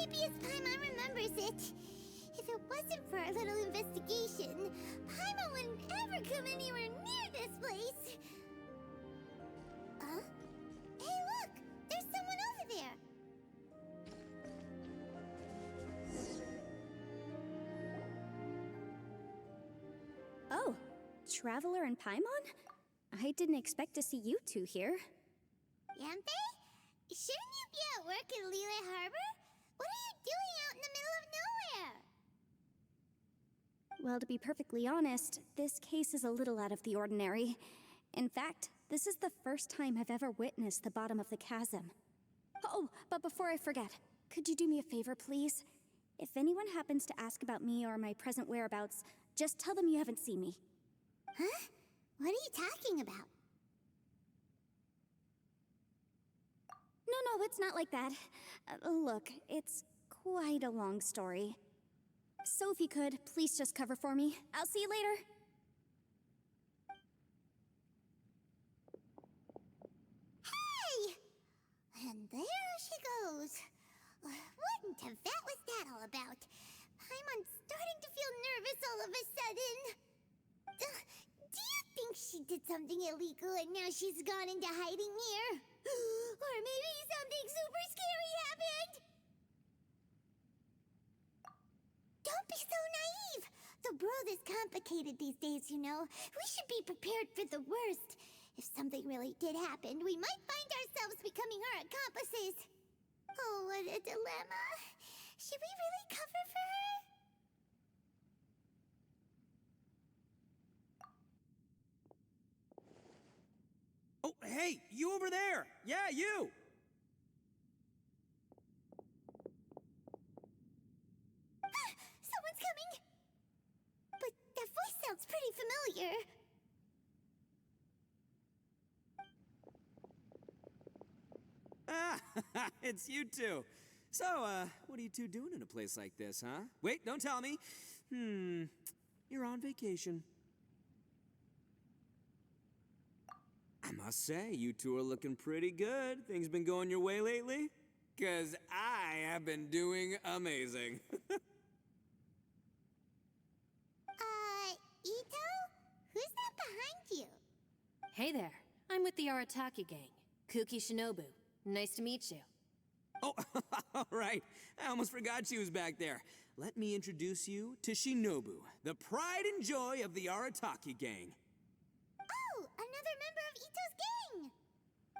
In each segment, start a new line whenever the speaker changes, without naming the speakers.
creepy as Paimon remembers it. If it wasn't for our little investigation, Paimon wouldn't ever come anywhere near this place. Huh? Hey, look! There's someone over there!
Oh, Traveler and Paimon? I didn't expect to see you two here.
Yanthe? Shouldn't you be at work in Liyue Harbor? What are you doing out in the middle of nowhere?
Well, to be perfectly honest, this case is a little out of the ordinary. In fact, this is the first time I've ever witnessed the bottom of the chasm. Oh, but before I forget, could you do me a favor, please? If anyone happens to ask about me or my present whereabouts, just tell them you haven't seen me.
Huh? What are you talking about?
No, it's not like that. Look, it's quite a long story. So if you could, please just cover for me. I'll see you later.
Hey! And there she goes. What in Teyvat was that all about? Paimon's starting to feel nervous all of a sudden. Do you think she did something illegal and now she's gone into hiding here? Or maybe something super scary happened? Don't be so naive! The world is complicated these days, you know. We should be prepared for the worst. If something really did happen, we might find ourselves becoming her accomplices. Oh, what a dilemma. Should we really cover for her?
Oh, hey, you over there! Yeah, you!
Someone's coming! But that voice sounds pretty familiar.
Ah, it's you two. So, what are you two doing in a place like this, huh? Wait, don't tell me. You're on vacation. I must say, you two are looking pretty good. Things been going your way lately? 'Cause I have been doing amazing.
Ito? Who's that behind you?
Hey there, I'm with the Arataki gang. Kuki Shinobu. Nice to meet you.
Oh, all right. I almost forgot she was back there. Let me introduce you to Shinobu, the pride and joy of the Arataki gang.
Oh, another member of Ito's gang!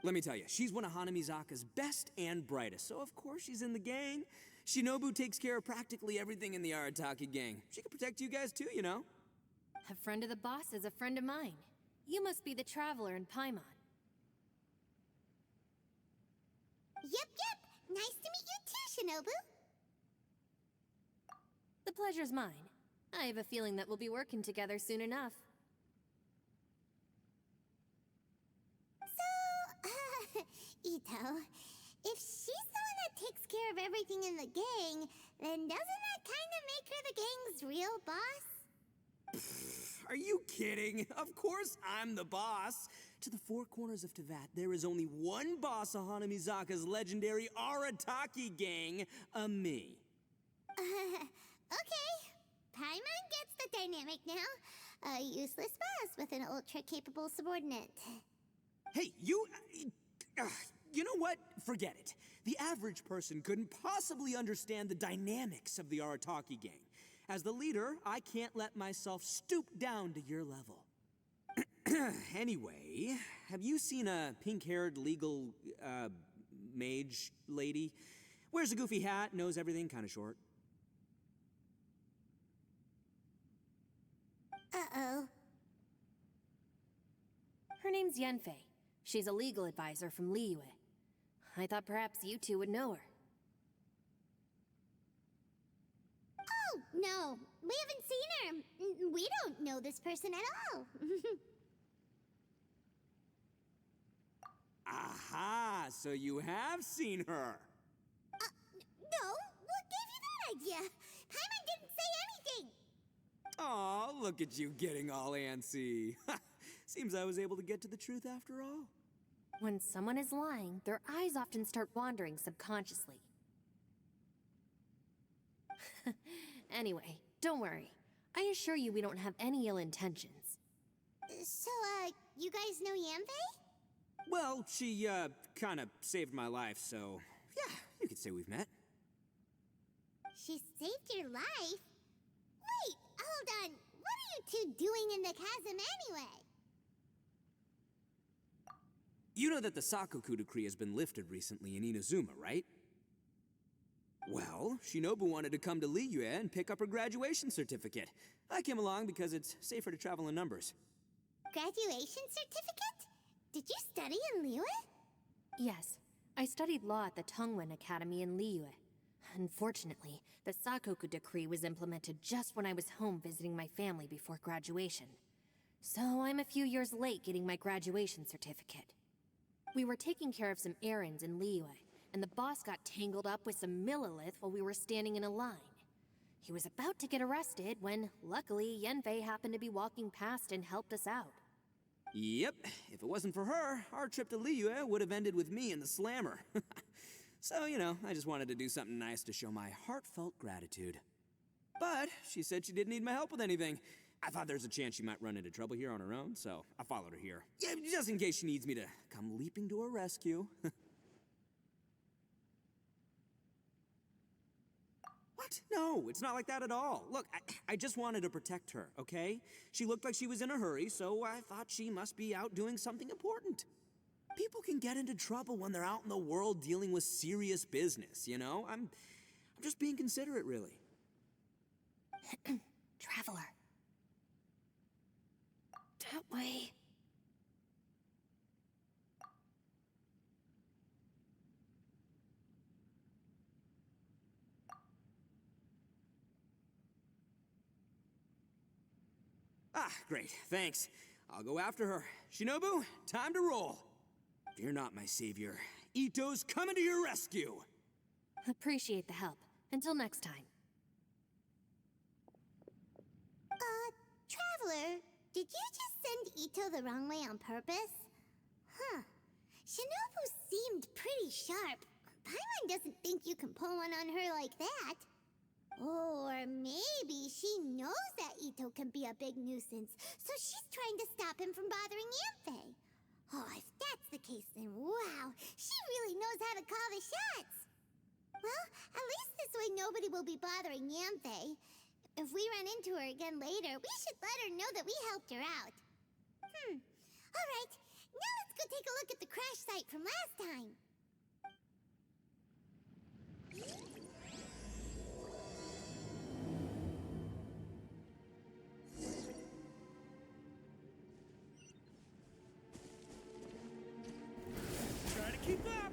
Let me tell you, she's one of Hanamizaka's best and brightest, so of course she's in the gang. Shinobu takes care of practically everything in the Arataki gang. She can protect you guys too, you know.
A friend of the boss is a friend of mine. You must be the Traveler in Paimon.
Yep. Nice to meet you too, Shinobu.
The pleasure's mine. I have a feeling that we'll be working together soon enough.
So, Ito, if she's the one that takes care of everything in the gang, then doesn't that kind of make her the gang's real boss?
Are you kidding? Of course I'm the boss. To the four corners of Teyvat, there is only one boss of Hanamizaka's legendary Arataki gang, me.
Okay. Paimon gets the dynamic now. A useless boss with an ultra-capable subordinate.
Hey, you know what? Forget it. The average person couldn't possibly understand the dynamics of the Arataki gang. As the leader, I can't let myself stoop down to your level. Anyway, have you seen a pink-haired legal, mage lady? Wears a goofy hat, knows everything, kinda short.
Uh-oh.
Her name's Yanfei. She's a legal advisor from Liyue. I thought perhaps you two would know her.
Oh, no. We haven't seen her. We don't know this person at all.
Aha! So you have seen her.
No, what gave you that idea? Paimon didn't say anything.
Aw, look at you getting all antsy. Seems I was able to get to the truth after all.
When someone is lying, their eyes often start wandering subconsciously. Anyway, don't worry. I assure you we don't have any ill intentions.
So, you guys know Yanfei?
Well, she, kinda saved my life, so yeah, you could say we've met.
She saved your life? Wait, hold on. What are you two doing in the chasm anyway?
You know that the Sakoku decree has been lifted recently in Inazuma, right? Well, Shinobu wanted to come to Liyue and pick up her graduation certificate. I came along because it's safer to travel in numbers.
Graduation certificate? Did you study in Liyue?
Yes, I studied law at the Tongwen Academy in Liyue. Unfortunately, the Sakoku decree was implemented just when I was home visiting my family before graduation. So I'm a few years late getting my graduation certificate. We were taking care of some errands in Liyue, and the boss got tangled up with some Millilith while we were standing in a line. He was about to get arrested when, luckily, Yanfei happened to be walking past and helped us out.
Yep, if it wasn't for her, our trip to Liyue would have ended with me in the slammer. So, you know, I just wanted to do something nice to show my heartfelt gratitude. But she said she didn't need my help with anything. I thought there's a chance she might run into trouble here on her own, so I followed her here. Yeah, just in case she needs me to come leaping to her rescue. What? No, it's not like that at all. Look, I just wanted to protect her, okay? She looked like she was in a hurry, so I thought she must be out doing something important. People can get into trouble when they're out in the world dealing with serious business, you know? I'm just being considerate, really.
Traveler. That way.
Ah, great, thanks. I'll go after her. Shinobu, time to roll. Fear not, my savior. Ito's coming to your rescue!
Appreciate the help. Until next time.
Traveler, did you just send Ito the wrong way on purpose? Huh. Shinobu seemed pretty sharp. Paimon doesn't think you can pull one on her like that. Or maybe she knows that Ito can be a big nuisance, so she's trying to stop him from bothering Yanfei. Oh, if that's the case, then wow, she really knows how to call the shots. Well, at least this way nobody will be bothering Yanfei. If we run into her again later, we should let her know that we helped her out. All right, now let's go take a look at the crash site from last time.
Try to keep up!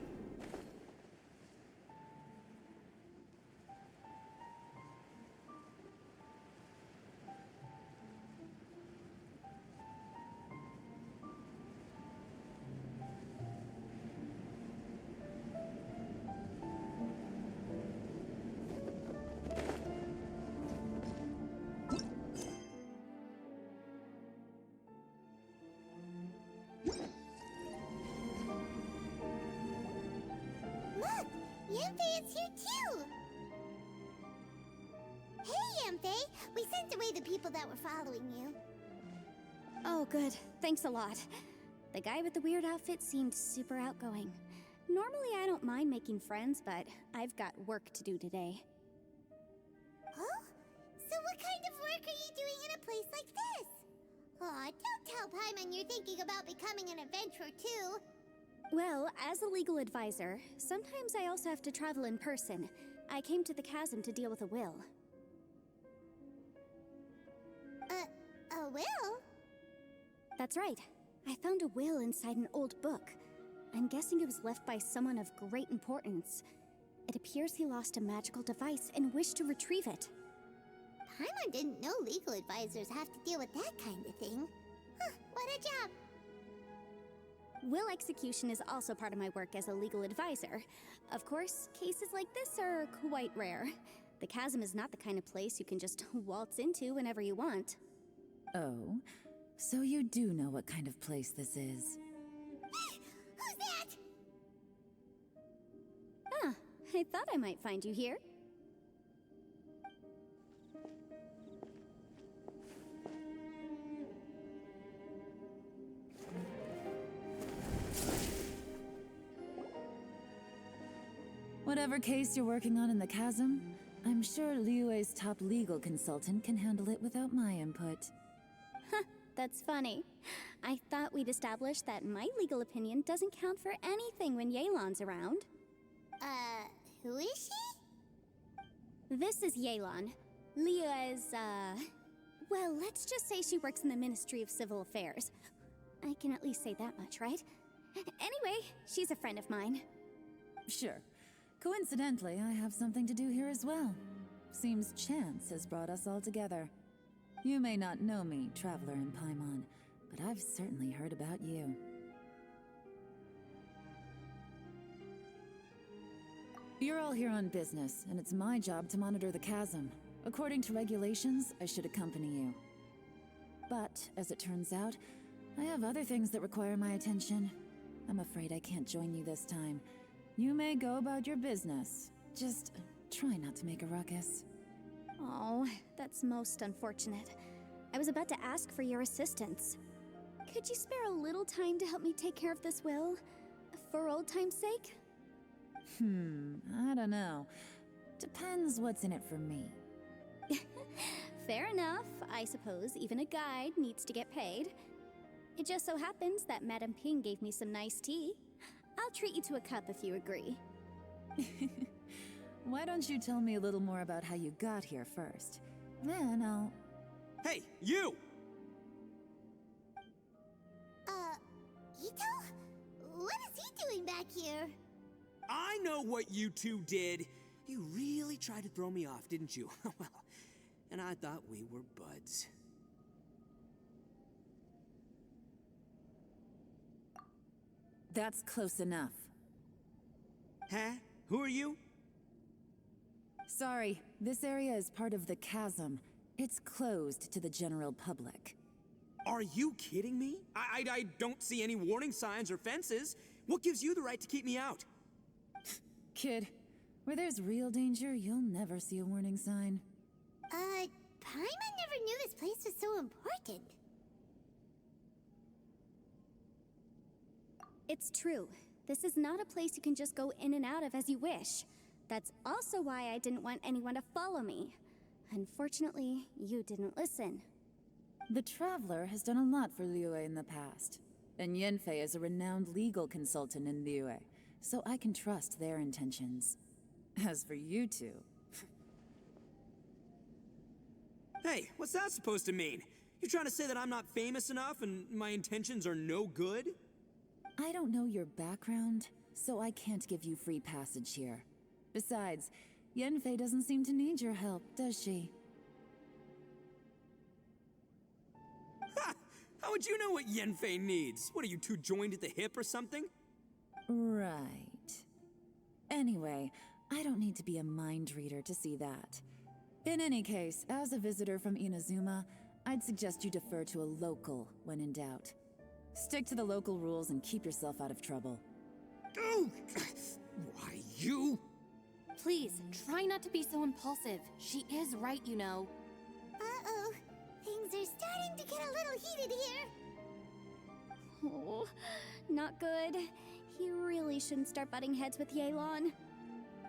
Look, Yanfei is here too. Hey, Yanfei, we sent away the people that were following you.
Oh, good. Thanks a lot. The guy with the weird outfit seemed super outgoing. Normally I don't mind making friends, but I've got work to do today.
Huh? So what kind of work are you doing in a place like this? Aw, don't tell Paimon you're thinking about becoming an adventurer too.
Well, as a legal advisor, sometimes I also have to travel in person. I came to the chasm to deal with a will.
A will?
That's right. I found a will inside an old book. I'm guessing it was left by someone of great importance. It appears he lost a magical device and wished to retrieve it.
Paimon didn't know legal advisors have to deal with that kind of thing. Huh, what a job.
Will execution is also part of my work as a legal advisor. Of course, cases like this are quite rare. The chasm is not the kind of place you can just waltz into whenever you want.
Oh, so you do know what kind of place this is.
Who's that?
Ah, I thought I might find you here.
Whatever case you're working on in the chasm, I'm sure Liyue's top legal consultant can handle it without my input.
Huh, that's funny. I thought we'd established that my legal opinion doesn't count for anything when Yelan's around.
Who is she?
This is Yelan. Liyue's, well, let's just say she works in the Ministry of Civil Affairs. I can at least say that much, right? Anyway, she's a friend of mine.
Sure. Coincidentally, I have something to do here as well. Seems chance has brought us all together. You may not know me, traveler in Paimon, but I've certainly heard about you. You're all here on business, and it's my job to monitor the chasm. According to regulations, I should accompany you. But, as it turns out, I have other things that require my attention. I'm afraid I can't join you this time. You may go about your business. Just try not to make a ruckus.
Oh, that's most unfortunate. I was about to ask for your assistance. Could you spare a little time to help me take care of this will? For old time's sake?
I don't know. Depends what's in it for me.
Fair enough. I suppose even a guide needs to get paid. It just so happens that Madame Ping gave me some nice tea. I'll treat you to a cup if you agree.
Why don't you tell me a little more about how you got here first? Then I'll...
Hey, you!
Ito? What is he doing back here?
I know what you two did. You really tried to throw me off, didn't you? Well, and I thought we were buds.
That's close enough.
Huh? Who are you?
Sorry, this area is part of the chasm. It's closed to the general public.
Are you kidding me? I don't see any warning signs or fences. What gives you the right to keep me out?
Kid, where there's real danger, you'll never see a warning sign.
Paimon never knew this place was so important.
It's true. This is not a place you can just go in and out of as you wish. That's also why I didn't want anyone to follow me. Unfortunately, you didn't listen.
The Traveler has done a lot for Liyue in the past. And Yanfei is a renowned legal consultant in Liyue, so I can trust their intentions. As for you two...
Hey, what's that supposed to mean? You trying to say that I'm not famous enough and my intentions are no good?
I don't know your background, so I can't give you free passage here. Besides, Yanfei doesn't seem to need your help, does she?
Ha! How would you know what Yanfei needs? What, are you two joined at the hip or something?
Right. Anyway, I don't need to be a mind reader to see that. In any case, as a visitor from Inazuma, I'd suggest you defer to a local when in doubt. Stick to the local rules and keep yourself out of trouble.
Oh! Why, you?
Please, try not to be so impulsive. She is right, you know.
Uh-oh. Things are starting to get a little heated here.
Oh, not good. He really shouldn't start butting heads with Yelan.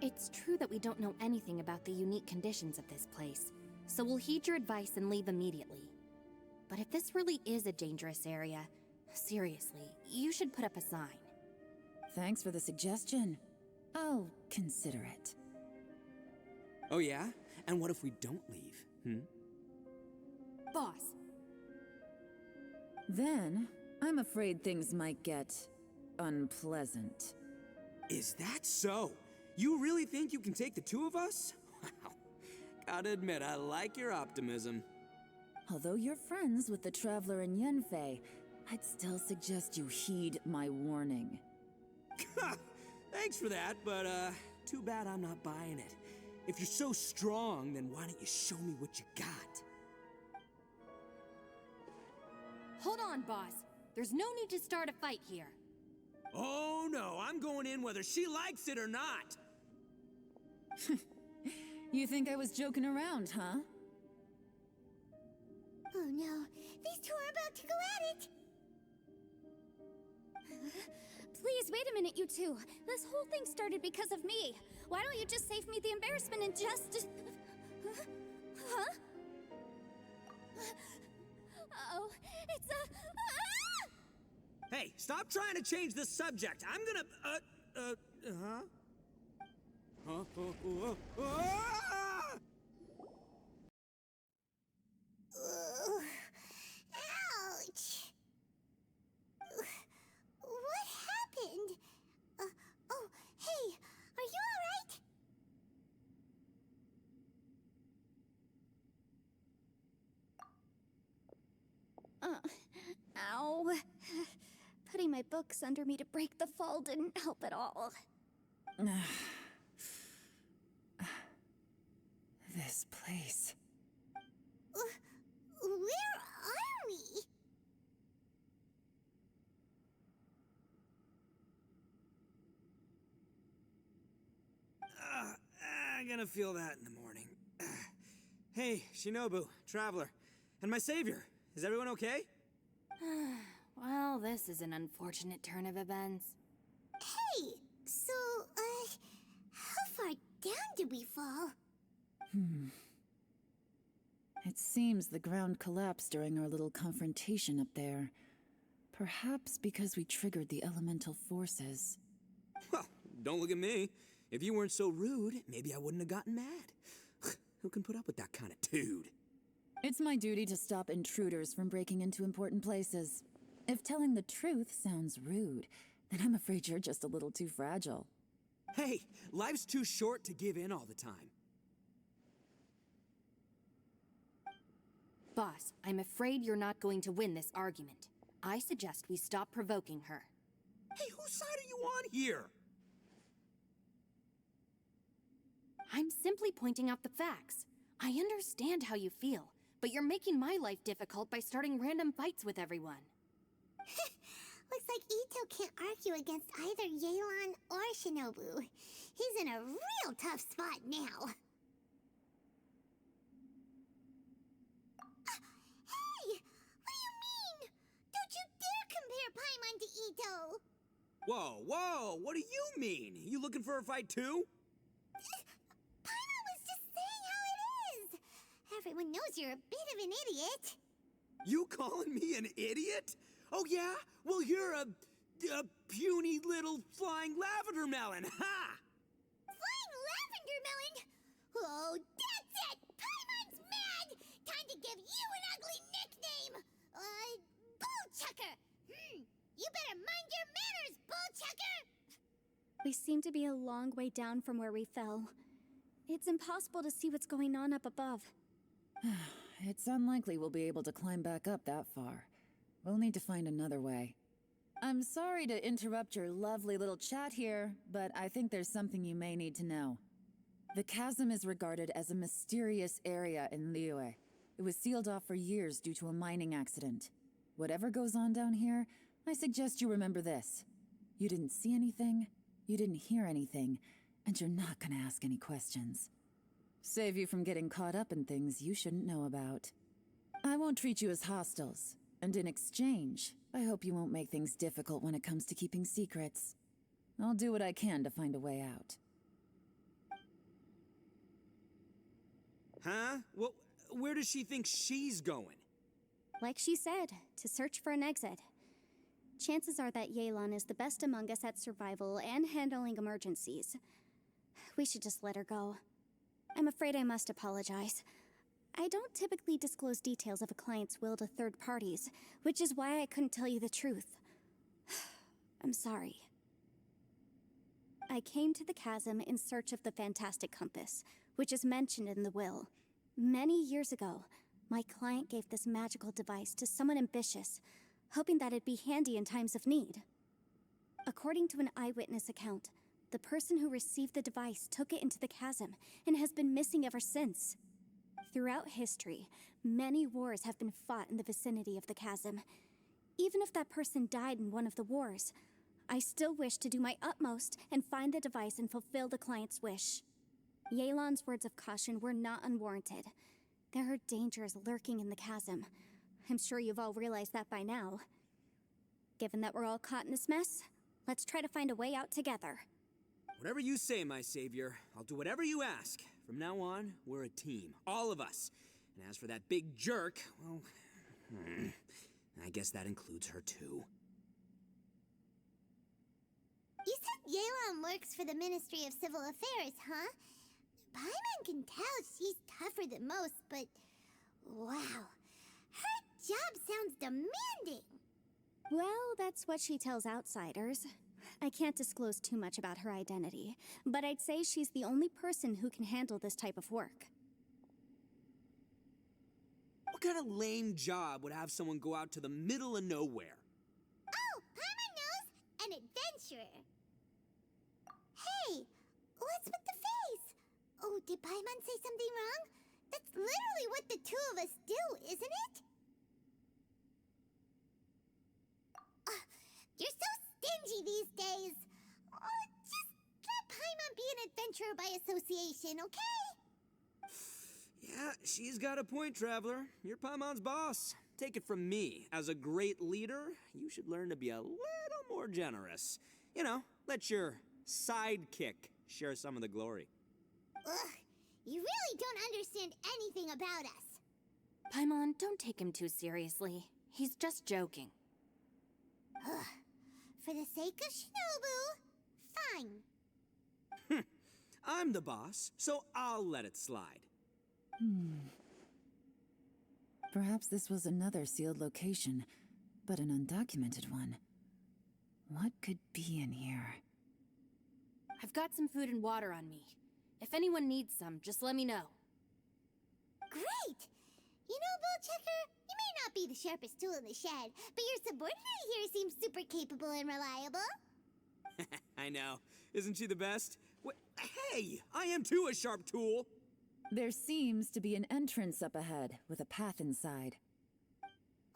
It's true that we don't know anything about the unique conditions of this place, so we'll heed your advice and leave immediately. But if this really is a dangerous area, seriously, you should put up a sign.
Thanks for the suggestion. I'll consider it.
Oh yeah? And what if we don't leave,
Boss,
Then, I'm afraid things might get... unpleasant.
Is that so? You really think you can take the two of us? Wow. Gotta admit, I like your optimism.
Although you're friends with the Traveler and Yanfei, I'd still suggest you heed my warning.
Thanks for that, but too bad I'm not buying it. If you're so strong, then why don't you show me what you got?
hold on, boss. There's no need to start a fight here.
Oh no, I'm going in whether she likes it or not.
You think I was joking around, huh?
Oh no, these two are about to go at it!
Please, wait a minute, you two. This whole thing started because of me. Why don't you just save me the embarrassment and just... Huh? Uh-oh, it's a...
Hey, stop trying to change the subject. I'm gonna, huh? Ah!
Ugh. Ouch! What happened? Oh, hey, are you alright?
Ow. Putting my books under me to break the fall didn't help at all.
This place.
Where are we?
I'm gonna feel that in the morning. Hey, Shinobu, Traveler, and my savior. Is everyone okay?
Well, this is an unfortunate turn of events.
Hey, so, how far down did we fall?
It seems the ground collapsed during our little confrontation up there. Perhaps because we triggered the elemental forces.
Well, don't look at me. If you weren't so rude, maybe I wouldn't have gotten mad. Who can put up with that kind of dude?
It's my duty to stop intruders from breaking into important places. If telling the truth sounds rude, then I'm afraid you're just a little too fragile.
Hey, life's too short to give in all the time.
Boss, I'm afraid you're not going to win this argument. I suggest we stop provoking her.
Hey, whose side are you on here?
I'm simply pointing out the facts. I understand how you feel, but you're making my life difficult by starting random fights with everyone.
Looks like Ito can't argue against either Yelan or Shinobu. He's in a real tough spot now. Hey! What do you mean? Don't you dare compare Paimon to Ito!
Whoa, whoa, what do you mean? You looking for a fight too?
Paimon was just saying how it is. Everyone knows you're a bit of an idiot.
You calling me an idiot? Oh yeah? Well, you're a puny little flying lavender melon, ha!
Flying lavender melon? Oh, that's it! Paimon's mad! Time to give you an ugly nickname! Bullchucker! You better mind your manners, Bullchucker!
We seem to be a long way down from where we fell. It's impossible to see what's going on up above.
It's unlikely we'll be able to climb back up that far. We'll need to find another way. I'm sorry to interrupt your lovely little chat here, but I think there's something you may need to know. The chasm is regarded as a mysterious area in Liyue. It was sealed off for years due to a mining accident. Whatever goes on down here, I suggest you remember this. You didn't see anything, you didn't hear anything, and you're not gonna ask any questions. Save you from getting caught up in things you shouldn't know about. I won't treat you as hostiles, and in exchange, I hope you won't make things difficult when it comes to keeping secrets. I'll do what I can to find a way out.
Huh? Well, where does she think she's going?
Like she said, to search for an exit. Chances are that Yelan is the best among us at survival and handling emergencies. We should just let her go. I'm afraid I must apologize. I don't typically disclose details of a client's will to third parties, which is why I couldn't tell you the truth. I'm sorry. I came to the chasm in search of the fantastic compass, which is mentioned in the will. Many years ago, my client gave this magical device to someone ambitious, hoping that it'd be handy in times of need. According to an eyewitness account, the person who received the device took it into the chasm and has been missing ever since. Throughout history, many wars have been fought in the vicinity of the chasm. Even if that person died in one of the wars, I still wish to do my utmost and find the device and fulfill the client's wish. Yelan's words of caution were not unwarranted. There are dangers lurking in the chasm. I'm sure you've all realized that by now. Given that we're all caught in this mess, let's try to find a way out together.
Whatever you say, my savior. I'll do whatever you ask. From now on, we're a team. All of us. And as for that big jerk, well, I guess that includes her too.
You said Yelan works for the Ministry of Civil Affairs, huh? Paimon can tell she's tougher than most, but wow. Her job sounds demanding.
Well, that's what she tells outsiders. I can't disclose too much about her identity, but I'd say she's the only person who can handle this type of work.
What kind of lame job would have someone go out to the middle of nowhere?
Oh, Paimon knows! An adventurer. Hey, what's with the face? Oh, did Paimon say something wrong? That's literally what the two of us do, isn't it? You're so stingy these days. Oh, just let Paimon be an adventurer by association, okay?
Yeah, she's got a point, Traveler. You're Paimon's boss. Take it from me. As a great leader, you should learn to be a little more generous. You know, let your sidekick share some of the glory.
Ugh, you really don't understand anything about us.
Paimon, don't take him too seriously. He's just joking.
Ugh, for the sake of Shinobu, fine.
I'm the boss, so I'll let it slide.
Perhaps this was another sealed location, but an undocumented one. What could be in here?
I've got some food and water on me. If anyone needs some, just let me know.
Great! You know, Bullchecker, you may not be the sharpest tool in the shed, but your subordinate here seems super capable and reliable.
I know. Isn't she the best? Hey, I am too a sharp tool.
There seems to be an entrance up ahead, with a path inside.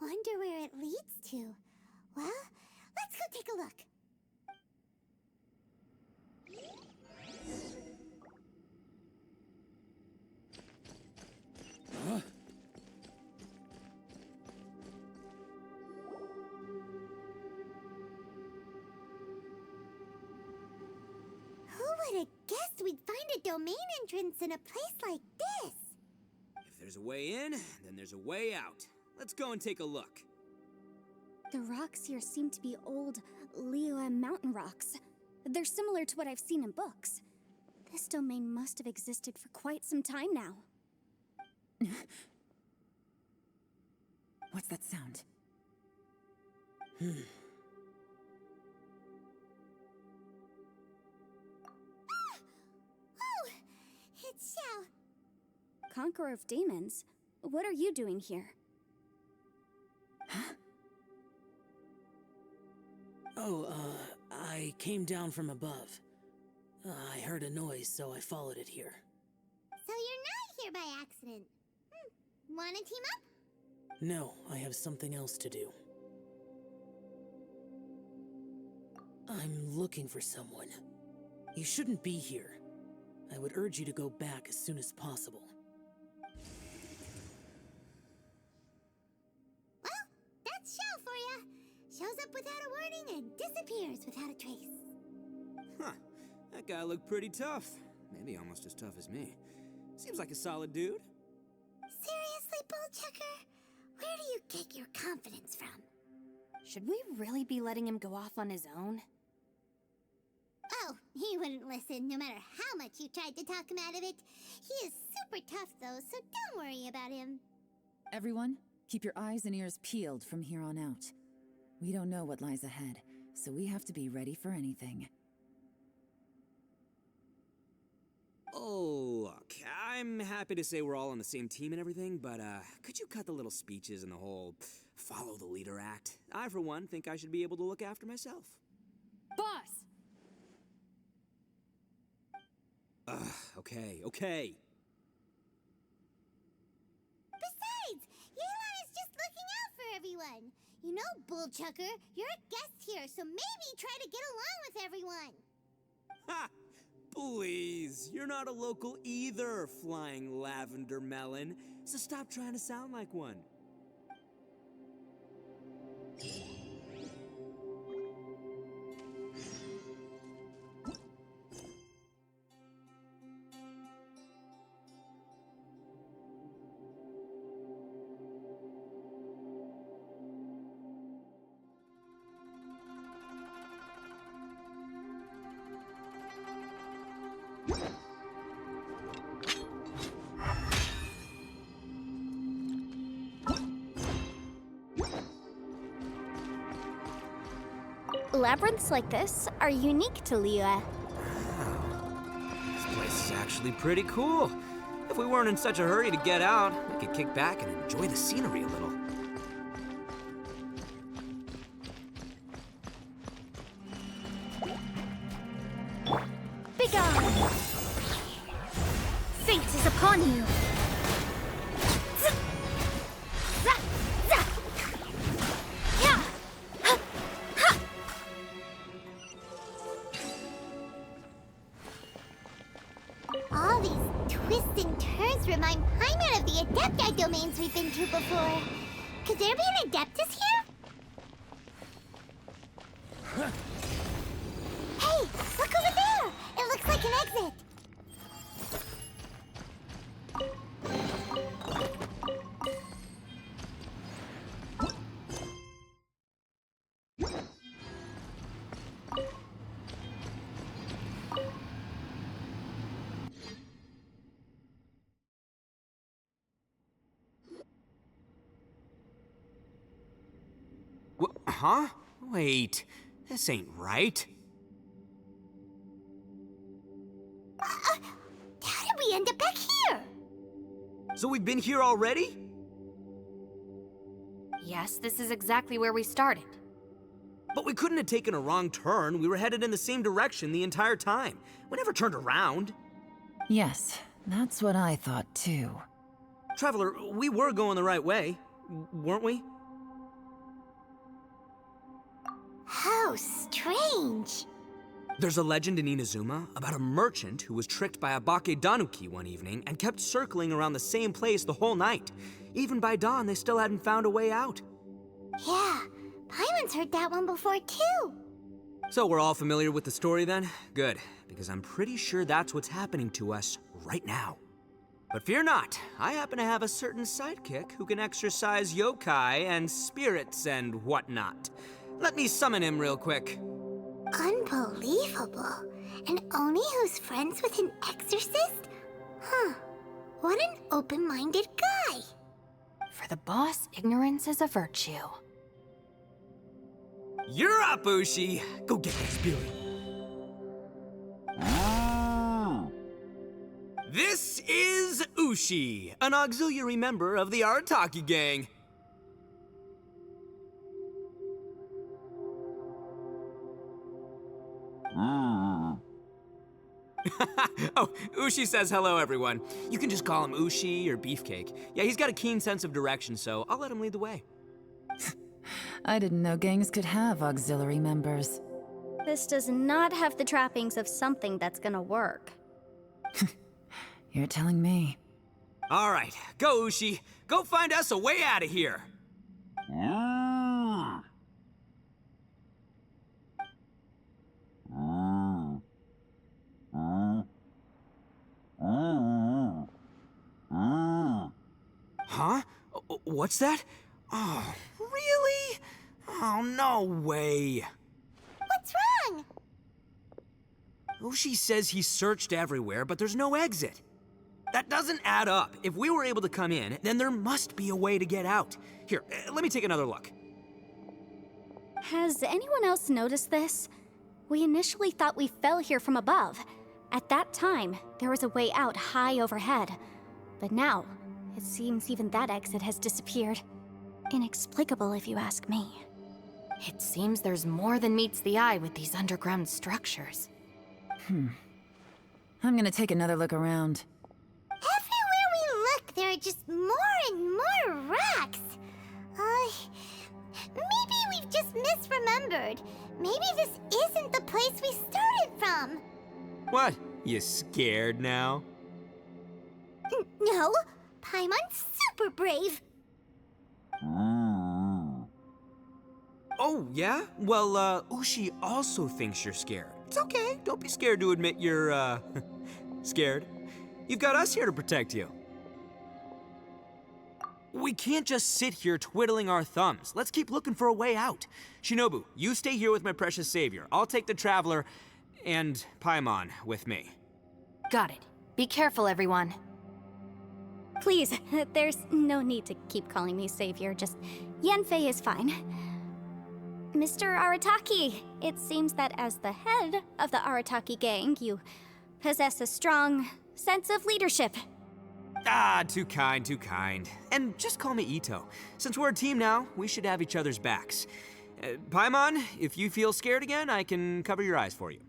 Wonder where it leads to. Well, let's go take a look.
Huh?
Who would have guessed we'd find a domain entrance in a place like this?
If there's a way in, then there's a way out. Let's go and take a look.
The rocks here seem to be old Liyue mountain rocks. They're similar to what I've seen in books. This domain must have existed for quite some time now.
What's that sound?
Oh, it's Xiao.
Conqueror of demons? What are you doing here?
Oh, I came down from above. I heard a noise, so I followed it here.
So you're not here by accident. Wanna team up?
No, I have something else to do. I'm looking for someone. You shouldn't be here. I would urge you to go back as soon as possible.
Well, that's Xiao for ya. Shows up without a warning and disappears without a trace.
Huh. That guy looked pretty tough. Maybe almost as tough as me. Seems like a solid dude.
Seriously, Bullchecker? Where do you get your confidence from?
Should we really be letting him go off on his own?
Oh, he wouldn't listen no matter how much you tried to talk him out of it. He is super tough though, so don't worry about him.
Everyone, keep your eyes and ears peeled from here on out. We don't know what lies ahead, so we have to be ready for anything.
Oh, look, I'm happy to say we're all on the same team and everything, but could you cut the little speeches and the whole follow the leader act? I, for one, think I should be able to look after myself.
Boss!
Okay.
Besides, Yelan is just looking out for everyone. You know, Bullchucker, you're a guest here, so maybe try to get along with everyone.
Ha! Please, you're not a local either, flying lavender melon, so stop trying to sound like one.
labyrinths like this are unique to Liyue.
This place is actually pretty cool. If we weren't in such a hurry to get out, we could kick back and enjoy the scenery a little.
Begone! Fate is upon you!
All these twists and turns remind Paimon of the Adepti domains we've been to before. Could there be an Adeptus here? Hey, look over there! It looks like an exit.
Huh? Wait, this ain't right.
How did we end up back here?
So we've been here already?
Yes, this is exactly where we started.
But we couldn't have taken a wrong turn. We were headed in the same direction the entire time. We never turned around.
Yes, that's what I thought too.
Traveler, we were going the right way, weren't we?
How strange.
There's a legend in Inazuma about a merchant who was tricked by a Bakedanuki one evening and kept circling around the same place the whole night. Even by dawn, they still hadn't found a way out.
Yeah, Paimon's heard that one before too.
So we're all familiar with the story then? Good, because I'm pretty sure that's what's happening to us right now. But fear not, I happen to have a certain sidekick who can exercise yokai and spirits and whatnot. Let me summon him real quick.
Unbelievable. An Oni who's friends with an exorcist? Huh. What an open-minded guy.
For the boss, ignorance is a virtue.
You're up, Ushi! Go get that spirit. This is Ushi, an auxiliary member of the Arataki gang. Oh, Ushi says hello, everyone. You can just call him Ushi or Beefcake. Yeah, he's got a keen sense of direction, so I'll let him lead the way.
I didn't know gangs could have auxiliary members.
This does not have the trappings of something that's gonna work.
You're telling me.
All right, go, Ushi. Go find us a way out of here. Huh? What's that? Oh, really? Oh, no way.
What's wrong?
Ushi says he searched everywhere, but there's no exit. That doesn't add up. If we were able to come in, then there must be a way to get out. Here, let me take another look.
Has anyone else noticed this? We initially thought we fell here from above. At that time, there was a way out high overhead. But now, it seems even that exit has disappeared. Inexplicable, if you ask me.
It seems there's more than meets the eye with these underground structures.
I'm gonna take another look around.
Everywhere we look, there are just more and more rocks. Maybe we've just misremembered. Maybe this isn't the place we started from.
What? You scared now?
No, Paimon's super brave.
Oh, yeah? Well, Ushi also thinks you're scared. It's okay. Don't be scared to admit you're, scared. You've got us here to protect you. We can't just sit here twiddling our thumbs. Let's keep looking for a way out. Shinobu, you stay here with my precious savior. I'll take the Traveler and Paimon with me.
Got it. Be careful, everyone.
Please, there's no need to keep calling me Savior, just Yanfei is fine. Mr. Arataki, it seems that as the head of the Arataki gang, you possess a strong sense of leadership.
Ah, too kind, too kind. And just call me Ito. Since we're a team now, we should have each other's backs. Paimon, if you feel scared again, I can cover your eyes for you.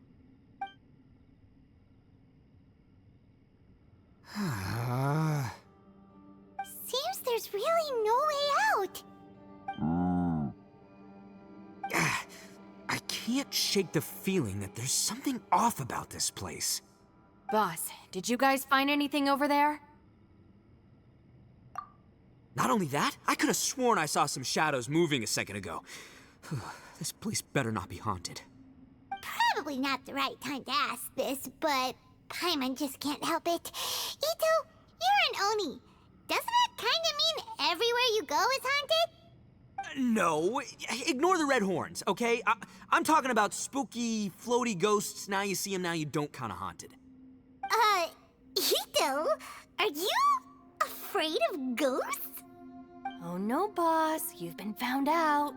Seems there's really no way out.
I can't shake the feeling that there's something off about this place.
Boss, did you guys find anything over there?
Not only that, I could have sworn I saw some shadows moving a second ago. This place better not be haunted.
Probably not the right time to ask this, but Paimon just can't help it. Ito, you're an Oni. Doesn't it kind of mean everywhere you go is haunted?
No, ignore the red horns, okay? I'm talking about spooky, floaty ghosts, now you see them, now you don't kind of haunted.
Ito, are you afraid of ghosts?
Oh no, boss. You've been found out.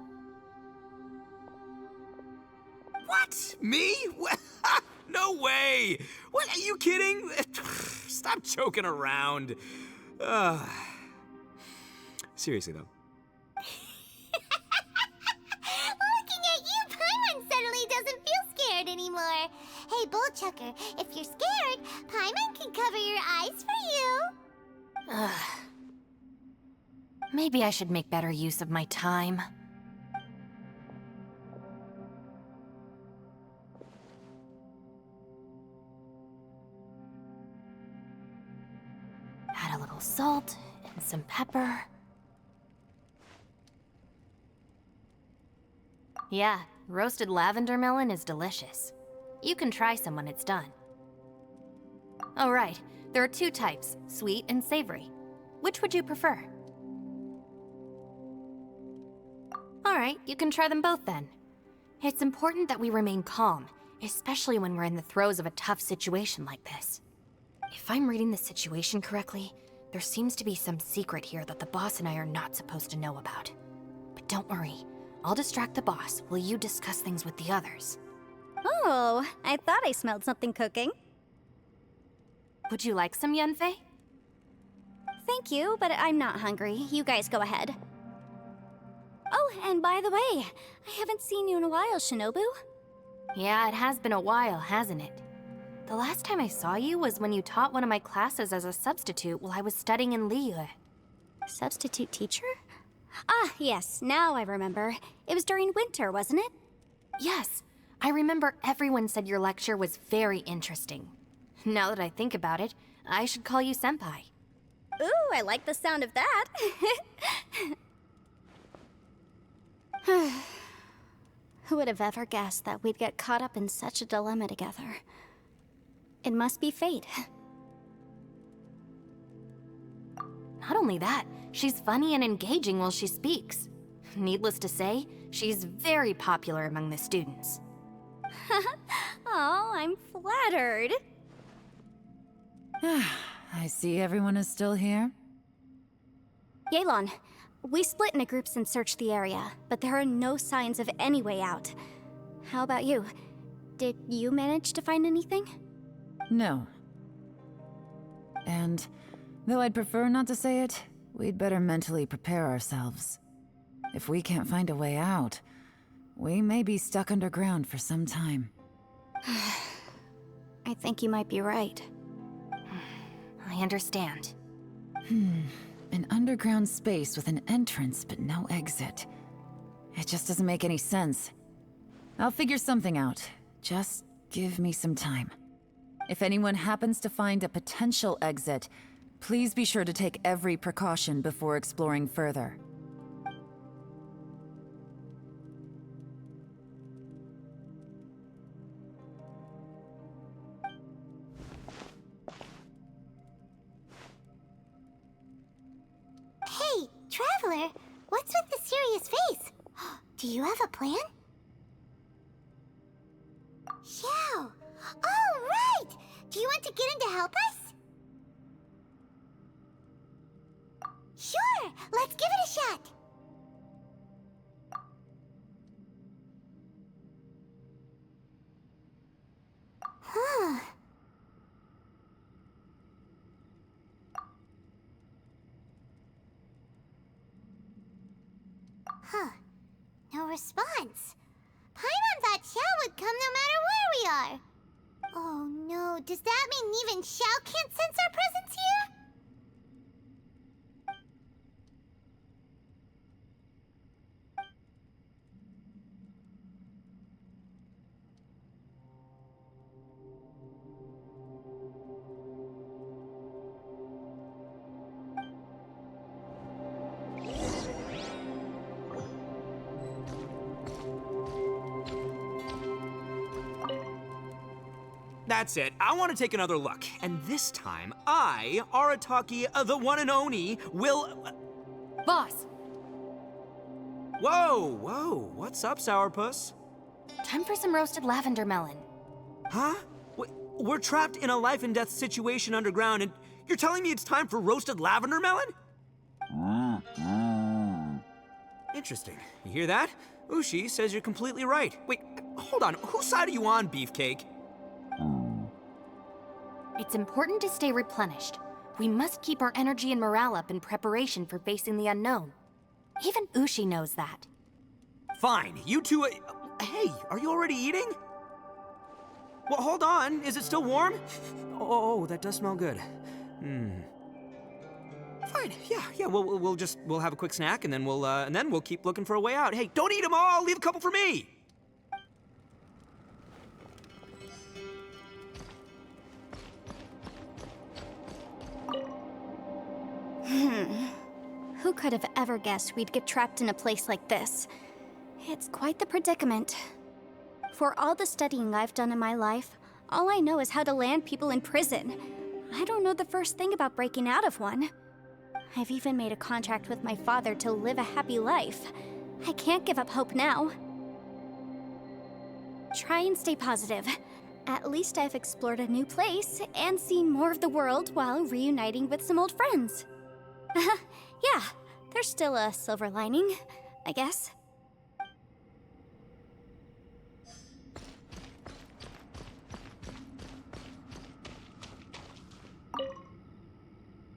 What? Me? No way! What, are you kidding? Stop joking around. Seriously, though.
Looking at you, Paimon suddenly doesn't feel scared anymore. Hey, Bullchucker, if you're scared, Paimon can cover your eyes for you.
Maybe I should make better use of my time. Add a little salt and some pepper. Yeah, roasted lavender melon is delicious. You can try some when it's done. Oh right, there are two types, sweet and savory. Which would you prefer? Alright, you can try them both then. It's important that we remain calm, especially when we're in the throes of a tough situation like this. If I'm reading the situation correctly, there seems to be some secret here that the boss and I are not supposed to know about. But don't worry, I'll distract the boss while you discuss things with the others.
Oh, I thought I smelled something cooking.
Would you like some Yunfei?
Thank you, but I'm not hungry. You guys go ahead. Oh, and by the way, I haven't seen you in a while, Shinobu.
Yeah, it has been a while, hasn't it? The last time I saw you was when you taught one of my classes as a substitute while I was studying in Liyue.
Substitute teacher? Ah, yes, now I remember. It was during winter, wasn't it?
Yes, I remember everyone said your lecture was very interesting. Now that I think about it, I should call you senpai.
Ooh, I like the sound of that. Who would have ever guessed that we'd get caught up in such a dilemma together? It must be fate.
Not only that, she's funny and engaging while she speaks. Needless to say, she's very popular among the students.
Oh, I'm flattered.
I see everyone is still here.
Yelan, we split into groups and searched the area, but there are no signs of any way out. How about you? Did you manage to find anything?
No. And though I'd prefer not to say it, we'd better mentally prepare ourselves. If we can't find a way out, we may be stuck underground for some time.
I think you might be right.
I understand.
An underground space with an entrance but no exit. It just doesn't make any sense. I'll figure something out. Just give me some time. If anyone happens to find a potential exit, please be sure to take every precaution before exploring further.
Hey, Traveler, what's with the serious face? Do you have a plan? Yeah. Oh, right! Do you want to get in to help us? Sure, let's give it a shot. Huh. No response. Paimon thought Xiao would come no matter where we are. Oh no, does that mean even Xiao can't sense our presence here?
That's it. I want to take another look. And this time, I, Arataki, the one and only, will...
Boss,
Whoa. What's up, Sourpuss?
time for some roasted lavender melon.
Huh? We're trapped in a life and death situation underground, and you're telling me it's time for roasted lavender melon? Interesting. You hear that? Ushi says you're completely right. Wait, hold on. Whose side are you on, Beefcake?
It's important to stay replenished. We must keep our energy and morale up in preparation for facing the unknown. Even Ushi knows that.
Fine, you two... hey, are you already eating? Well, hold on. Is it still warm? Oh, that does smell good. Fine, yeah, we'll have a quick snack, and then we'll keep looking for a way out. Hey, don't eat them all! Leave a couple for me!
Who could have ever guessed we'd get trapped in a place like this? It's quite the predicament. For all the studying I've done in my life, all I know is how to land people in prison. I don't know the first thing about breaking out of one. I've even made a contract with my father to live a happy life. I can't give up hope now. Try and stay positive. At least I've explored a new place and seen more of the world while reuniting with some old friends. Yeah, there's still a silver lining, I guess.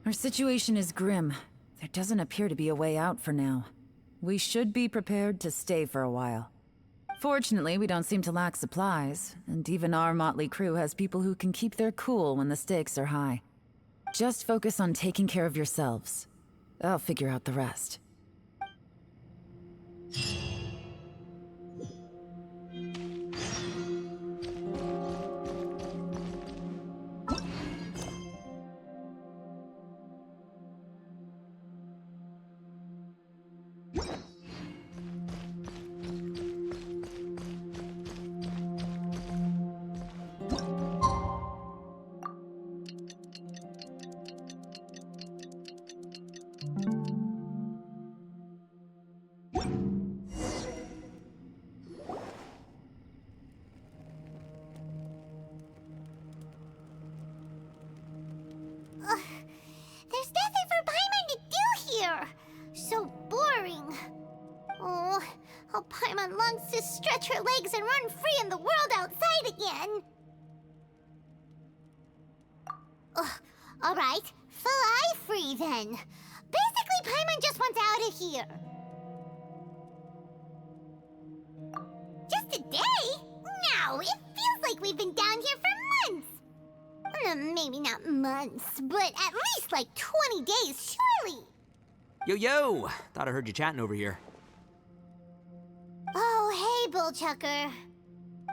Our situation is grim. There doesn't appear to be a way out for now. We should be prepared to stay for a while. Fortunately, we don't seem to lack supplies, and even our motley crew has people who can keep their cool when the stakes are high. Just focus on taking care of yourselves. I'll figure out the rest.
There's nothing for Paimon to do here. So boring. Oh, how Paimon longs to stretch her legs and run free in the world outside again. Alright, fly free then. Basically, Paimon just wants out of here. Just a day? No, it feels like we've been down here for months. Maybe not months, but at least like 20 days, surely.
Yo! Thought I heard you chatting over here.
Oh, hey, Bullchucker.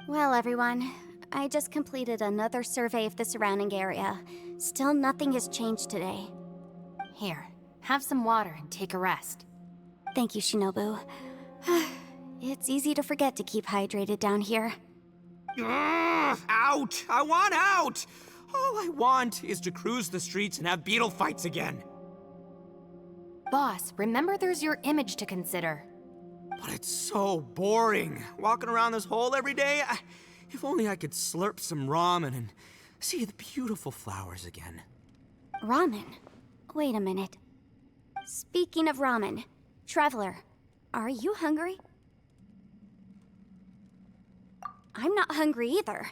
Well, everyone, I just completed another survey of the surrounding area. Still nothing has changed today.
Here, have some water and take a rest.
Thank you, Shinobu. It's easy to forget to keep hydrated down here.
Out! I want out! All I want is to cruise the streets and have beetle fights again.
Boss, remember there's your image to consider.
But it's so boring. Walking around this hole every day. If only I could slurp some ramen and see the beautiful flowers again.
Ramen? Wait a minute. Speaking of ramen, Traveler, are you hungry? I'm not hungry either.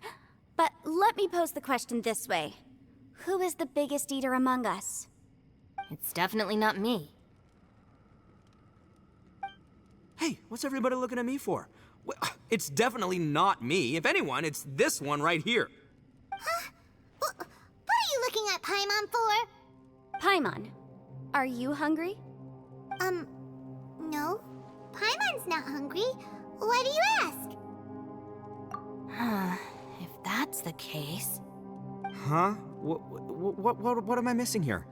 But let me pose the question this way. Who is the biggest eater among us?
It's definitely not me.
Hey, what's everybody looking at me for? Well, it's definitely not me. If anyone, it's this one right here.
Huh? What are you looking at Paimon for?
Paimon, are you hungry?
No. Paimon's not hungry. Why do you ask?
If that's the case...
Huh? What am I missing here?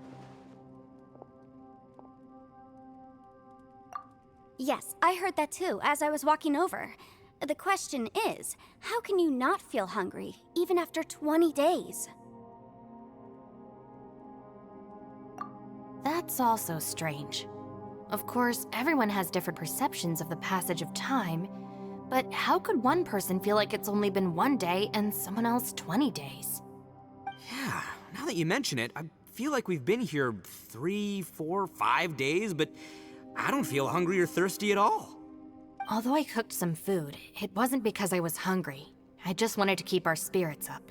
Yes, I heard that too, as I was walking over. The question is, how can you not feel hungry, even after 20 days?
That's also strange. Of course, everyone has different perceptions of the passage of time, but how could one person feel like it's only been 1 day and someone else 20 days?
Yeah, now that you mention it, I feel like we've been here 3, 4, 5 days, but I don't feel hungry or thirsty at all.
Although I cooked some food, it wasn't because I was hungry. I just wanted to keep our spirits up.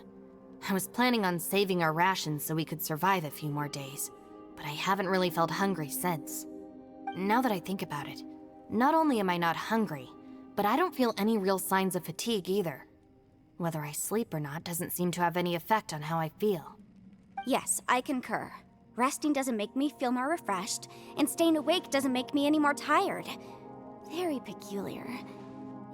I was planning on saving our rations so we could survive a few more days, but I haven't really felt hungry since. Now that I think about it, not only am I not hungry, but I don't feel any real signs of fatigue either. Whether I sleep or not doesn't seem to have any effect on how I feel.
Yes, I concur. Resting doesn't make me feel more refreshed, and staying awake doesn't make me any more tired. Very peculiar.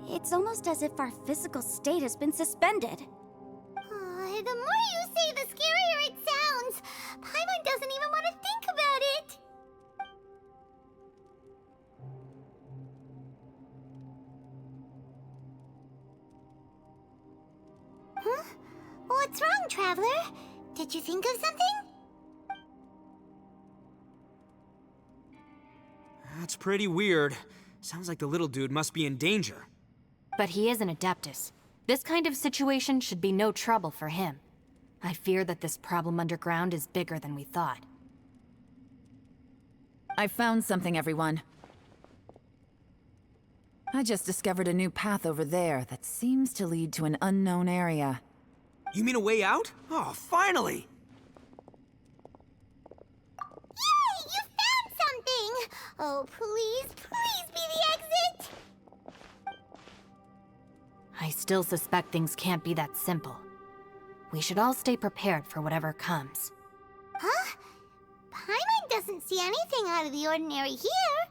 It's almost as if our physical state has been suspended.
The more you say, the scarier it sounds. Paimon doesn't even want to think about it. Huh? What's wrong, Traveler? Did you think of something?
That's pretty weird. Sounds like the little dude must be in danger.
But he is an Adeptus. This kind of situation should be no trouble for him. I fear that this problem underground is bigger than we thought.
I found something, everyone. I just discovered a new path over there that seems to lead to an unknown area.
You mean a way out? Oh, finally!
Yay! You found something! Oh, please be the exit!
I still suspect things can't be that simple. We should all stay prepared for whatever comes.
Huh? Paimon doesn't see anything out of the ordinary here.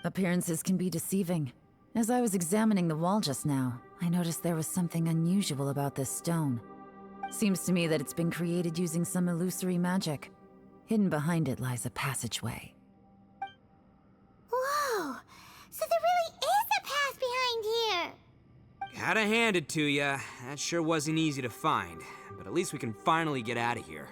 Appearances can be deceiving. As I was examining the wall just now, I noticed there was something unusual about this stone. Seems to me that it's been created using some illusory magic. Hidden behind it lies a passageway.
Whoa! So there really is a path behind here!
Gotta hand it to ya. That sure wasn't easy to find. But at least we can finally get out of here.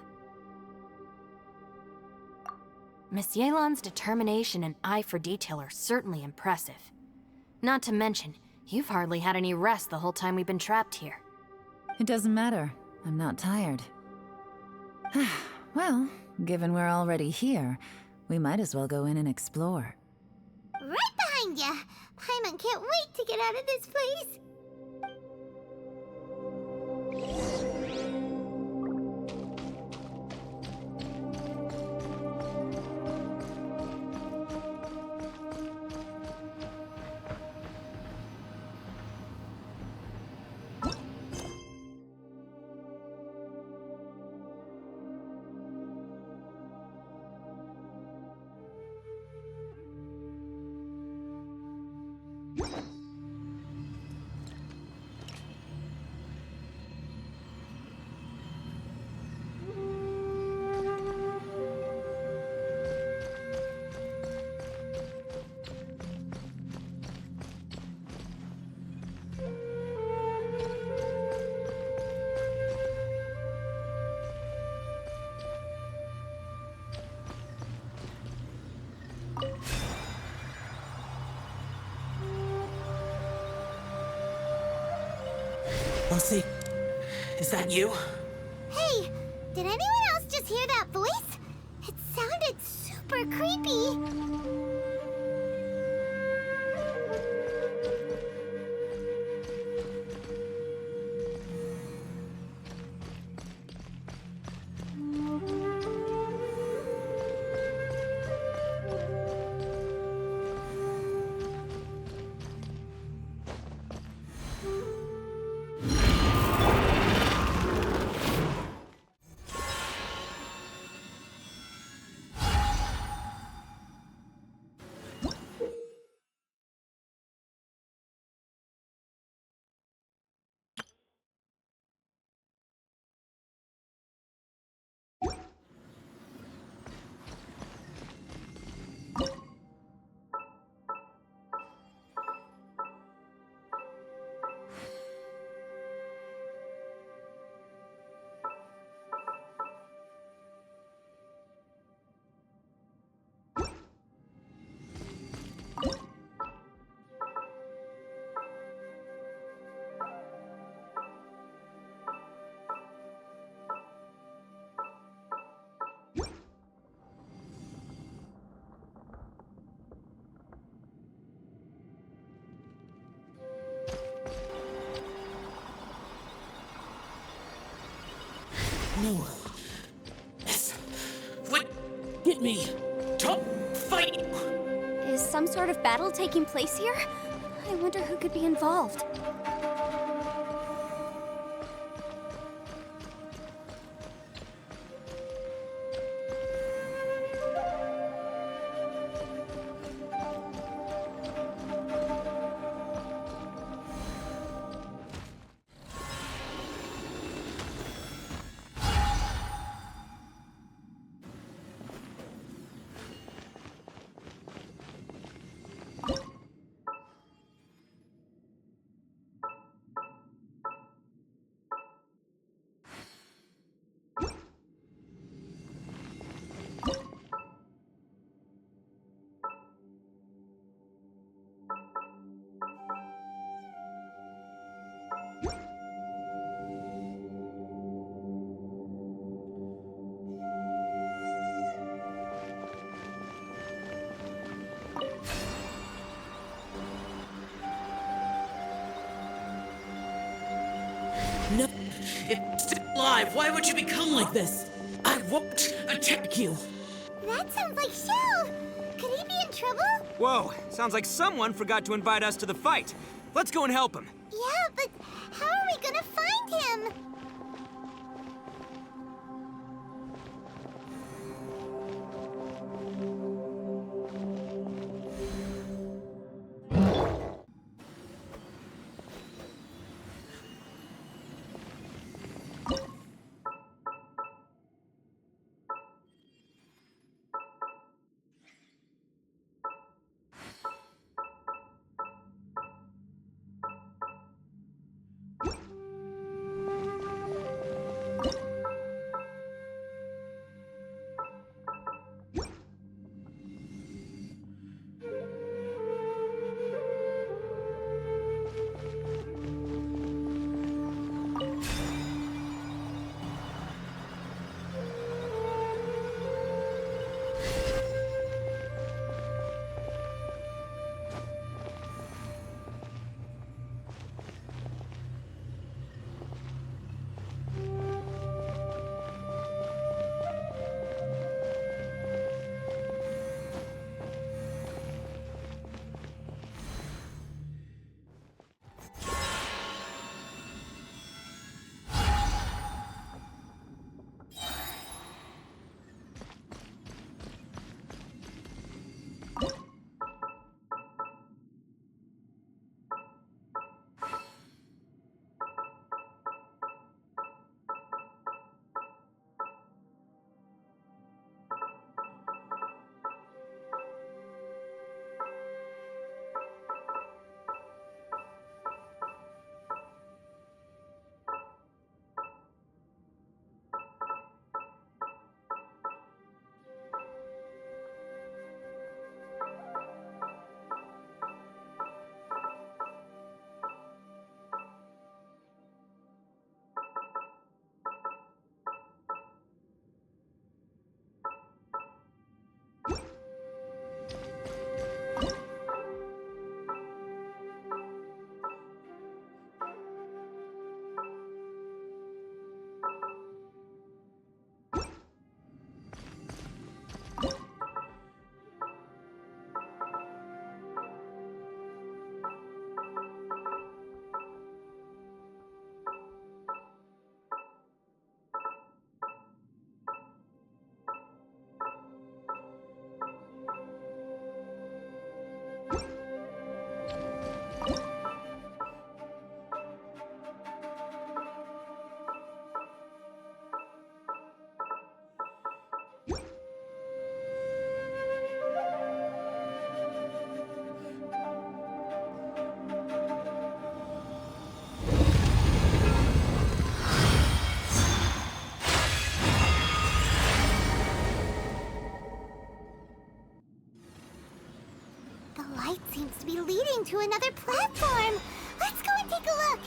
Miss Yelan's determination and eye for detail are certainly impressive. Not to mention, you've hardly had any rest the whole time we've been trapped here.
It doesn't matter. I'm not tired. Well, given we're already here, we might as well go in and explore.
Right behind ya! Paimon can't wait to get out of this place!
Elsie, is that you?
Hey, did anyone else just hear that voice? It sounded super creepy.
No. Yes. What? Get me. Don't fight.
Is some sort of battle taking place here? I wonder who could be involved.
No. It's still alive. Why would you become like this? I won't attack you.
That sounds like Shell! Could he be in trouble?
Whoa, sounds like someone forgot to invite us to the fight. Let's go and help him.
Yeah, but how are we gonna find him? Seems to be leading to another platform. Let's go and take a look.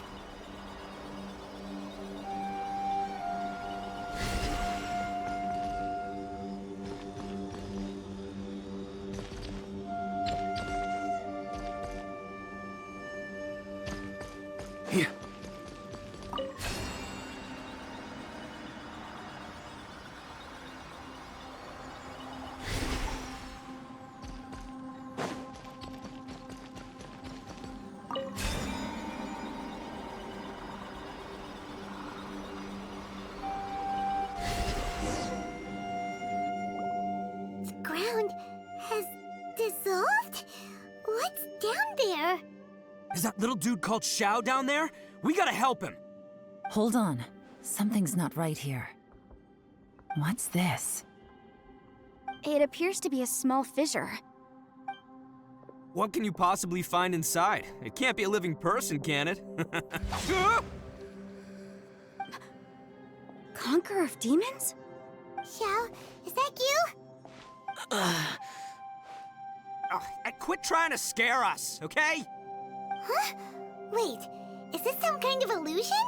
that little dude called Xiao down there? We gotta help him.
Hold on. Something's not right here. What's this?
It appears to be a small fissure.
What can you possibly find inside? It can't be a living person, can it?
Conqueror of demons?
Xiao, is that you?
Quit trying to scare us, okay?
Huh? Wait, is this some kind of illusion?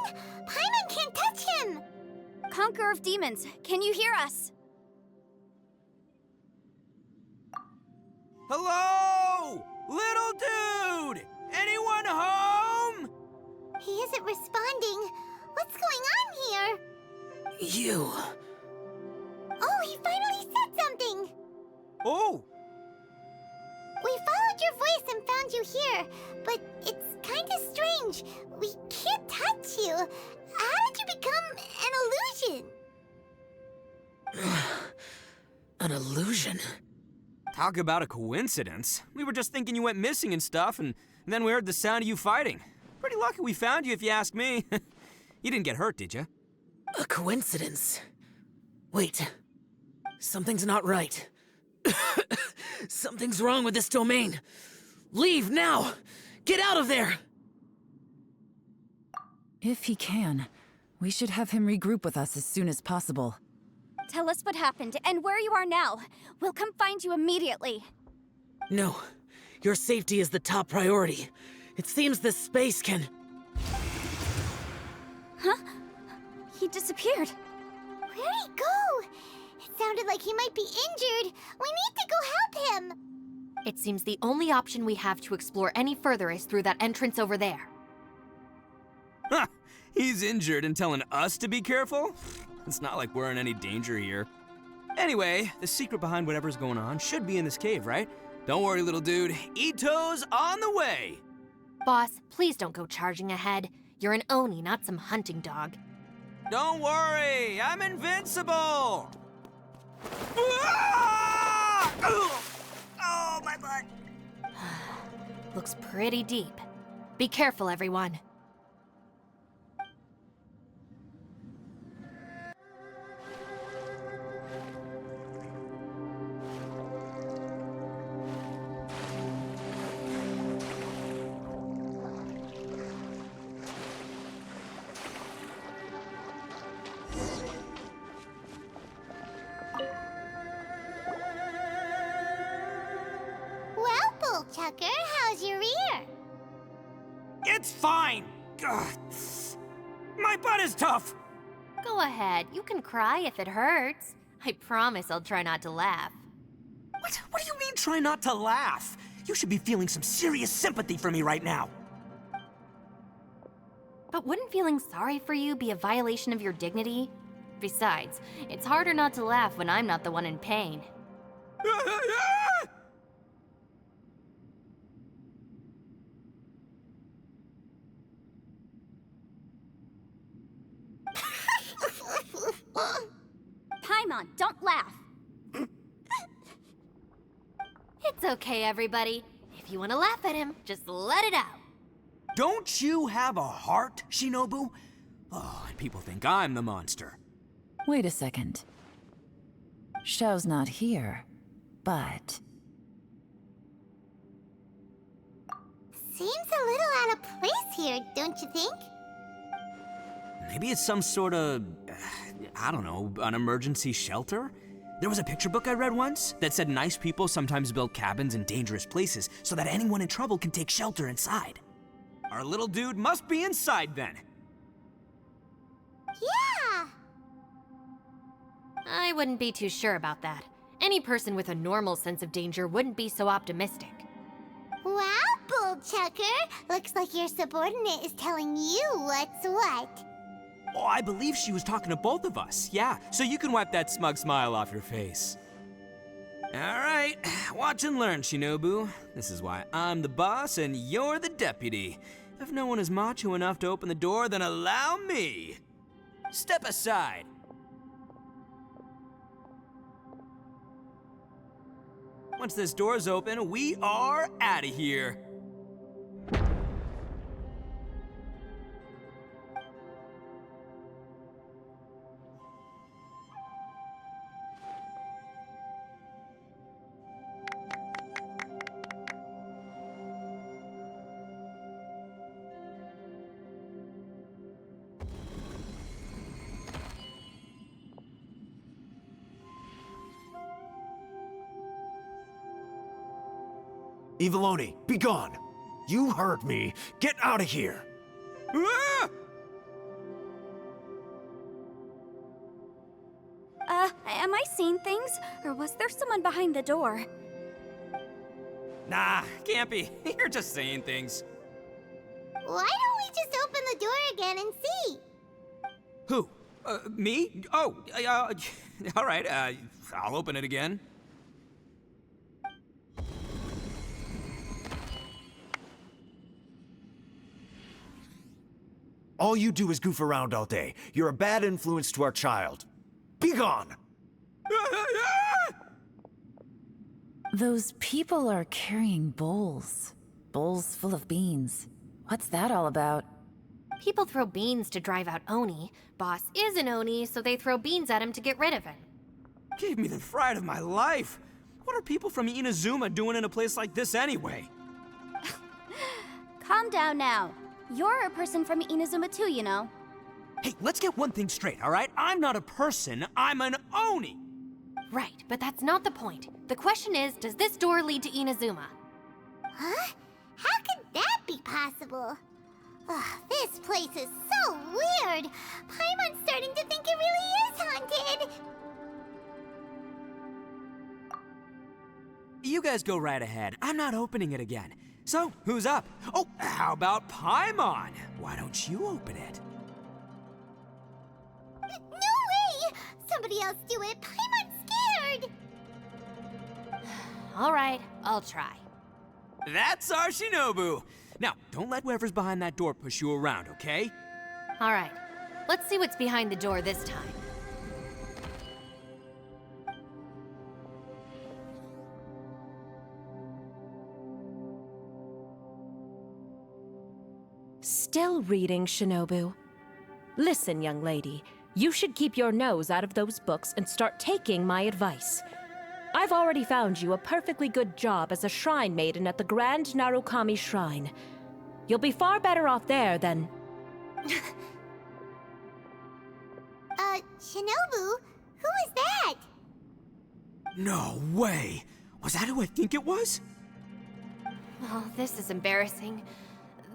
Paimon can't touch him!
Conqueror of demons, can you hear us?
Hello? Little dude! Anyone home?
He isn't responding. What's going on here?
You...
Oh, he finally said something!
Oh!
We followed your voice and found you here, but it's kinda strange. We can't touch you. How did you become an illusion?
an illusion?
Talk about a coincidence. We were just thinking you went missing and stuff, and then we heard the sound of you fighting. Pretty lucky we found you, if you ask me. You didn't get hurt, did you?
A coincidence? Wait. Something's not right. Something's wrong with this domain. Leave now! Get out of there!
If he can, we should have him regroup with us as soon as possible.
Tell us what happened and where you are now. We'll come find you immediately.
No. Your safety is the top priority. It seems this space can...
Huh? He disappeared.
Where'd he go? It sounded like he might be injured. We need to go help him.
It seems the only option we have to explore any further is through that entrance over there.
Huh! He's injured and telling us to be careful? It's not like we're in any danger here. Anyway, the secret behind whatever's going on should be in this cave, right? Don't worry, little dude. Ito's on the way!
Boss, please don't go charging ahead. You're an Oni, not some hunting dog.
Don't worry, I'm invincible! Ah! Oh, my butt!
Looks pretty deep. Be careful, everyone.
Tucker, how's your ear?
It's fine! Ugh. My butt is tough!
Go ahead, you can cry if it hurts. I promise I'll try not to laugh.
What do you mean, try not to laugh? You should be feeling some serious sympathy for me right now.
But wouldn't feeling sorry for you be a violation of your dignity? Besides, it's harder not to laugh when I'm not the one in pain.
Paimon, don't laugh.
It's okay, everybody. If you want to laugh at him, just let it out.
Don't you have a heart, Shinobu? Oh, and people think I'm the monster.
Wait a second. Xiao's not here, but...
Seems a little out of place here, don't you think?
Maybe it's some sort of, I don't know, an emergency shelter? There was a picture book I read once that said nice people sometimes build cabins in dangerous places so that anyone in trouble can take shelter inside. Our little dude must be inside then.
Yeah!
I wouldn't be too sure about that. Any person with a normal sense of danger wouldn't be so optimistic.
Wow, Bullchucker! Looks like your subordinate is telling you what's what.
Oh, I believe she was talking to both of us, yeah, so you can wipe that smug smile off your face. All right, watch and learn, Shinobu. This is why I'm the boss and you're the deputy. If no one is macho enough to open the door, then allow me. Step aside. Once this door's open, we are out of here.
Eviloni, be gone! You heard me. Get out of here!
Ah!
Am I seeing things? Or was there someone behind the door?
Nah, can't be. You're just saying things.
Why don't we just open the door again and see?
Who? Me? Oh, all right, I'll open it again.
All you do is goof around all day. You're a bad influence to our child. Be gone!
Those people are carrying bowls. Bowls full of beans. What's that all about?
People throw beans to drive out Oni. Boss is an Oni, so they throw beans at him to get rid of him.
Gave me the fright of my life. What are people from Inazuma doing in a place like this anyway?
Calm down now. You're a person from Inazuma too, you know.
Hey, let's get one thing straight, all right? I'm not a person, I'm an Oni!
Right, but that's not the point. The question is, does this door lead to Inazuma?
Huh? How could that be possible? Ugh, this place is so weird. Paimon's starting to think it really is haunted.
You guys go right ahead. I'm not opening it again. So, who's up? Oh, how about Paimon? Why don't you open it?
No way! Somebody else do it. Paimon's scared.
All right, I'll try.
That's our Shinobu! Now, don't let whoever's behind that door push you around, okay?
All right, let's see what's behind the door this time.
Still reading, Shinobu. Listen, young lady, you should keep your nose out of those books and start taking my advice. I've already found you a perfectly good job as a shrine maiden at the Grand Narukami Shrine. You'll be far better off there than...
Shinobu? Who is that?
No way! Was that who I think it was?
Oh, this is embarrassing.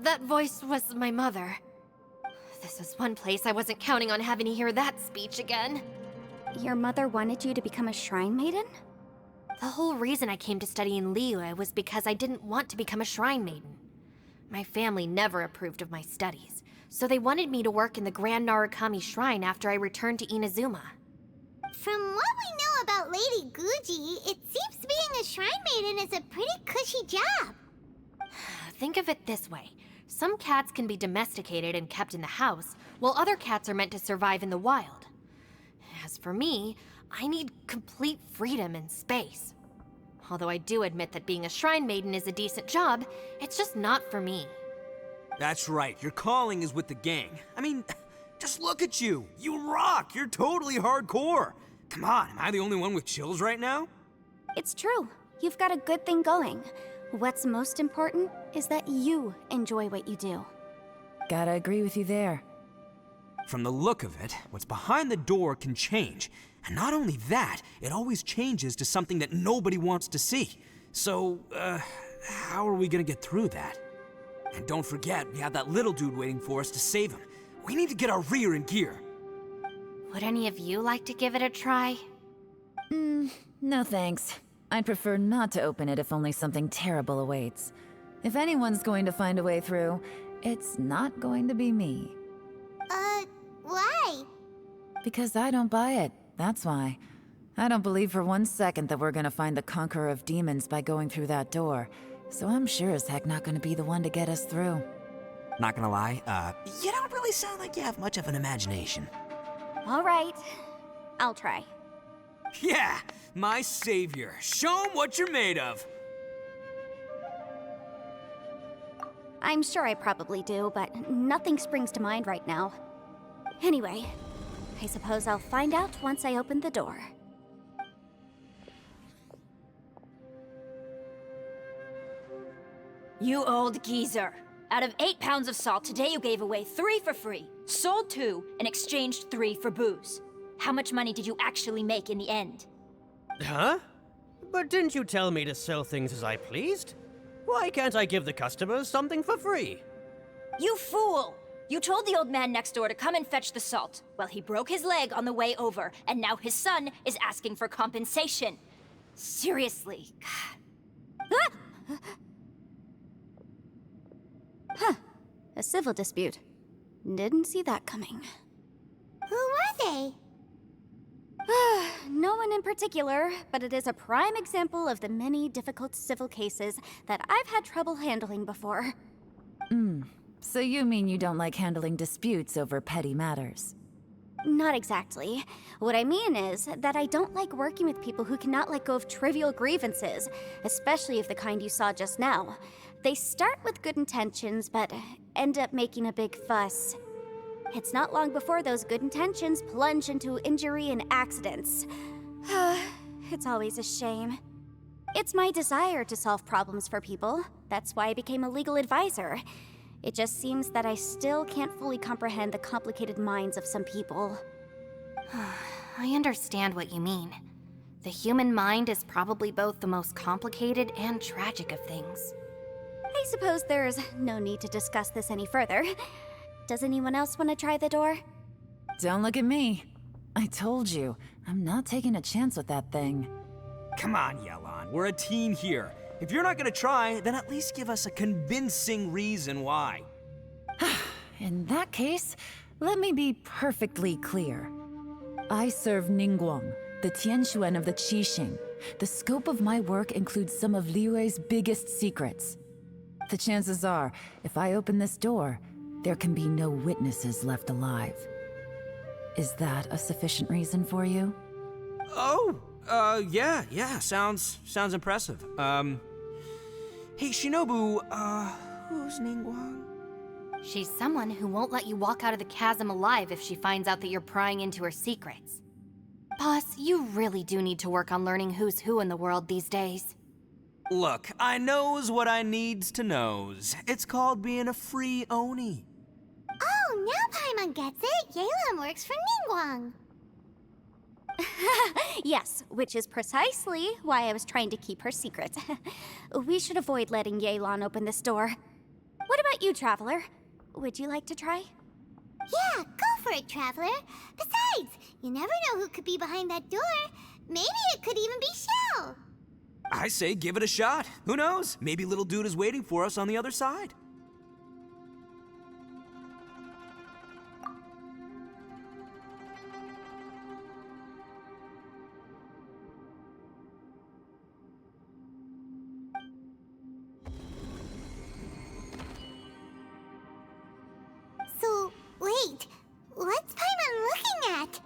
That voice was my mother. This is one place I wasn't counting on having to hear that speech again.
Your mother wanted you to become a shrine maiden?
The whole reason I came to study in Liyue was because I didn't want to become a shrine maiden. My family never approved of my studies, so they wanted me to work in the Grand Narukami Shrine after I returned to Inazuma.
From what we know about Lady Guji, it seems being a shrine maiden is a pretty cushy job.
Think of it this way. Some cats can be domesticated and kept in the house, while other cats are meant to survive in the wild. As for me, I need complete freedom and space. Although I do admit that being a shrine maiden is a decent job, it's just not for me.
That's right, your calling is with the gang. I mean, just look at you. You rock, you're totally hardcore. Come on, am I the only one with chills right now?
It's true. You've got a good thing going. What's most important is that you enjoy what you do.
Gotta agree with you there.
From the look of it, what's behind the door can change. And not only that, it always changes to something that nobody wants to see. So, how are we gonna get through that? And don't forget, we have that little dude waiting for us to save him. We need to get our rear in gear.
Would any of you like to give it a try?
No thanks. I'd prefer not to open it if only something terrible awaits. If anyone's going to find a way through, it's not going to be me.
Why?
Because I don't buy it, that's why. I don't believe for 1 second that we're gonna find the Conqueror of Demons by going through that door. So I'm sure as heck not gonna be the one to get us through.
Not gonna lie, you don't really sound like you have much of an imagination.
All right. I'll try.
Yeah, my savior. Show 'em what you're made of.
I'm sure I probably do, but nothing springs to mind right now. Anyway, I suppose I'll find out once I open the door.
You old geezer. Out of 8 pounds of salt, today you gave away 3 for free, sold 2, and exchanged 3 for booze. How much money did you actually make in the end?
Huh? But didn't you tell me to sell things as I pleased? Why can't I give the customers something for free?
You fool! You told the old man next door to come and fetch the salt. Well, he broke his leg on the way over, and now his son is asking for compensation. Seriously. Ah!
Huh. A civil dispute. Didn't see that coming.
Who were they?
No one in particular, but it is a prime example of the many difficult civil cases that I've had trouble handling before.
So you mean you don't like handling disputes over petty matters?
Not exactly. What I mean is that I don't like working with people who cannot let go of trivial grievances, especially of the kind you saw just now. They start with good intentions, but end up making a big fuss. It's not long before those good intentions plunge into injury and accidents. It's always a shame. It's my desire to solve problems for people. That's why I became a legal advisor. It just seems that I still can't fully comprehend the complicated minds of some people.
I understand what you mean. The human mind is probably both the most complicated and tragic of things.
I suppose there's no need to discuss this any further. Does anyone else want to try the door?
Don't look at me. I told you, I'm not taking a chance with that thing.
Come on, Yelan. We're a team here. If you're not gonna try, then at least give us a convincing reason why.
In that case, let me be perfectly clear. I serve Ningguang, the Tianxuan of the Qixing. The scope of my work includes some of Liyue's biggest secrets. The chances are, if I open this door, there can be no witnesses left alive. Is that a sufficient reason for you?
Oh, yeah, sounds impressive. Hey, Shinobu, who's Ningguang?
She's someone who won't let you walk out of the chasm alive if she finds out that you're prying into her secrets. Boss, you really do need to work on learning who's who in the world these days.
Look, I knows what I needs to knows. It's called being a free Oni.
Oh, now Paimon gets it. Yelan works for Ningguang.
Yes, which is precisely why I was trying to keep her secret. We should avoid letting Yelan open this door. What about you, Traveler? Would you like to try?
Yeah, go for it, Traveler. Besides, you never know who could be behind that door. Maybe it could even be Shell.
I say give it a shot. Who knows? Maybe little dude is waiting for us on the other side.
So, wait. What's Paimon looking at?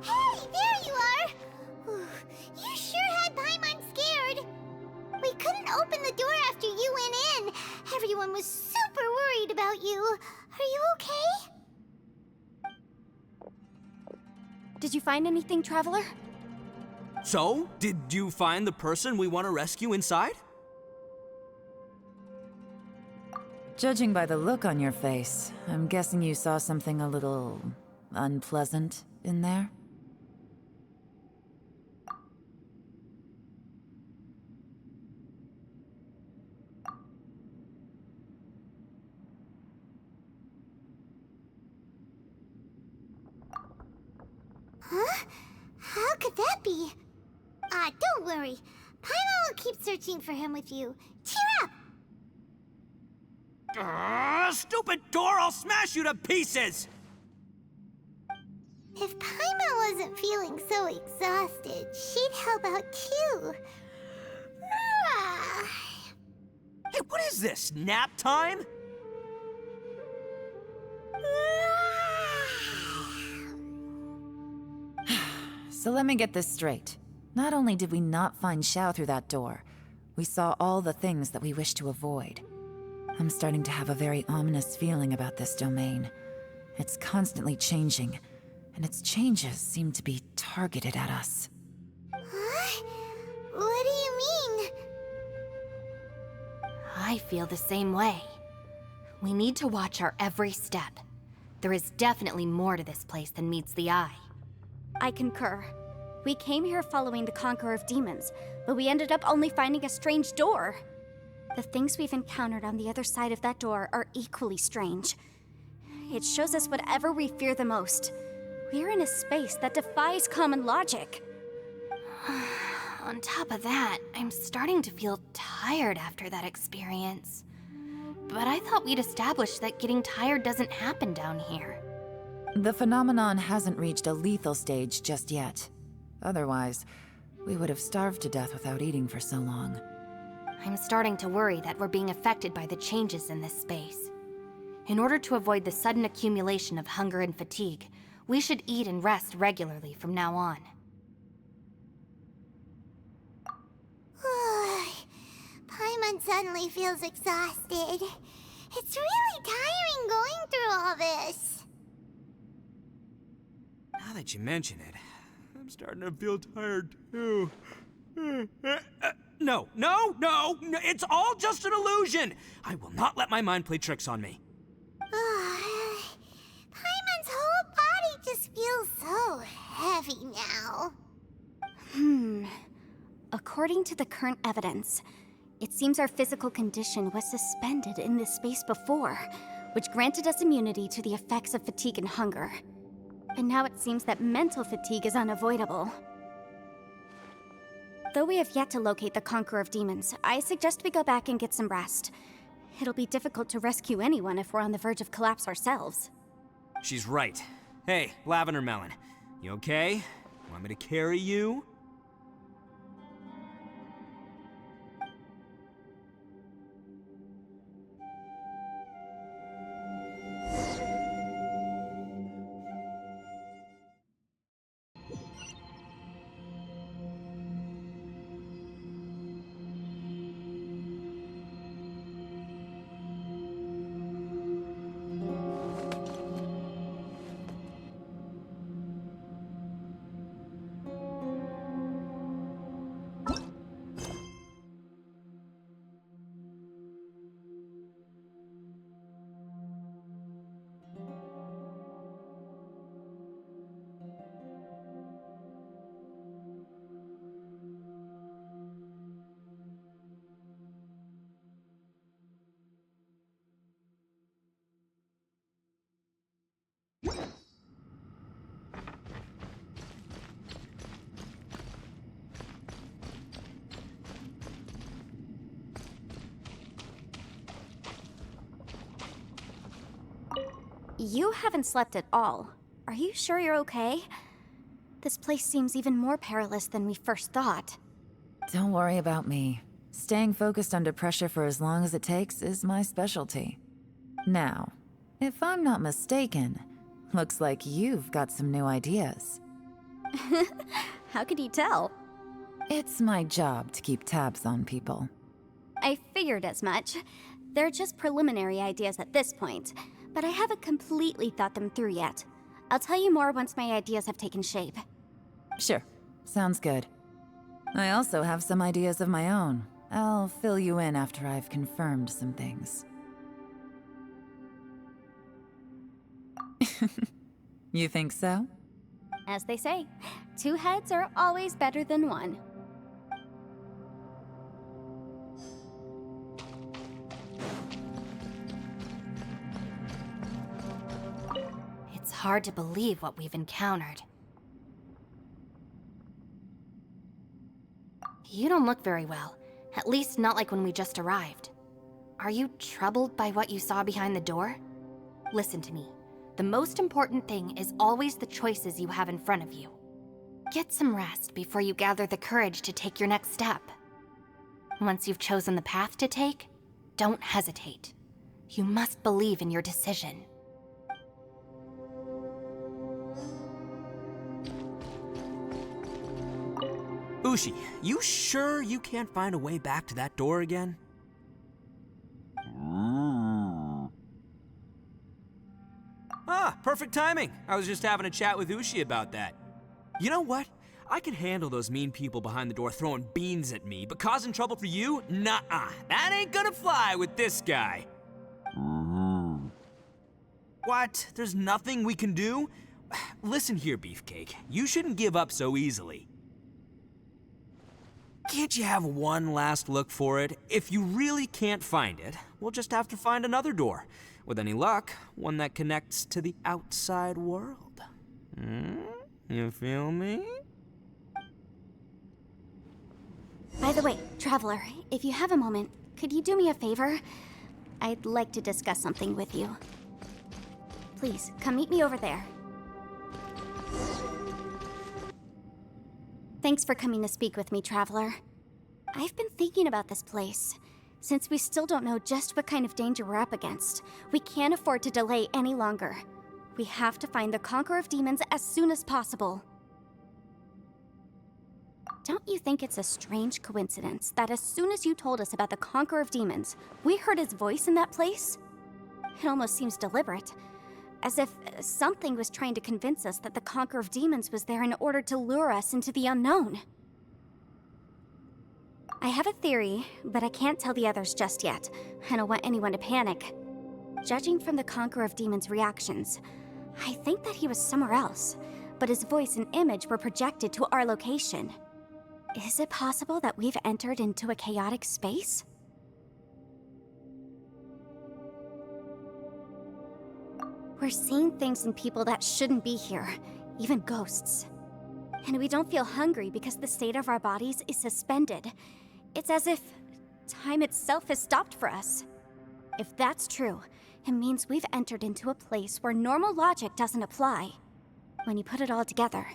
Hey, there you are! Whew, you sure had Paimon scared. We couldn't open the door after you went in. Everyone was super worried about you. Are you okay?
Did you find anything, Traveler?
So, did you find the person we want to rescue inside?
Judging by the look on your face, I'm guessing you saw something a little unpleasant in there?
Huh? How could that be? Don't worry. Paimon will keep searching for him with you. Cheer up!
Stupid door! I'll smash you to pieces!
If Paimon wasn't feeling so exhausted, she'd help out too.
Hey, what is this? Nap time?
So let me get this straight. Not only did we not find Xiao through that door, we saw all the things that we wish to avoid. I'm starting to have a very ominous feeling about this domain. It's constantly changing, and its changes seem to be targeted at us.
Huh? What do you mean?
I feel the same way. We need to watch our every step. There is definitely more to this place than meets the eye.
I concur. We came here following the Conqueror of Demons, but we ended up only finding a strange door. The things we've encountered on the other side of that door are equally strange. It shows us whatever we fear the most. We're in a space that defies common logic.
On top of that, I'm starting to feel tired after that experience. But I thought we'd established that getting tired doesn't happen down here.
The phenomenon hasn't reached a lethal stage just yet. Otherwise, we would have starved to death without eating for so long.
I'm starting to worry that we're being affected by the changes in this space. In order to avoid the sudden accumulation of hunger and fatigue, we should eat and rest regularly from now on.
Paimon suddenly feels exhausted. It's really tiring going through all this.
Now that you mention it, I'm starting to feel tired too. No, it's all just an illusion! I will not let my mind play tricks on me.
Paimon's whole body just feels so heavy now.
According to the current evidence, it seems our physical condition was suspended in this space before, which granted us immunity to the effects of fatigue and hunger. And now it seems that mental fatigue is unavoidable. Though we have yet to locate the Conqueror of Demons, I suggest we go back and get some rest. It'll be difficult to rescue anyone if we're on the verge of collapse ourselves.
She's right. Hey, Lavender Melon, you okay? Want me to carry you?
You haven't slept at all. Are you sure you're okay? This place seems even more perilous than we first thought.
Don't worry about me. Staying focused under pressure for as long as it takes is my specialty. Now, if I'm not mistaken, looks like you've got some new ideas.
How could you tell?
It's my job to keep tabs on people.
I figured as much. They're just preliminary ideas at this point, but I haven't completely thought them through yet. I'll tell you more once my ideas have taken shape.
Sure, sounds good. I also have some ideas of my own. I'll fill you in after I've confirmed some things. You think so?
As they say, 2 heads are always better than 1.
It's hard to believe what we've encountered. You don't look very well. At least not like when we just arrived. Are you troubled by what you saw behind the door? Listen to me. The most important thing is always the choices you have in front of you. Get some rest before you gather the courage to take your next step. Once you've chosen the path to take, don't hesitate. You must believe in your decision.
Ushi, you sure you can't find a way back to that door again? Ah, perfect timing. I was just having a chat with Ushi about that. You know what? I can handle those mean people behind the door throwing beans at me, but causing trouble for you? Nuh-uh. That ain't gonna fly with this guy. What? There's nothing we can do? Listen here, Beefcake. You shouldn't give up so easily. Can't you have one last look for it? If you really can't find it, we'll just have to find another door. With any luck, one that connects to the outside world. You feel me?
By the way, Traveler, if you have a moment, could you do me a favor? I'd like to discuss something with you. Please, come meet me over there. Thanks for coming to speak with me, Traveler. I've been thinking about this place. Since we still don't know just what kind of danger we're up against, we can't afford to delay any longer. We have to find the Conqueror of Demons as soon as possible. Don't you think it's a strange coincidence that as soon as you told us about the Conqueror of Demons, we heard his voice in that place? It almost seems deliberate. As if something was trying to convince us that the Conqueror of Demons was there in order to lure us into the unknown. I have a theory, but I can't tell the others just yet. I don't want anyone to panic. Judging from the Conqueror of Demons' reactions, I think that he was somewhere else, but his voice and image were projected to our location. Is it possible that we've entered into a chaotic space? We're seeing things in people that shouldn't be here, even ghosts. And we don't feel hungry because the state of our bodies is suspended. It's as if time itself has stopped for us. If that's true, it means we've entered into a place where normal logic doesn't apply. When you put it all together,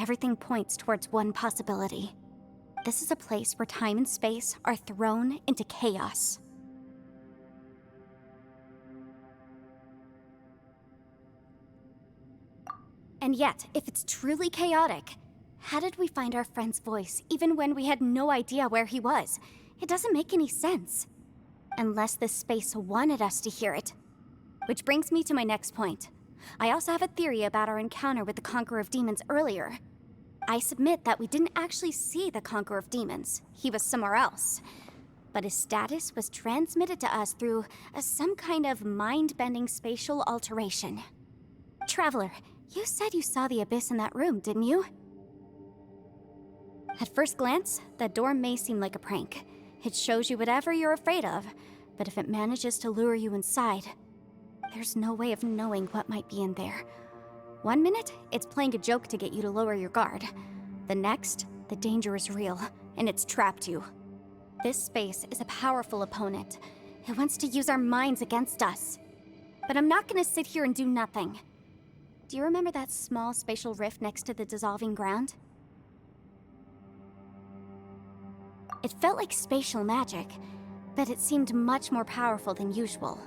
everything points towards one possibility. This is a place where time and space are thrown into chaos. And yet, if it's truly chaotic, how did we find our friend's voice even when we had no idea where he was? It doesn't make any sense. Unless this space wanted us to hear it. Which brings me to my next point. I also have a theory about our encounter with the Conqueror of Demons earlier. I submit that we didn't actually see the Conqueror of Demons. He was somewhere else. But his status was transmitted to us through some kind of mind-bending spatial alteration. Traveler, you said you saw the abyss in that room, didn't you? At first glance, that door may seem like a prank. It shows you whatever you're afraid of, but if it manages to lure you inside, there's no way of knowing what might be in there. One minute, it's playing a joke to get you to lower your guard. The next, the danger is real, and it's trapped you. This space is a powerful opponent. It wants to use our minds against us. But I'm not gonna sit here and do nothing. Do you remember that small spatial rift next to the dissolving ground? It felt like spatial magic, but it seemed much more powerful than usual.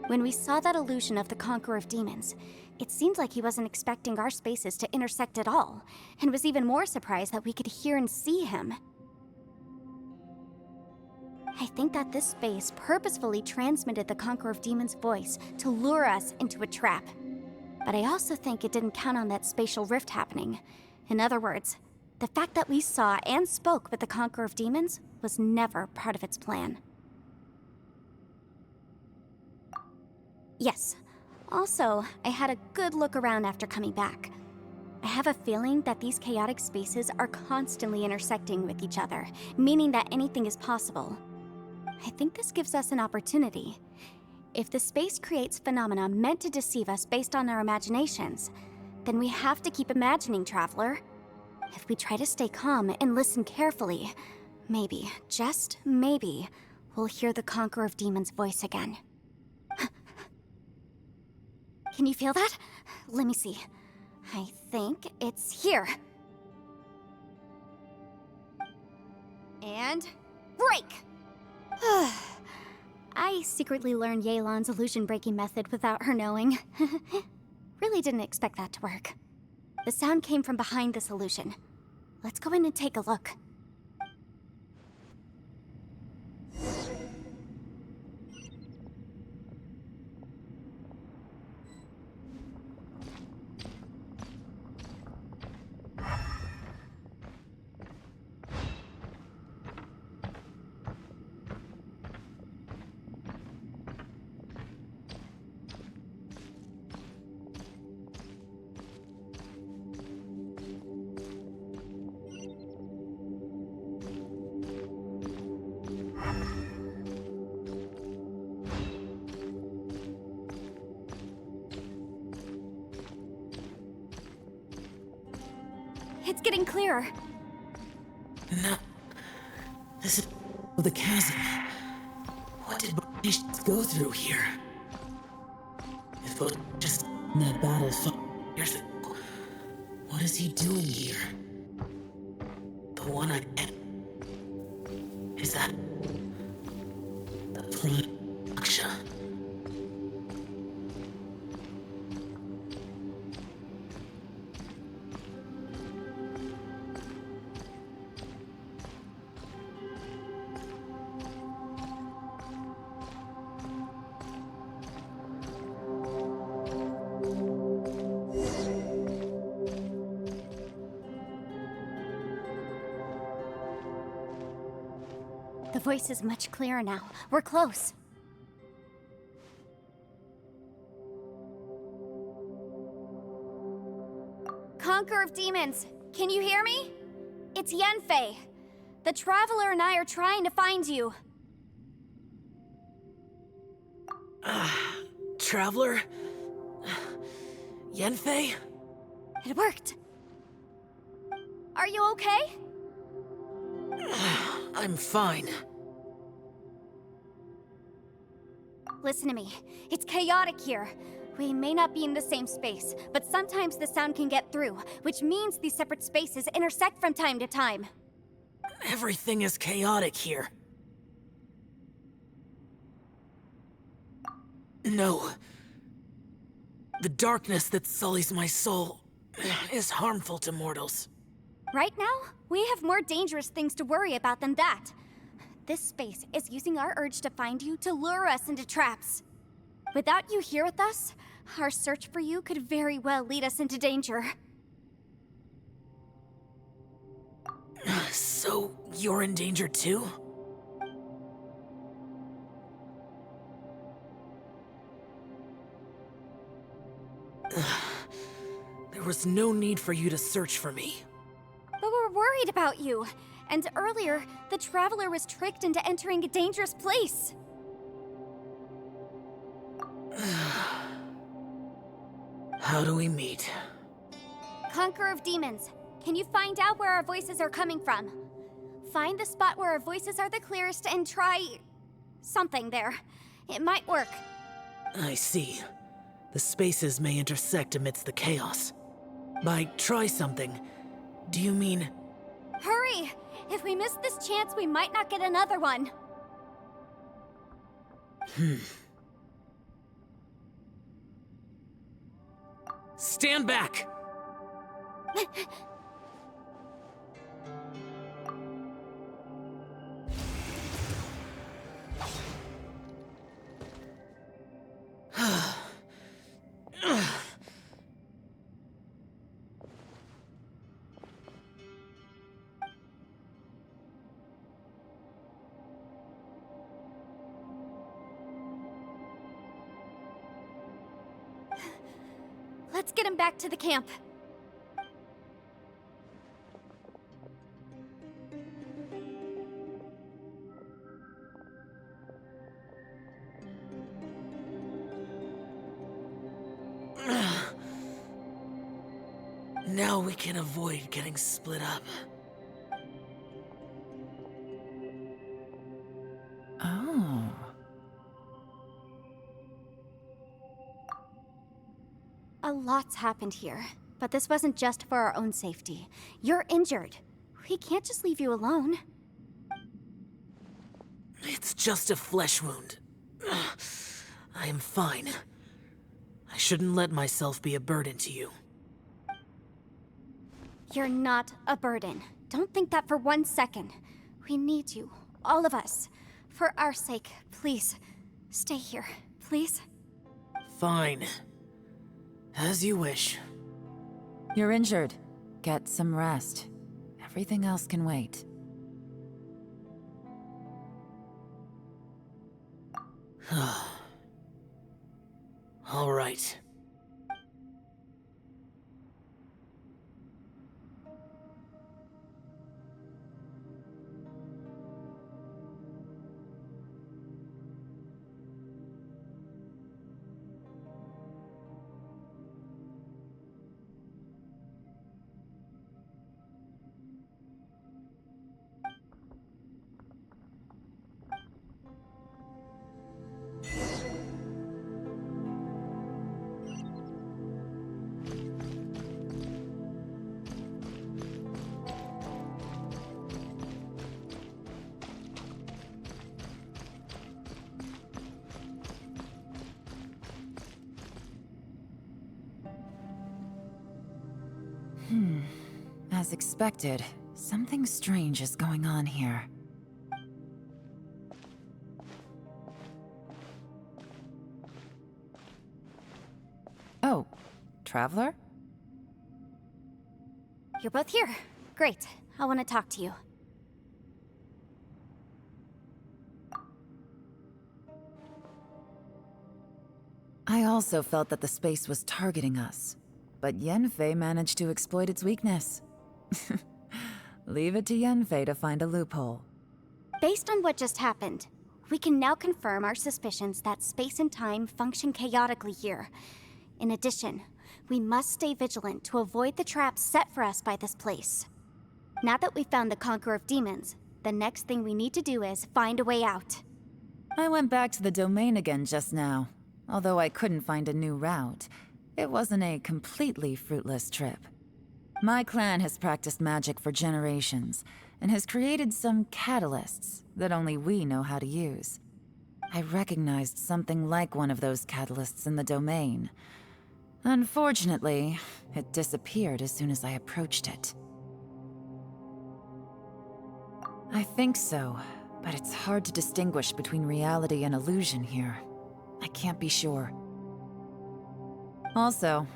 When we saw that illusion of the Conqueror of Demons, it seemed like he wasn't expecting our spaces to intersect at all, and was even more surprised that we could hear and see him. I think that this space purposefully transmitted the Conqueror of Demons' voice to lure us into a trap. But I also think it didn't count on that spatial rift happening. In other words, the fact that we saw and spoke with the Conqueror of Demons was never part of its plan. Yes. Also, I had a good look around after coming back. I have a feeling that these chaotic spaces are constantly intersecting with each other, meaning that anything is possible. I think this gives us an opportunity. If the space creates phenomena meant to deceive us based on our imaginations, then we have to keep imagining, Traveler. If we try to stay calm and listen carefully, maybe, just maybe, we'll hear the Conqueror of Demons' voice again. Can you feel that? Let me see. I think it's here. And break! I secretly learned Yelan's illusion-breaking method without her knowing. Really didn't expect that to work. The sound came from behind this illusion. Let's go in and take a look. It's getting clearer.
No. This is the chasm. What did Borisht go through here? If Borisht just in that battle years ago, what is he doing here? The one I met. Is that the Aksha?
The voice is much clearer now. We're close. Conqueror of Demons, can you hear me? It's Yanfei. The Traveler and I are trying to find you.
Traveler? Yanfei?
It worked. Are you okay?
I'm fine.
Listen to me. It's chaotic here. We may not be in the same space, but sometimes the sound can get through, which means these separate spaces intersect from time to time.
Everything is chaotic here. No. The darkness that sullies my soul is harmful to mortals.
Right now, we have more dangerous things to worry about than that. This space is using our urge to find you to lure us into traps. Without you here with us, our search for you could very well lead us into danger.
So, you're in danger too? There was no need for you to search for me.
But we're worried about you. And earlier, the Traveler was tricked into entering a dangerous place.
How do we meet?
Conqueror of Demons, can you find out where our voices are coming from? Find the spot where our voices are the clearest and try... something there. It might work.
I see. The spaces may intersect amidst the chaos. By try something, do you mean...
Hurry! If we miss this chance, we might not get another one.
Stand back!
Let's get him back to the camp.
Now we can avoid getting split up.
Oh.
lot's happened here, but this wasn't just for our own safety. You're injured. We can't just leave you alone.
It's just a flesh wound. I am fine. I shouldn't let myself be a burden to you.
You're not a burden. Don't think that for 1 second. We need you, all of us. For our sake, please, stay here, please.
Fine. As you wish.
You're injured. Get some rest. Everything else can wait.
All right.
As expected, something strange is going on here. Oh, Traveler?
You're both here. Great. I want to talk to you.
I also felt that the space was targeting us, but Yenfei managed to exploit its weakness. Leave it to Yenfei to find a loophole.
Based on what just happened, we can now confirm our suspicions that space and time function chaotically here. In addition, we must stay vigilant to avoid the traps set for us by this place. Now that we've found the Conqueror of Demons, the next thing we need to do is find a way out.
I went back to the domain again just now. Although I couldn't find a new route, it wasn't a completely fruitless trip. My clan has practiced magic for generations, and has created some catalysts that only we know how to use. I recognized something like one of those catalysts in the domain. Unfortunately, it disappeared as soon as I approached it. I think so, but it's hard to distinguish between reality and illusion here. I can't be sure. Also,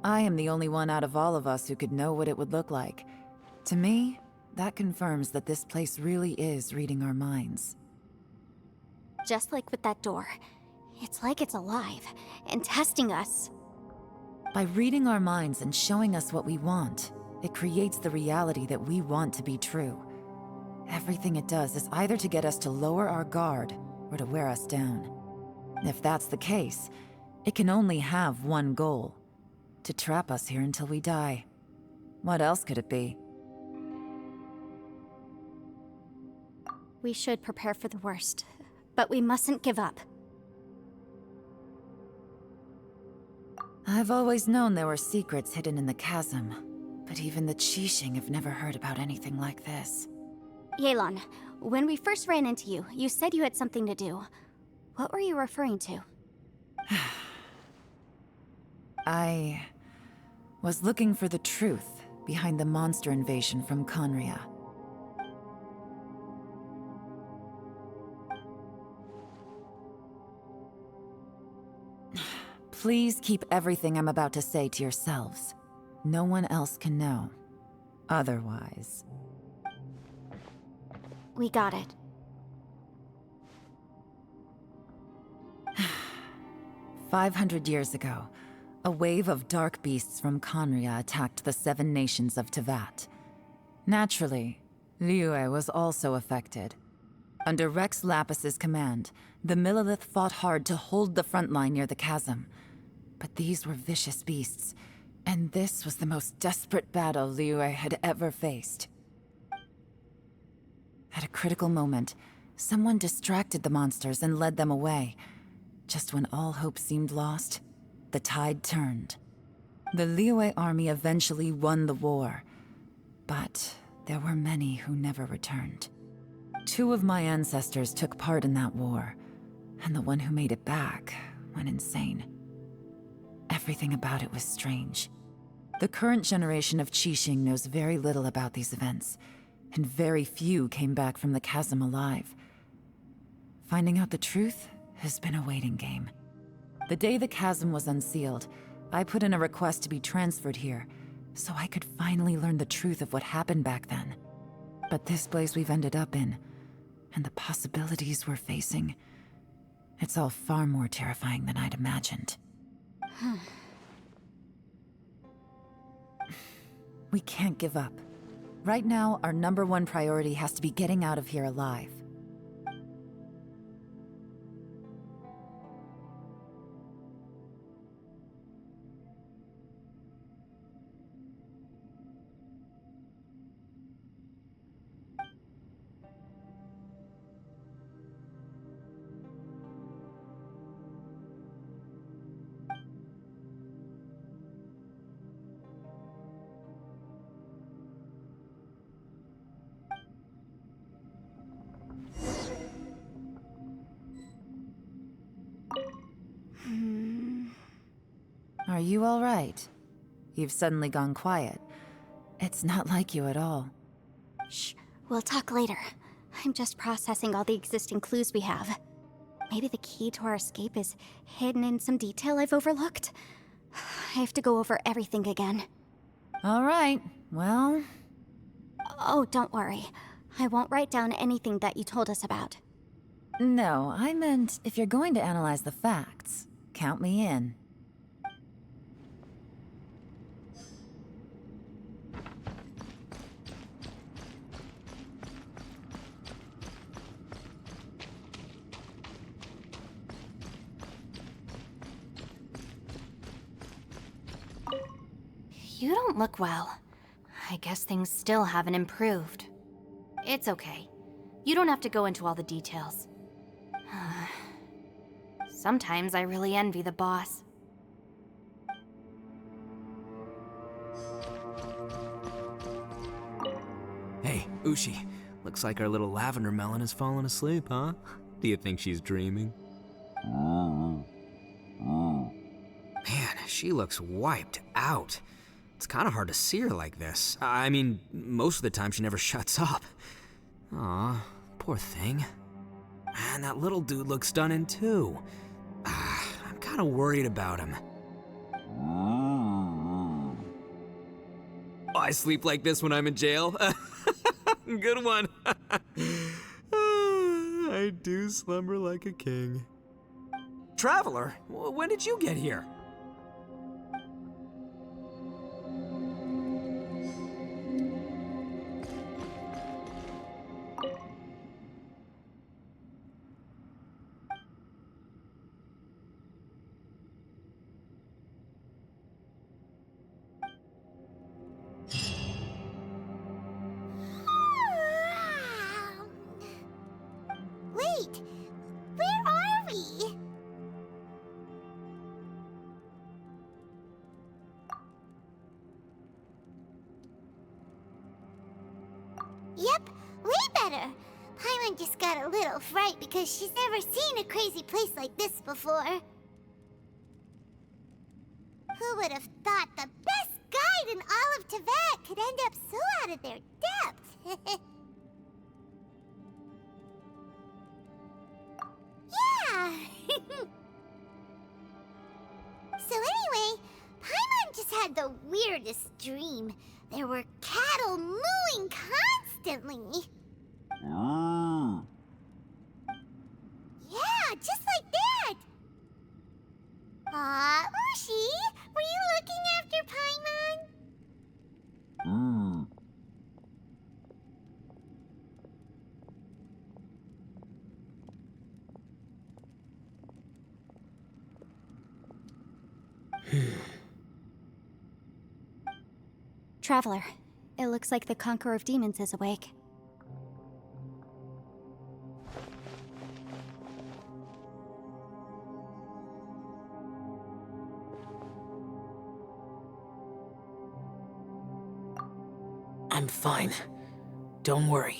I am the only one out of all of us who could know what it would look like. To me, that confirms that this place really is reading our minds.
Just like with that door, it's like it's alive and testing us.
By reading our minds and showing us what we want, it creates the reality that we want to be true. Everything it does is either to get us to lower our guard or to wear us down. If that's the case, it can only have one goal: to trap us here until we die. What else could it be?
We should prepare for the worst, but we mustn't give up.
I've always known there were secrets hidden in the chasm, but even the Qixing have never heard about anything like this.
Yelan, when we first ran into you, you said you had something to do. What were you referring to?
I was looking for the truth behind the monster invasion from Conria. Please keep everything I'm about to say to yourselves. No one else can know. Otherwise...
We got it.
500 years ago, a wave of dark beasts from Conria attacked the 7 nations of Tevat. Naturally, Liyue was also affected. Under Rex Lapis's command, the Millelith fought hard to hold the front line near the chasm. But these were vicious beasts, and this was the most desperate battle Liyue had ever faced. At a critical moment, someone distracted the monsters and led them away. Just when all hope seemed lost, the tide turned. The Liyue army eventually won the war, but there were many who never returned. 2 of my ancestors took part in that war, and the one who made it back went insane. Everything about it was strange. The current generation of Qixing knows very little about these events, and very few came back from the chasm alive. Finding out the truth has been a waiting game. The day the chasm was unsealed, I put in a request to be transferred here, so I could finally learn the truth of what happened back then. But this place we've ended up in, and the possibilities we're facing, it's all far more terrifying than I'd imagined. We can't give up. Right now, our #1 priority has to be getting out of here alive. Are you all right? You've suddenly gone quiet. It's not like you at all.
Shh, we'll talk later. I'm just processing all the existing clues we have. Maybe the key to our escape is hidden in some detail I've overlooked. I have to go over everything again.
All right, well...
Oh, don't worry. I won't write down anything that you told us about.
No, I meant if you're going to analyze the facts, count me in.
You don't look well. I guess things still haven't improved. It's okay. You don't have to go into all the details. Sometimes I really envy the boss.
Hey, Ushi. Looks like our little lavender melon has fallen asleep, huh? Do you think she's dreaming? Man, she looks wiped out. It's kind of hard to see her like this. I mean, most of the time she never shuts up. Aw, poor thing. Man, that little dude looks stunning too. I'm kind of worried about him. Oh, I sleep like this when I'm in jail? Good one. I do slumber like a king. Traveler, when did you get here?
Wait, where are we? Yep, way better. Paimon just got a little fright because she's never seen a crazy place like this before. Who would have thought the best guide in all of Teyvat could end up so out of their depth? Yeah! So anyway, Paimon just had the weirdest dream. There were cattle mooing constantly. Yeah, just like that. Aw, Ushi, were you looking after Paimon?
Traveler, it looks like the Conqueror of Demons is awake.
I'm fine. Don't worry.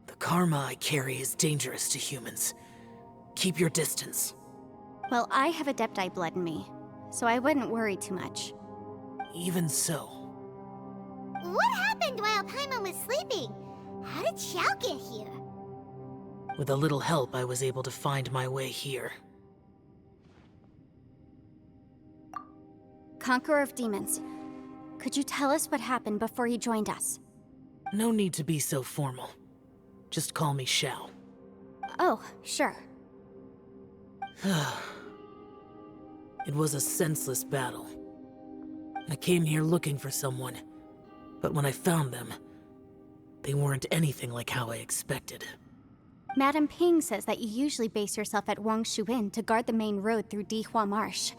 The karma I carry is dangerous to humans. Keep your distance.
Well, I have Adepti blood in me, so I wouldn't worry too much.
Even so.
What happened while Paimon was sleeping? How did Xiao get here?
With a little help, I was able to find my way here.
Conqueror of Demons, could you tell us what happened before you joined us?
No need to be so formal. Just call me Xiao.
Oh, sure.
It was a senseless battle. I came here looking for someone, but when I found them, they weren't anything like how I expected.
Madame Ping says that you usually base yourself at Wangshu Inn to guard the main road through Dihua Marsh.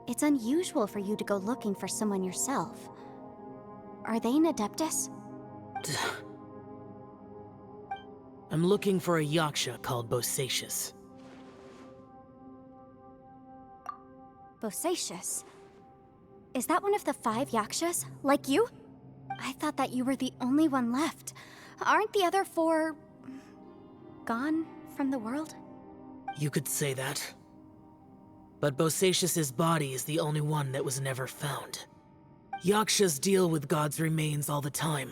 It's unusual for you to go looking for someone yourself. Are they an Adeptus?
I'm looking for a Yaksha called Bosacius.
Bosacius? Is that one of the 5 Yakshas, like you? I thought that you were the only one left. Aren't the other 4... gone from the world?
You could say that. But Bosacius's body is the only one that was never found. Yakshas deal with God's remains all the time,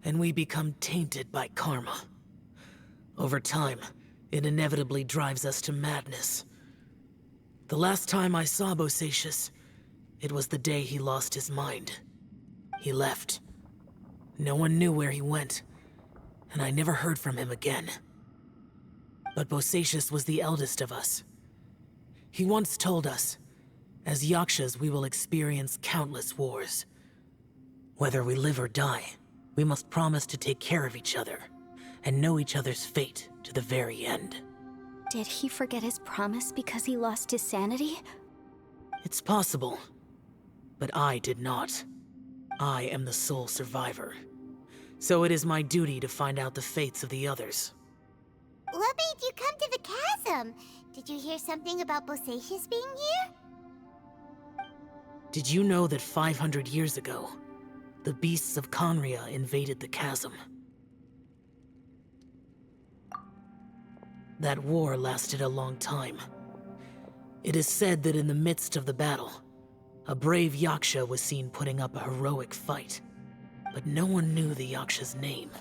and we become tainted by karma. Over time, it inevitably drives us to madness. The last time I saw Bosacius, it was the day he lost his mind. He left. No one knew where he went, and I never heard from him again. But Bosacius was the eldest of us. He once told us, as Yakshas we will experience countless wars. Whether we live or die, we must promise to take care of each other, and know each other's fate to the very end.
Did he forget his promise because he lost his sanity?
It's possible, but I did not. I am the sole survivor. So it is my duty to find out the fates of the others.
What made you come to the chasm? Did you hear something about Bosacius being here?
Did you know that 500 years ago, the beasts of Conria invaded the chasm? That war lasted a long time. It is said that in the midst of the battle, a brave Yaksha was seen putting up a heroic fight. But no one knew the Yaksha's name.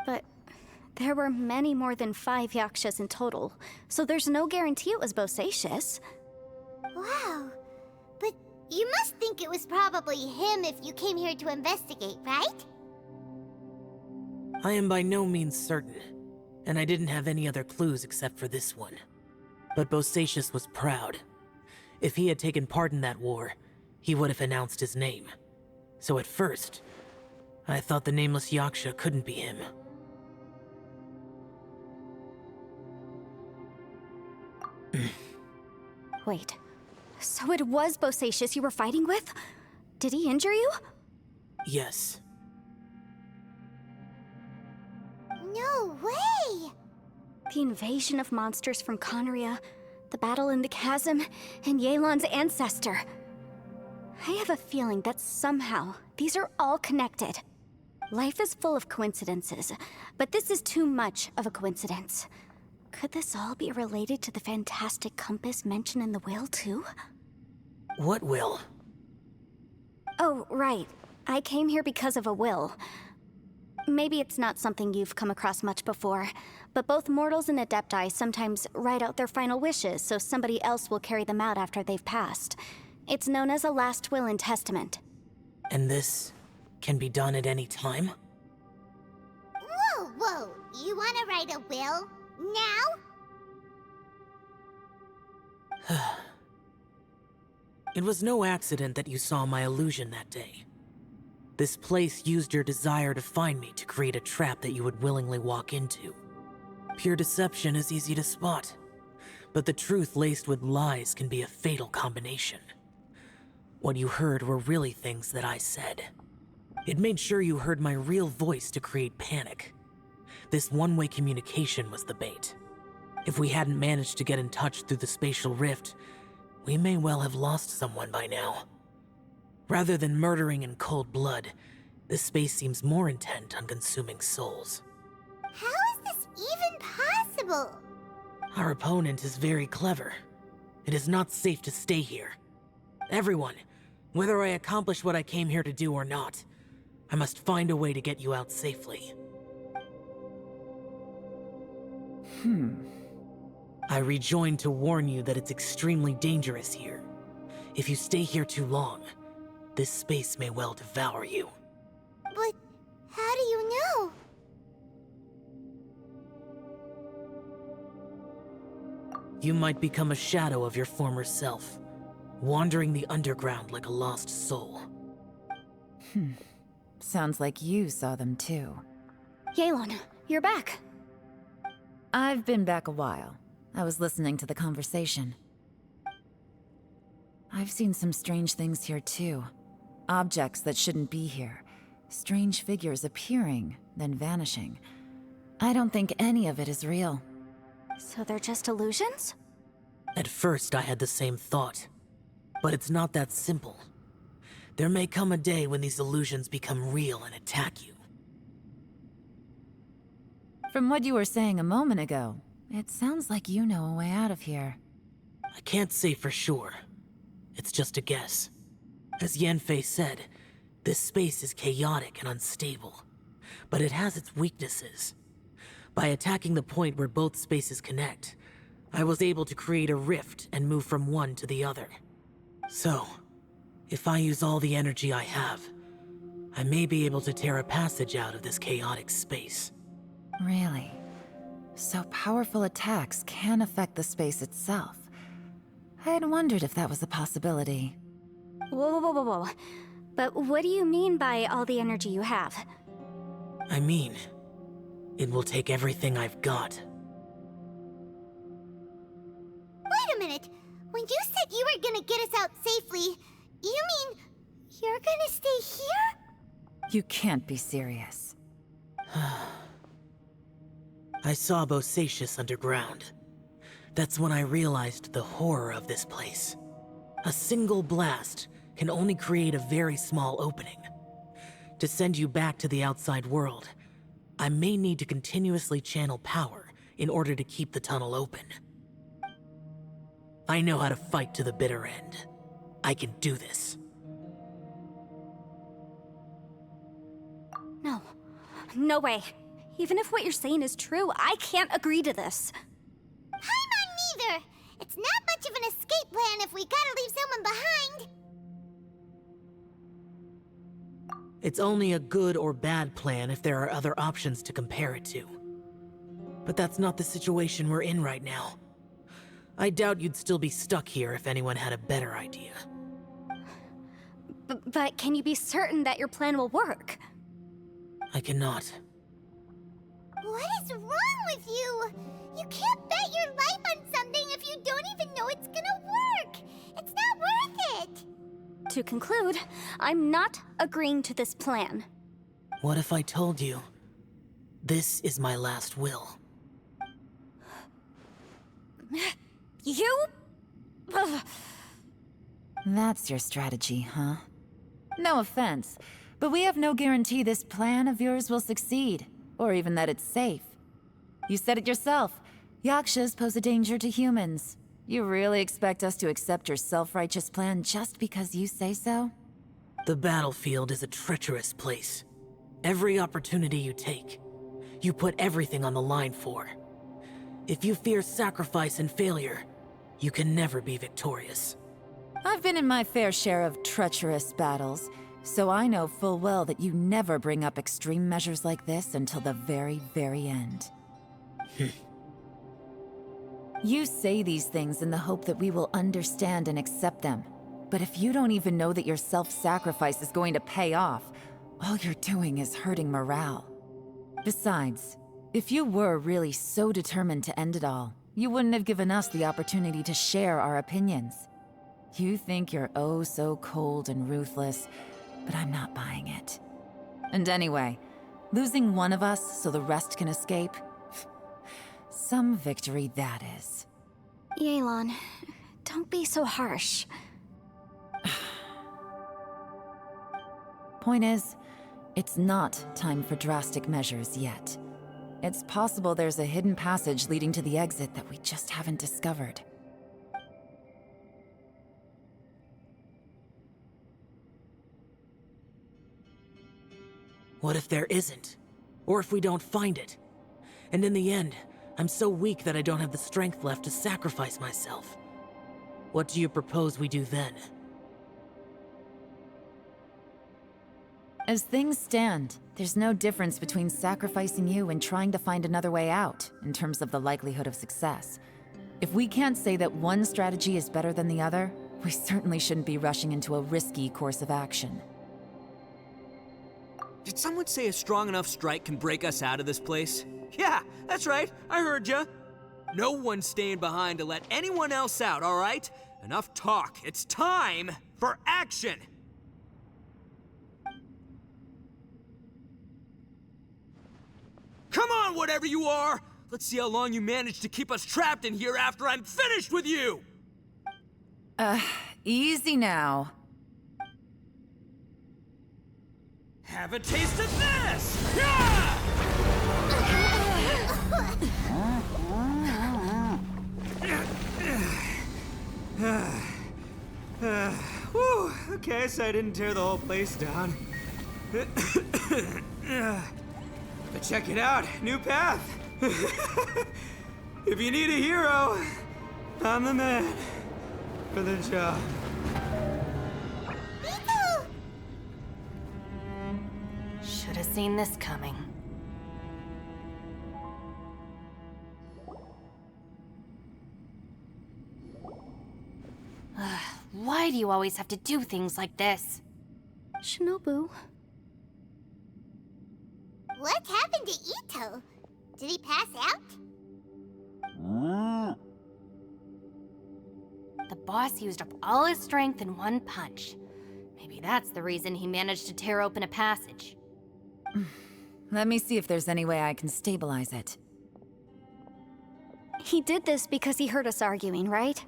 But there were many more than 5 Yakshas in total, so there's no guarantee it was Bosacius.
Wow. But you must think it was probably him if you came here to investigate, right?
I am by no means certain, and I didn't have any other clues except for this one. But Bosacius was proud. If he had taken part in that war, he would have announced his name. So at first, I thought the nameless Yaksha couldn't be him.
Wait, so it was Bosacius you were fighting with? Did he injure you?
Yes.
No way!
The invasion of monsters from Conria, the battle in the chasm, and Yelan's ancestor. I have a feeling that somehow these are all connected. Life is full of coincidences, but this is too much of a coincidence. Could this all be related to the fantastic compass mentioned in the will, too?
What will?
Oh, right. I came here because of a will. Maybe it's not something you've come across much before, but both mortals and Adepti sometimes write out their final wishes so somebody else will carry them out after they've passed. It's known as a last will and testament.
And this can be done at any time?
Whoa, whoa! You wanna write a will? Now?
It was no accident that you saw my illusion that day. This place used your desire to find me to create a trap that you would willingly walk into. Pure deception is easy to spot, but the truth laced with lies can be a fatal combination. What you heard were really things that I said. It made sure you heard my real voice to create panic. This one-way communication was the bait. If we hadn't managed to get in touch through the spatial rift, we may well have lost someone by now. Rather than murdering in cold blood, this space seems more intent on consuming souls.
How is this even possible?
Our opponent is very clever. It is not safe to stay here. Everyone, whether I accomplish what I came here to do or not, I must find a way to get you out safely. I rejoined to warn you that it's extremely dangerous here. If you stay here too long, this space may well devour you.
But how do you know?
You might become a shadow of your former self, wandering the underground like a lost soul.
Sounds like you saw them too.
Yelan, you're back.
I've been back a while. I was listening to the conversation. I've seen some strange things here too. Objects that shouldn't be here. Strange figures appearing, then vanishing. I don't think any of it is real.
So they're just illusions?
At first, I had the same thought. But it's not that simple. There may come a day when these illusions become real and attack you.
From what you were saying a moment ago, it sounds like you know a way out of here.
I can't say for sure. It's just a guess. As Yanfei said, this space is chaotic and unstable. But it has its weaknesses. By attacking the point where both spaces connect, I was able to create a rift and move from one to the other. So, if I use all the energy I have, I may be able to tear a passage out of this chaotic space.
Really? So powerful attacks can affect the space itself. I had wondered if that was a possibility.
Whoa. But what do you mean by all the energy you have?
I mean, it will take everything I've got.
Wait a minute. When you said you were gonna get us out safely, you mean you're gonna stay here?
You can't be serious.
I saw Bosacius underground. That's when I realized the horror of this place. A single blast can only create a very small opening. To send you back to the outside world, I may need to continuously channel power in order to keep the tunnel open. I know how to fight to the bitter end. I can do this.
No way. Even if what you're saying is true, I can't agree to this.
Paimon neither. It's not much of an escape plan if we gotta leave someone behind.
It's only a good or bad plan if there are other options to compare it to. But that's not the situation we're in right now. I doubt you'd still be stuck here if anyone had a better idea.
But can you be certain that your plan will work?
I cannot.
What is wrong with you? You can't bet your life on something if you don't even know it's gonna work. It's not worth it.
To conclude, I'm not agreeing to this plan.
What if I told you, this is my last will?
You? Ugh.
That's your strategy, huh? No offense, but we have no guarantee this plan of yours will succeed, or even that it's safe. You said it yourself. Yakshas pose a danger to humans. You really expect us to accept your self-righteous plan just because you say so?
The battlefield is a treacherous place. Every opportunity you take, you put everything on the line for. If you fear sacrifice and failure, you can never be victorious.
I've been in my fair share of treacherous battles, so I know full well that you never bring up extreme measures like this until the very, very end. You say these things in the hope that we will understand and accept them. But if you don't even know that your self-sacrifice is going to pay off, all you're doing is hurting morale. Besides, if you were really so determined to end it all, you wouldn't have given us the opportunity to share our opinions. You think you're oh so cold and ruthless, but I'm not buying it. And anyway, losing one of us so the rest can escape? Some victory that is.
Yelan, don't be so harsh.
Point is, it's not time for drastic measures yet. It's possible there's a hidden passage leading to the exit that we just haven't discovered.
What if there isn't? Or if we don't find it? And in the end, I'm so weak that I don't have the strength left to sacrifice myself. What do you propose we do then?
As things stand, there's no difference between sacrificing you and trying to find another way out, in terms of the likelihood of success. If we can't say that one strategy is better than the other, we certainly shouldn't be rushing into a risky course of action.
Did someone say a strong enough strike can break us out of this place? Yeah, that's right, I heard ya. No one's staying behind to let anyone else out, all right? Enough talk, it's time for action! Come on, whatever you are! Let's see how long you manage to keep us trapped in here after I'm finished with you!
Easy now.
Have a taste of this! Yeah! Whew, okay, so I didn't tear the whole place down. But check it out, new path. If you need a hero, I'm the man for the job.
Should have seen this coming. Why do you always have to do things like this?
Shinobu.
What happened to Ito? Did he pass out?
The boss used up all his strength in one punch. Maybe that's the reason he managed to tear open a passage.
Let me see if there's any way I can stabilize it.
He did this because he heard us arguing, right?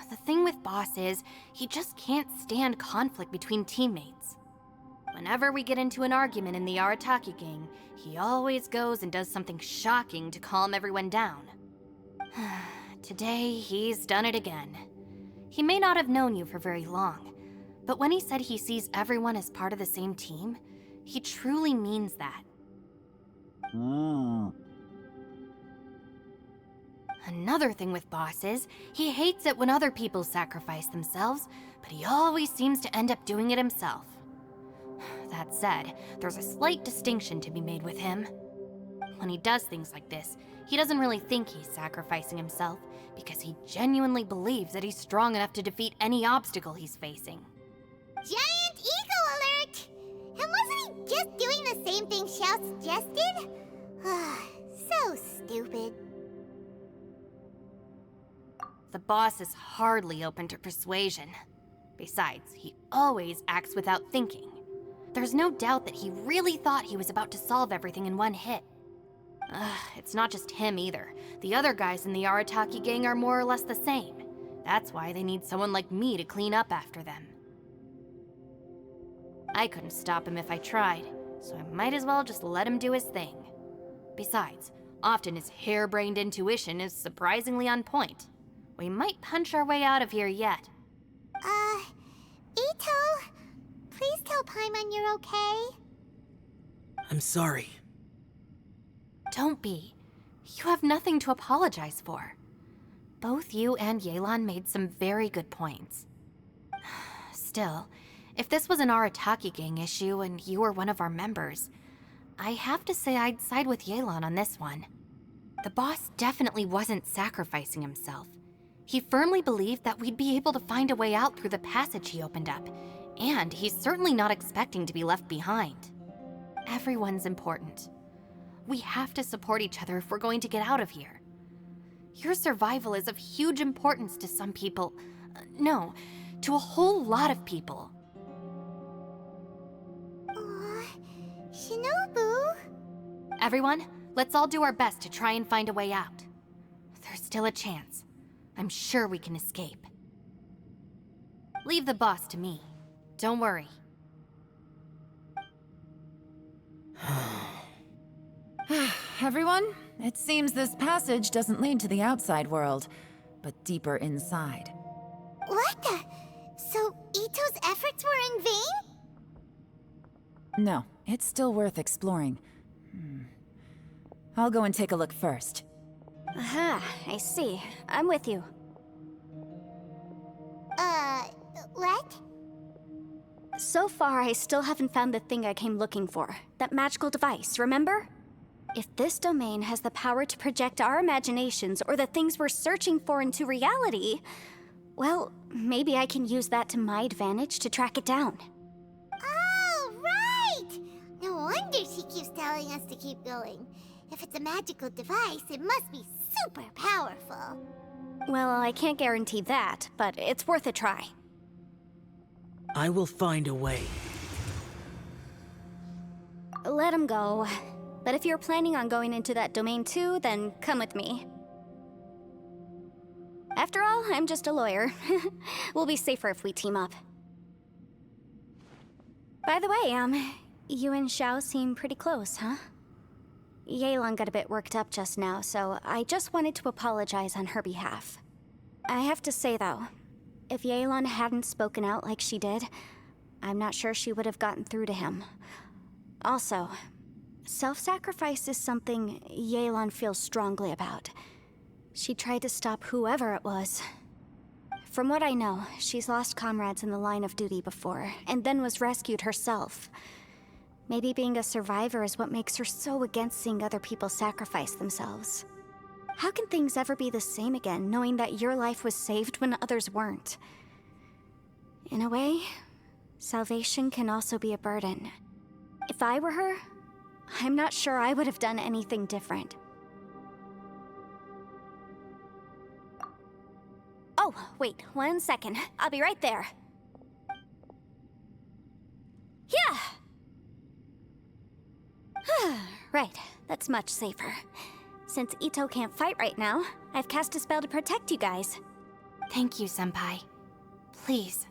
The thing with Boss is, he just can't stand conflict between teammates. Whenever we get into an argument in the Arataki gang, he always goes and does something shocking to calm everyone down. Today, he's done it again. He may not have known you for very long, but when he said he sees everyone as part of the same team, he truly means that. Another thing with Boss is, he hates it when other people sacrifice themselves, but he always seems to end up doing it himself. That said, there's a slight distinction to be made with him. When he does things like this, he doesn't really think he's sacrificing himself, because he genuinely believes that he's strong enough to defeat any obstacle he's facing.
Giant ego alert! And wasn't he just doing the same thing Xiao suggested? So stupid.
The boss is hardly open to persuasion. Besides, he always acts without thinking. There's no doubt that he really thought he was about to solve everything in one hit. It's not just him either. The other guys in the Arataki gang are more or less the same. That's why they need someone like me to clean up after them. I couldn't stop him if I tried, so I might as well just let him do his thing. Besides, often his harebrained intuition is surprisingly on point. We might punch our way out of here yet.
Ito, please tell Paimon you're okay.
I'm sorry.
Don't be. You have nothing to apologize for. Both you and Yelan made some very good points. Still, if this was an Arataki gang issue and you were one of our members, I have to say I'd side with Yelan on this one. The boss definitely wasn't sacrificing himself. He firmly believed that we'd be able to find a way out through the passage he opened up, and he's certainly not expecting to be left behind. Everyone's important. We have to support each other if we're going to get out of here. Your survival is of huge importance to some people. No, to a whole lot of people.
Shinobu?
Everyone, Let's all do our best to try and find a way out. There's still a chance. I'm sure we can escape. Leave the boss to me. Don't worry.
Everyone, it seems this passage doesn't lead to the outside world, but deeper inside.
What the? So Ito's efforts were in vain?
No, it's still worth exploring. I'll go and take a look first.
Aha, I see. I'm with you.
What?
So far, I still haven't found the thing I came looking for. That magical device, remember? If this domain has the power to project our imaginations or the things we're searching for into reality, well, maybe I can use that to my advantage to track it down.
Oh, right! No wonder she keeps telling us to keep going. If it's a magical device, it must be super powerful.
Well, I can't guarantee that, but it's worth a try.
I will find a way.
Let him go. But if you're planning on going into that domain too, then come with me. After all, I'm just a lawyer. We'll be safer if we team up. By the way, you and Xiao seem pretty close, huh? Yelan got a bit worked up just now, so I just wanted to apologize on her behalf. I have to say, though, if Yelan hadn't spoken out like she did, I'm not sure she would have gotten through to him. Also, self-sacrifice is something Yelan feels strongly about. She tried to stop whoever it was. From what I know, she's lost comrades in the line of duty before, and then was rescued herself. Maybe being a survivor is what makes her so against seeing other people sacrifice themselves. How can things ever be the same again, knowing that your life was saved when others weren't? In a way, salvation can also be a burden. If I were her, I'm not sure I would have done anything different. Oh, wait, 1 second. I'll be right there. Yeah! Right, that's much safer. Since Ito can't fight right now, I've cast a spell to protect you guys.
Thank you, Senpai. Please,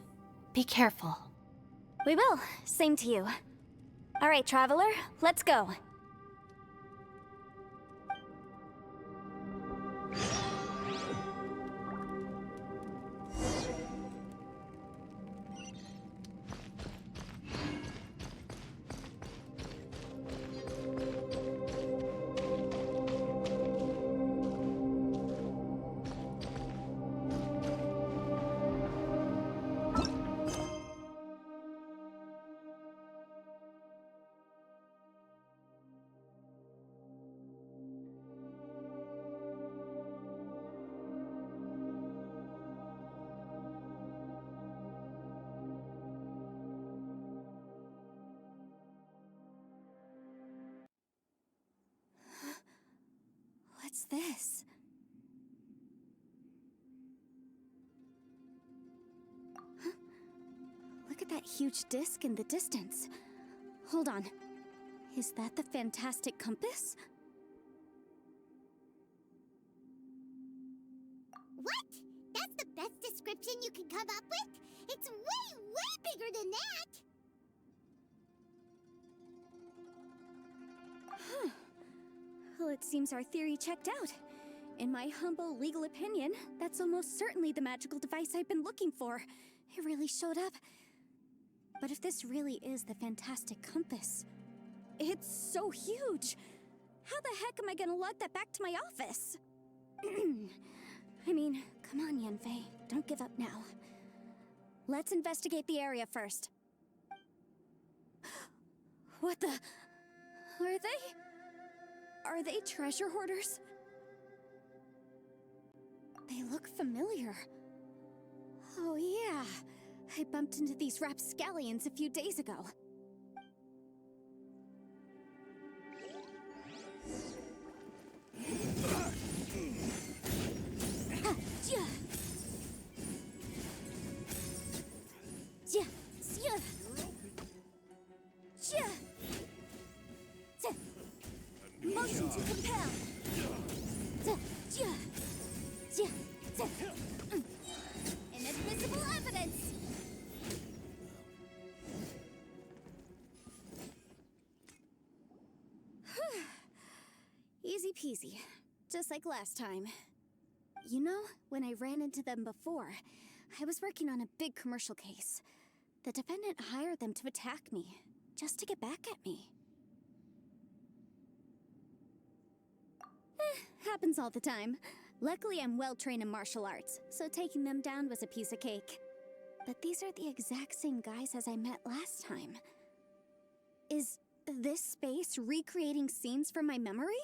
be careful.
We will. Same to you. All right, Traveler, let's go. What's this? Huh? Look at that huge disc in the distance. Hold on. Is that the fantastic compass?
What? That's the best description you can come up with? It's way, way bigger than that!
Huh. Well, it seems our theory checked out. In my humble legal opinion, that's almost certainly the magical device I've been looking for. It really showed up. But if this really is the fantastic compass, it's so huge! How the heck am I gonna lug that back to my office? I mean, come on, Yanfei. Don't give up now. Let's investigate the area first. What the... Are they treasure hoarders? They look familiar. Oh yeah, I bumped into these rapscallions a few days ago. Motion to Inadmissible evidence! Easy peasy. Just like last time. You know, when I ran into them before, I was working on a big commercial case. The defendant hired them to attack me, just to get back at me. Happens all the time. Luckily, I'm well-trained in martial arts, so taking them down was a piece of cake. But these are the exact same guys as I met last time. Is this space recreating scenes from my memory?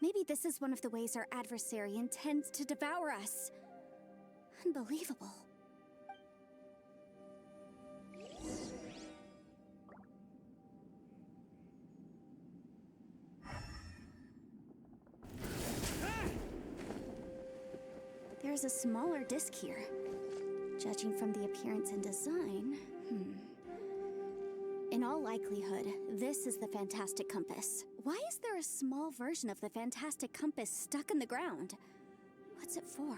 Maybe this is one of the ways our adversary intends to devour us. Unbelievable. There's a smaller disc here. Judging from the appearance and design, In all likelihood, this is the Fantastic Compass. Why is there a small version of the Fantastic Compass stuck in the ground? What's it for?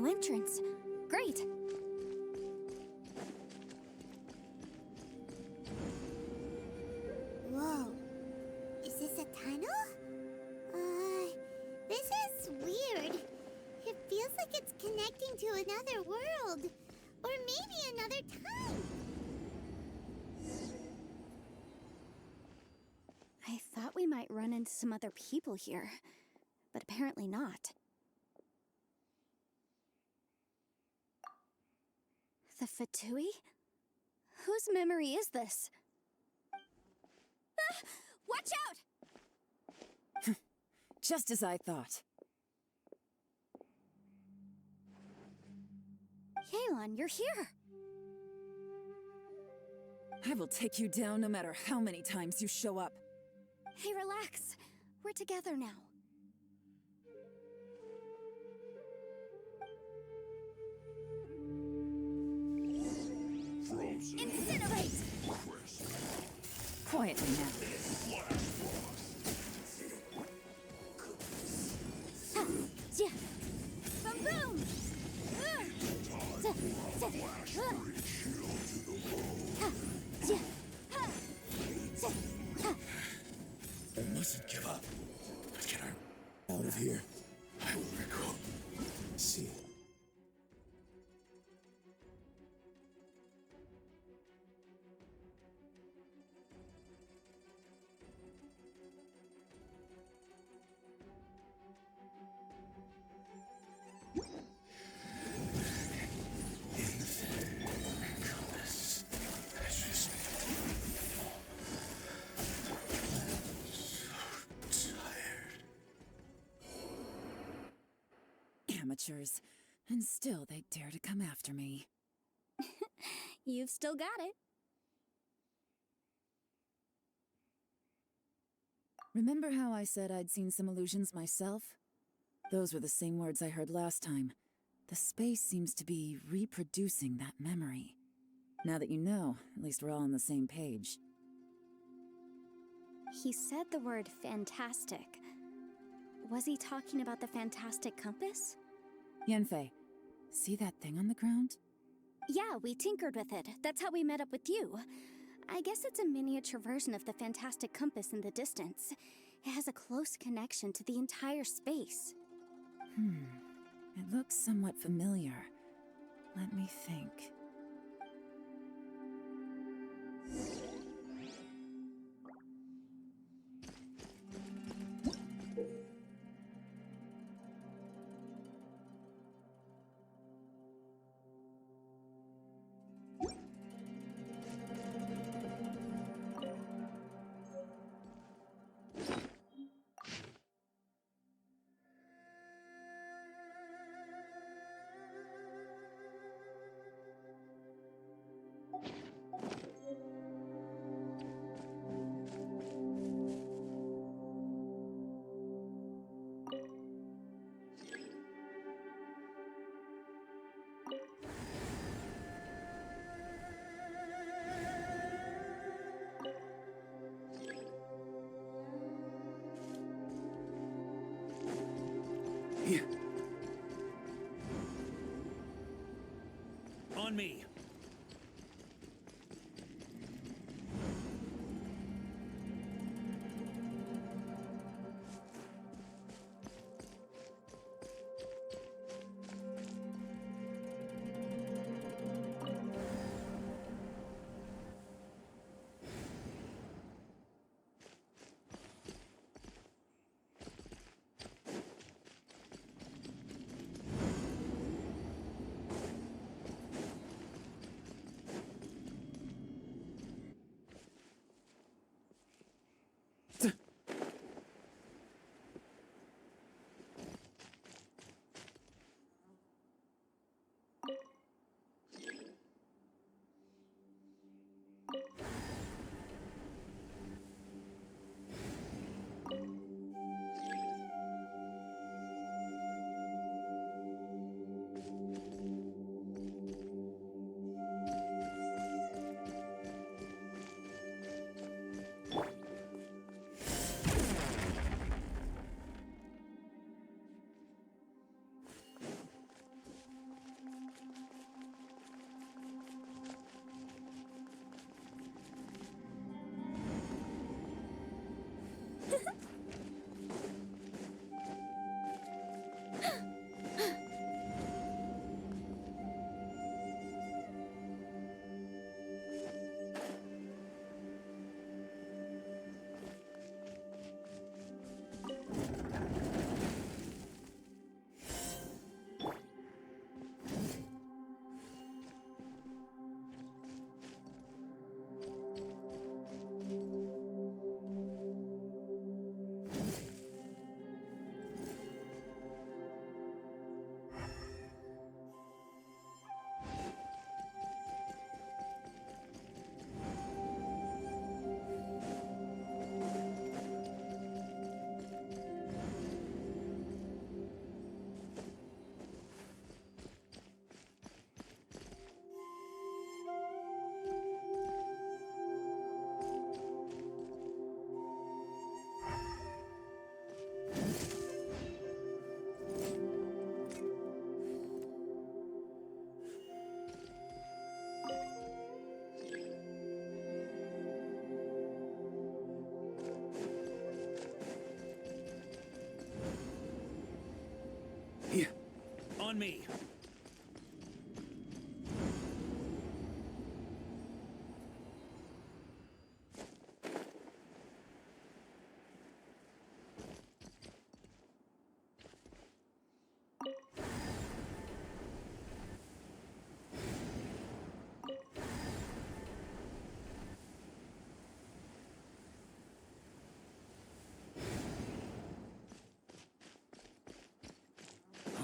Entrance. Great!
Whoa. Is this a tunnel? This is weird. It feels like it's connecting to another world. Or maybe another time.
I thought we might run into some other people here, but apparently not. The Fatui? Whose memory is this? Ah! Watch out!
Just as I thought.
Yelan, you're here!
I will take you down no matter how many times you show up.
Hey, relax. We're together now. Incinerate!
Quietly now.
Boom boom!
I mustn't give up. But get her out of here. I will recall. See.
Amateurs. And still they dare to come after me.
You've still got it.
Remember how I said I'd seen some illusions myself? Those were the same words I heard last time. The space seems to be reproducing that memory. Now that you know, at least we're all on the same page.
He said the word fantastic. Was he talking about the Fantastic Compass?
Yanfei, see that thing on the ground?
Yeah, we tinkered with it. That's how we met up with you. I guess it's a miniature version of the Fantastic Compass in the distance. It has a close connection to the entire space.
It looks somewhat familiar. Let me think.
me! On me.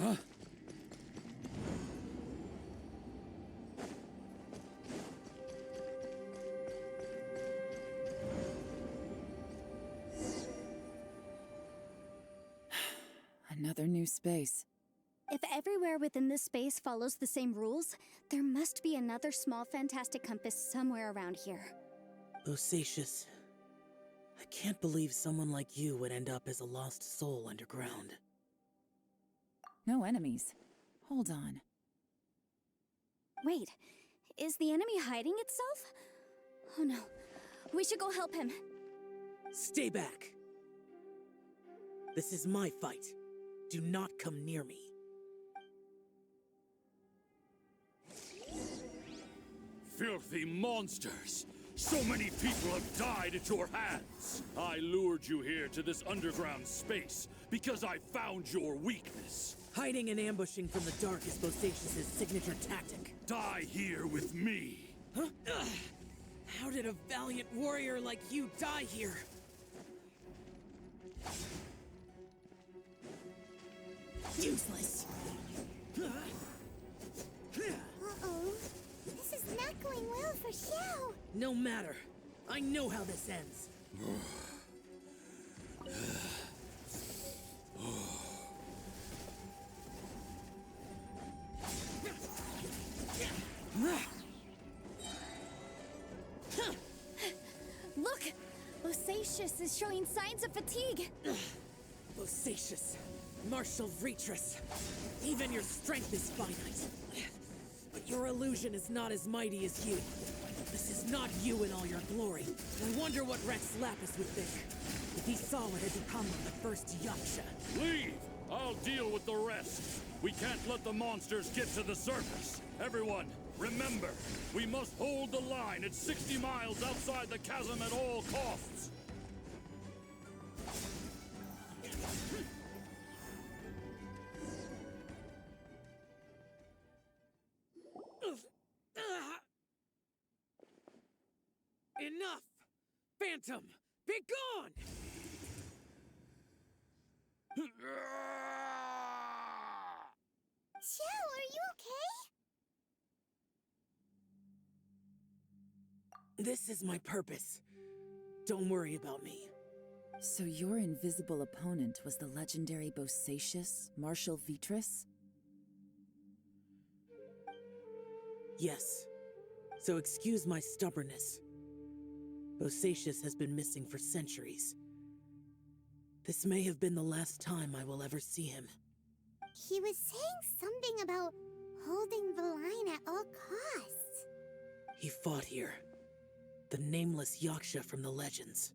Huh?
Another new space.
If everywhere within this space follows the same rules, there must be another small fantastic compass somewhere around here.
Bosacious. I can't believe someone like you would end up as a lost soul underground.
No enemies. Hold on.
Wait, is the enemy hiding itself? Oh no, we should go help him.
Stay back! This is my fight. Do not come near me.
Filthy monsters! So many people have died at your hands! I lured you here to this underground space because I found your weakness.
Hiding and ambushing from the dark is Bosacious's signature tactic.
Die here with me!
Huh? Ugh. How did a valiant warrior like you die here? Useless!
Uh-oh. This is not going well for Xiao.
No matter. I know how this ends.
Look! Bosacious is showing signs of fatigue.
Bosacious. Martial Retris. Even your strength is finite. But Your illusion is not as mighty as you. This is not you in all your glory. I wonder what Rex Lapis would think if he saw what had become of the first Yaksha.
Leave! I'll deal with the rest. We can't let the monsters get to the surface. Everyone, remember, we must hold the line at 60 miles outside the chasm at all costs.
Enough! Phantom, be gone!
Joe, are you okay?
This is my purpose. Don't worry about me.
So your invisible opponent was the legendary Bosacius, Marshal Vitris?
Yes. So excuse my stubbornness. Bosacius has been missing for centuries. This may have been the last time I will ever see him.
He was saying something about holding the line at all costs.
He fought here. The nameless Yaksha from the legends.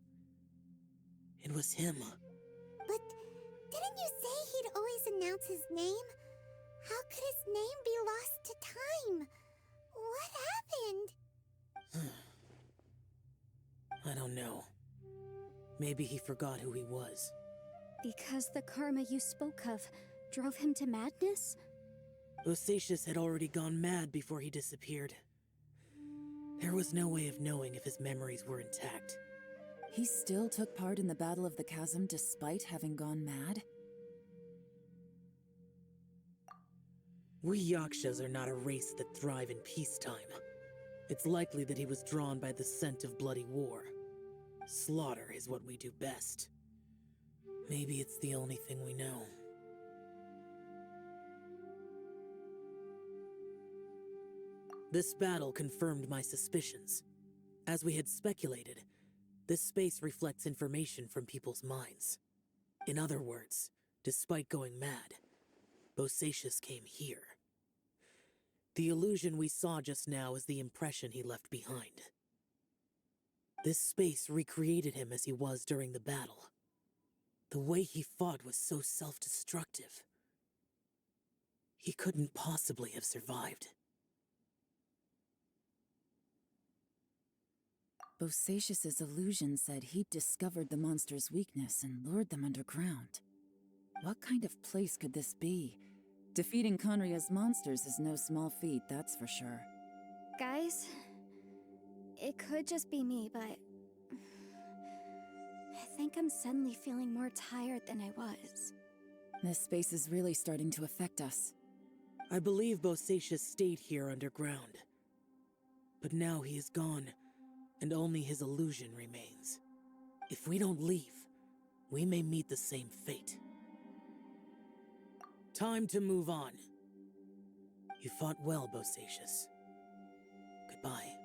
It was him.
But didn't you say he'd always announce his name? How could his name be lost to time? What happened?
I don't know. Maybe he forgot who he was.
Because the karma you spoke of drove him to madness?
Bosacius had already gone mad before he disappeared. There was no way of knowing if his memories were intact.
He still took part in the Battle of the Chasm despite having gone mad?
We Yakshas are not a race that thrive in peacetime. It's likely that he was drawn by the scent of bloody war. Slaughter is what we do best. Maybe it's the only thing we know. This battle confirmed my suspicions. As we had speculated, this space reflects information from people's minds. In other words, despite going mad, Bosacius came here. The illusion we saw just now is the impression he left behind. This space recreated him as he was during the battle. The way he fought was so self-destructive. He couldn't possibly have survived.
Bosacius's illusion said he'd discovered the monster's weakness and lured them underground. What kind of place could this be? Defeating Conria's monsters is no small feat, that's for sure.
Guys, it could just be me, but I think I'm suddenly feeling more tired than I was.
This space is really starting to affect us.
I believe Bosacius stayed here underground. But now he is gone, and only his illusion remains. If we don't leave, we may meet the same fate. Time to move on. You fought well, Bosacius. Goodbye.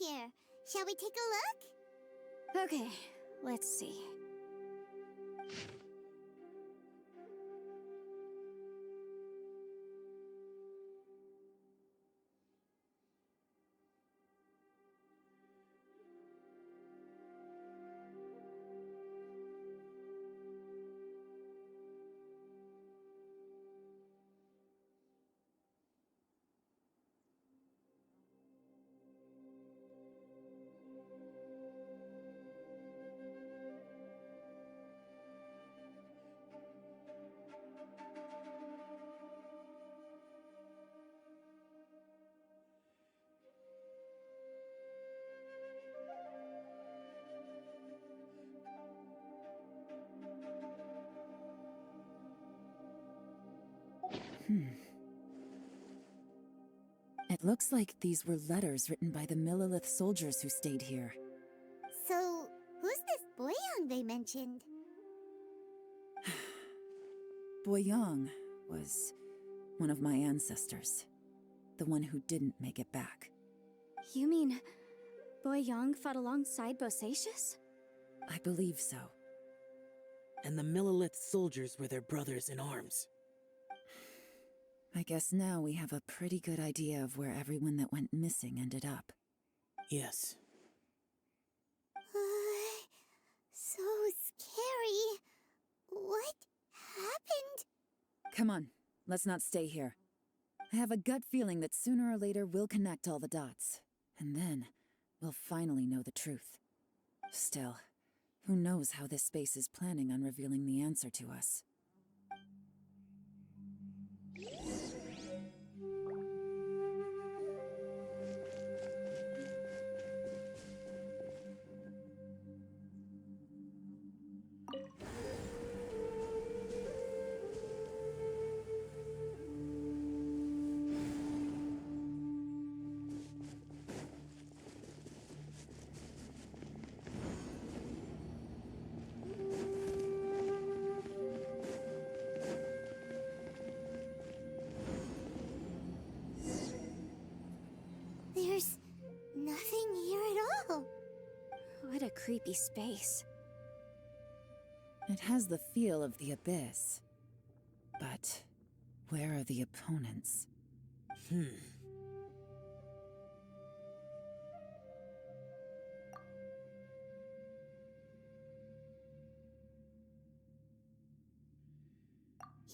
here. Shall we take a look?
Okay, let's see.
It looks like these were letters written by the Millilith soldiers who stayed here.
So, who's this Boyang they mentioned?
Boyang was one of my ancestors. The one who didn't make it back.
You mean Boyang fought alongside Bosacius?
I believe so.
And the Millilith soldiers were their brothers in arms.
I guess now we have a pretty good idea of where everyone that went missing ended up.
Yes.
So scary. What happened?
Come on, let's not stay here. I have a gut feeling that sooner or later we'll connect all the dots. And then, we'll finally know the truth. Still, who knows how this space is planning on revealing the answer to us.
There's nothing here at all.
What a creepy space.
It has the feel of the abyss. But where are the opponents?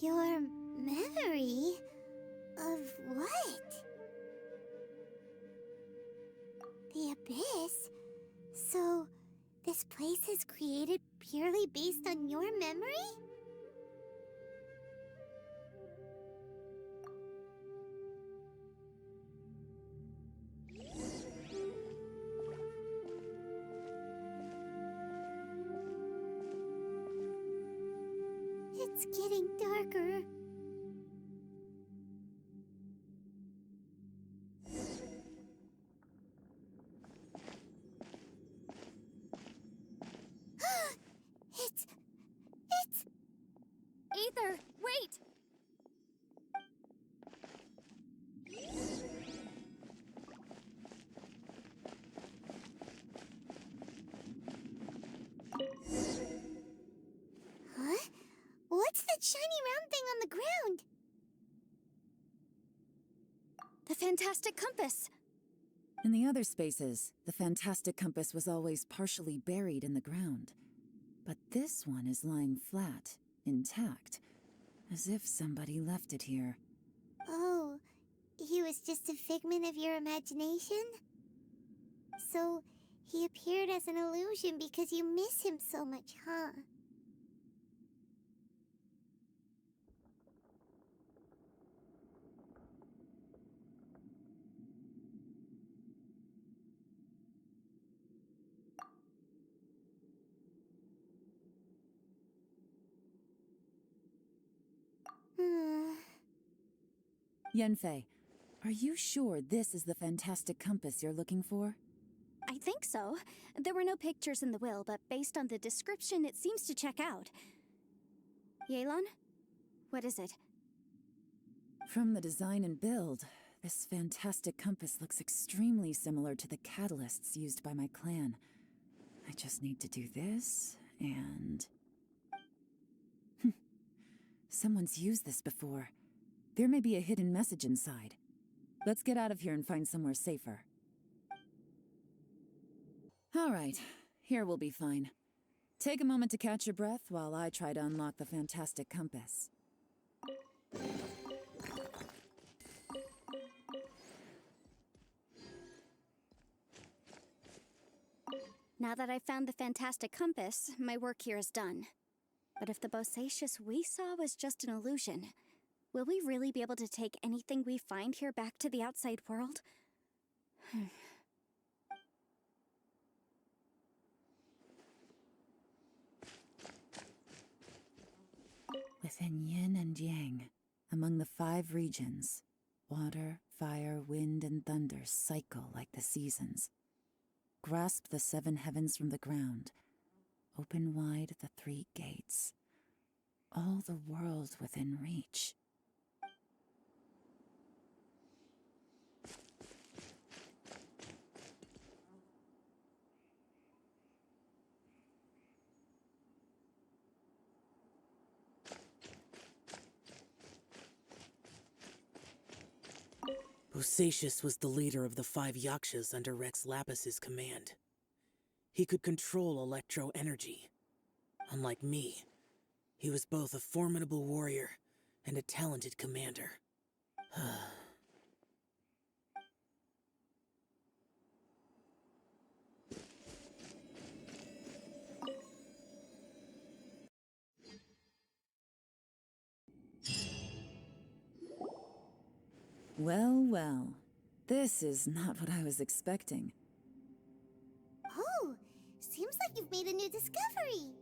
Your memory of what? The abyss? So, this place is created purely based on your memory? It's getting darker. It's...
Aether, wait!
Huh? What's that shiny round thing on the ground?
The fantastic compass!
In the other spaces, the fantastic compass was always partially buried in the ground. But this one is lying flat, intact, as if somebody left it here.
Oh, he was just a figment of your imagination? So, he appeared as an illusion because you miss him so much, huh?
Yanfei, are you sure this is the fantastic compass you're looking for?
I think so. There were no pictures in the will, but based on the description, it seems to check out. Yelan? What is it?
From the design and build, This fantastic compass looks extremely similar to the catalysts used by my clan. I just need to do this, and... Someone's used this before. There may be a hidden message inside. Let's get out of here and find somewhere safer. All right, here we'll be fine. Take a moment to catch your breath while I try to unlock the fantastic compass.
Now that I've found the fantastic compass, my work here is done. But if the bosacious we saw was just an illusion, will we really be able to take anything we find here back to the outside world?
Within yin and yang, among the 5 regions, water, fire, wind, and thunder cycle like the seasons. Grasp the 7 heavens from the ground. Open wide the 3 gates. All the world within reach.
Bosacious was the leader of the 5 Yakshas under Rex Lapis's command. He could control electro energy. Unlike me, he was both a formidable warrior and a talented commander.
Well, well. This is not what I was expecting.
Oh, seems like you've made a new discovery.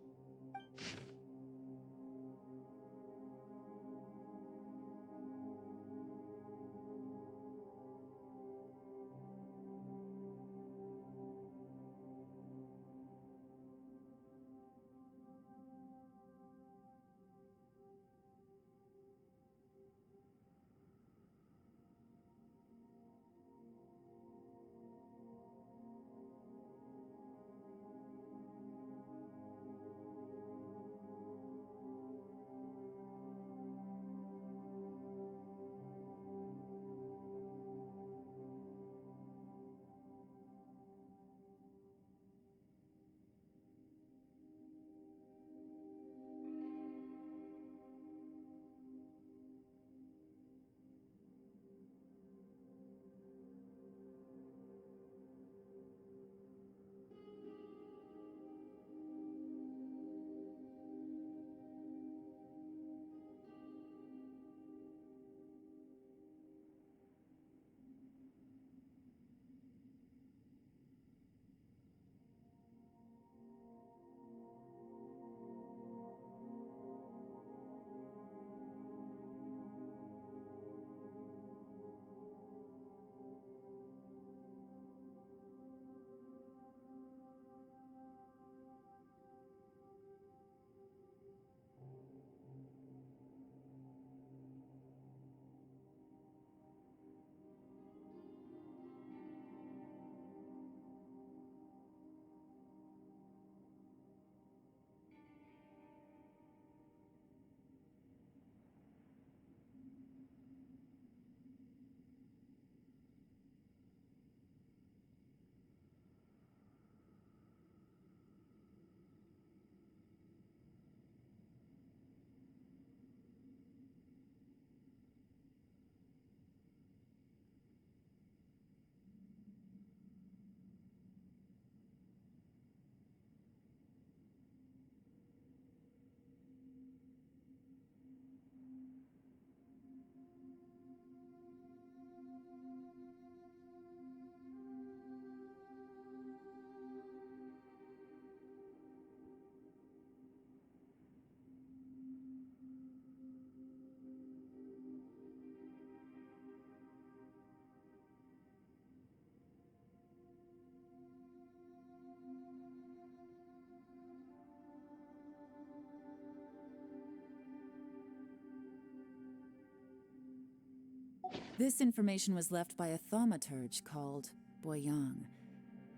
This information was left by a thaumaturge called Boyang,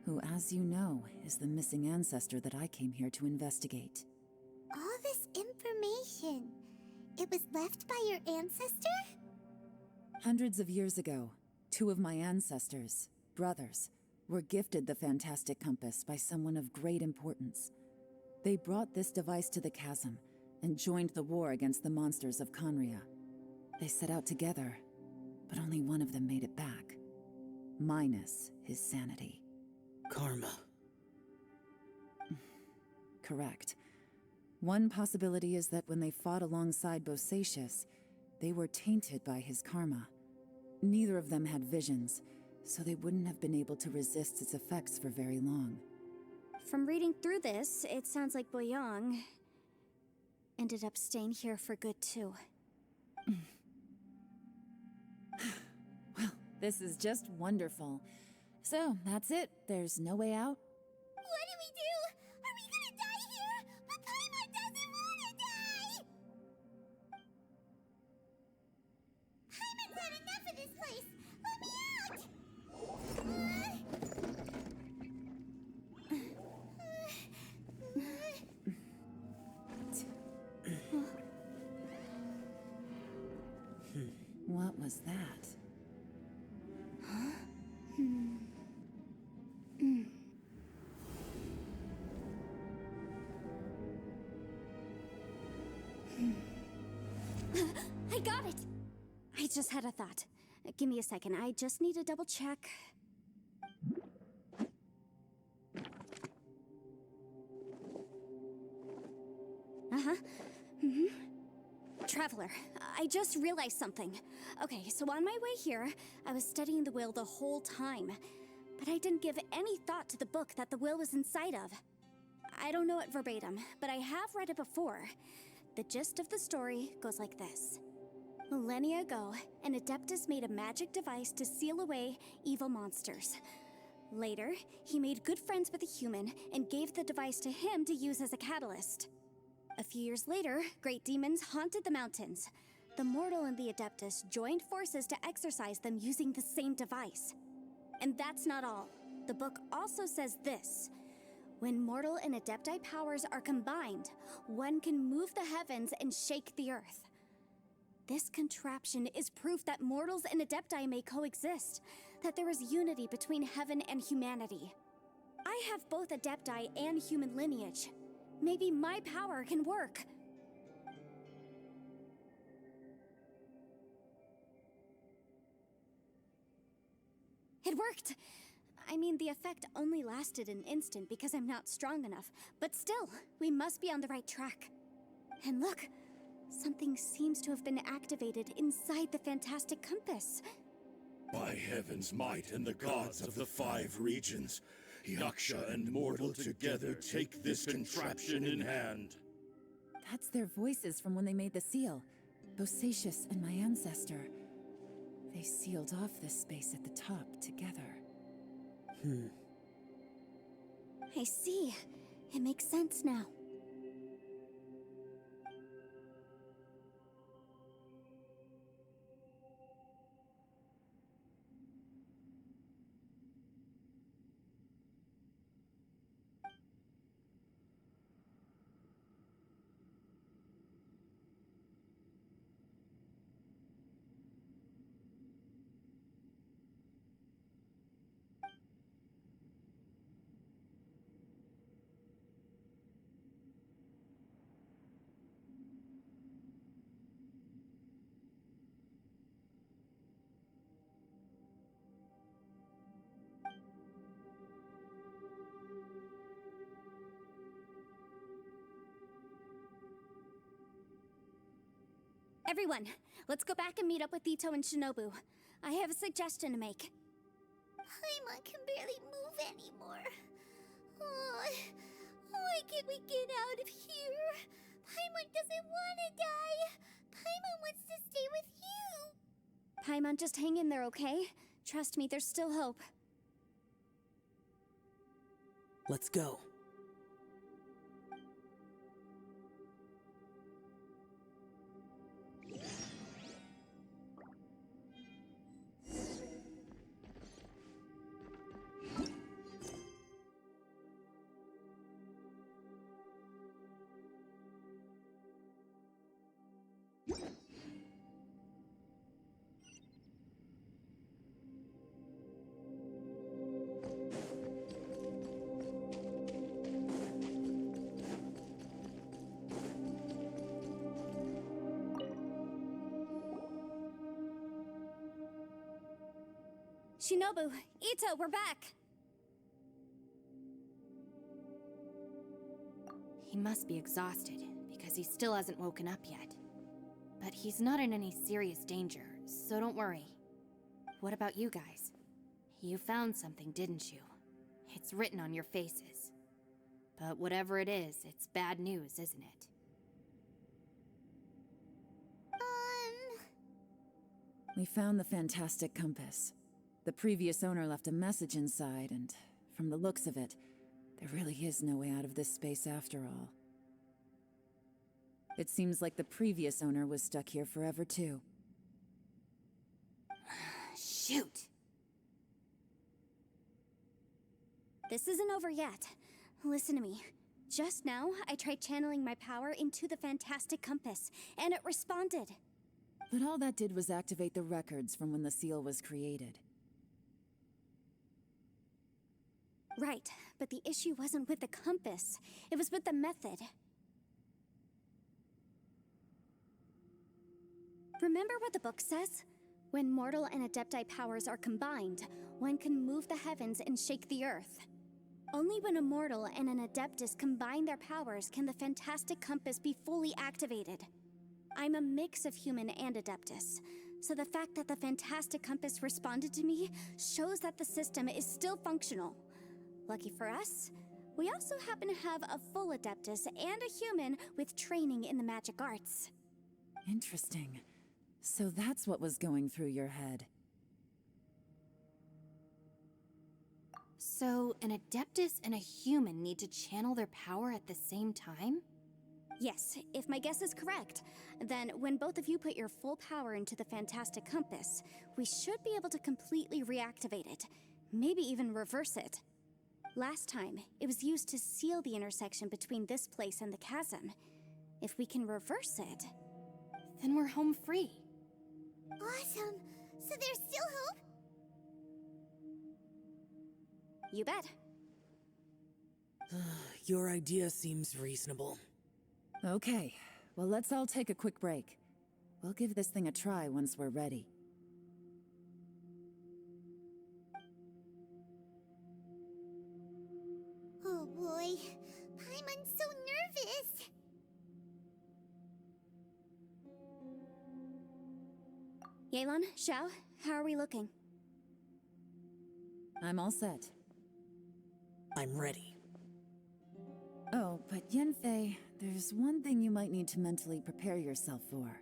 who, as you know, is the missing ancestor that I came here to investigate.
All this information, it was left by your ancestor?
Hundreds of years ago, two of my ancestors, brothers, were gifted the fantastic compass by someone of great importance. They brought this device to the chasm and joined the war against the monsters of Conria. They set out together, but only one of them made it back, minus his sanity.
Karma.
Correct. One possibility is that when they fought alongside Bosacius, they were tainted by his karma. Neither of them had visions, so they wouldn't have been able to resist its effects for very long.
From reading through this, it sounds like Boyang ended up staying here for good too.
Well, this is just wonderful. So, that's it. There's no way out?
What do we do? Are we gonna die here? But Paimon doesn't wanna die! Paimon's had enough of this place! Let me out!
What was that?
I got it! I just had a thought. Give me a second, I just need to double check. Traveler, I just realized something. Okay, so on my way here, I was studying the will the whole time, but I didn't give any thought to the book that the will was inside of. I don't know it verbatim, but I have read it before. The gist of the story goes like this. Millennia ago, an Adeptus made a magic device to seal away evil monsters. Later, he made good friends with a human and gave the device to him to use as a catalyst. A few years later, great demons haunted the mountains. The mortal and the Adeptus joined forces to exorcise them using the same device. And that's not all. The book also says this. When mortal and Adepti powers are combined, one can move the heavens and shake the earth. This contraption is proof that mortals and Adepti may coexist, that there is unity between heaven and humanity. I have both Adepti and human lineage. Maybe my power can work. It worked! I mean, the effect only lasted an instant because I'm not strong enough, but still, we must be on the right track. And look, something seems to have been activated inside the fantastic compass.
By heaven's might and the gods of the 5 regions, Yaksha and mortal together take this contraption in hand.
That's their voices from when they made the seal. Bosacius and my ancestor. They sealed off this space at the top together.
I see. It makes sense now. Everyone, let's go back and meet up with Ito and Shinobu. I have a suggestion to make.
Paimon can barely move anymore. Oh, why can't we get out of here? Paimon doesn't want to die. Paimon wants to stay with you.
Paimon, just hang in there, okay? Trust me, there's still hope.
Let's go.
Shinobu, Ito, we're back!
He must be exhausted, because he still hasn't woken up yet. But he's not in any serious danger, so don't worry. What about you guys? You found something, didn't you? It's written on your faces. But whatever it is, it's bad news, isn't it?
We found the fantastic compass. The previous owner left a message inside, and from the looks of it, there really is no way out of this space after all. It seems like the previous owner was stuck here forever too.
Shoot!
This isn't over yet. Listen to me. Just now, I tried channeling my power into the fantastic compass, and it responded.
But all that did was activate the records from when the seal was created.
Right, but the issue wasn't with the compass. It was with the method. Remember what the book says? When mortal and adepti powers are combined, one can move the heavens and shake the earth. Only when a mortal and an adeptus combine their powers can the fantastic compass be fully activated. I'm a mix of human and adeptus, so the fact that the fantastic compass responded to me shows that the system is still functional. Lucky for us, we also happen to have a full adeptus and a human with training in the magic arts.
Interesting. So that's what was going through your head.
So, an adeptus and a human need to channel their power at the same time?
Yes, if my guess is correct, then when both of you put your full power into the fantastic compass, we should be able to completely reactivate it, maybe even reverse it. Last time, it was used to seal the intersection between this place and the chasm. If we can reverse it,
then we're home free.
Awesome! So there's still hope?
You bet.
Your idea seems reasonable.
Okay, well let's all take a quick break. We'll give this thing a try once we're ready.
Oh boy, Paimon's so nervous!
Yelan, Xiao, how are we looking?
I'm all set.
I'm ready.
Oh, but Yanfei, there's one thing you might need to mentally prepare yourself for.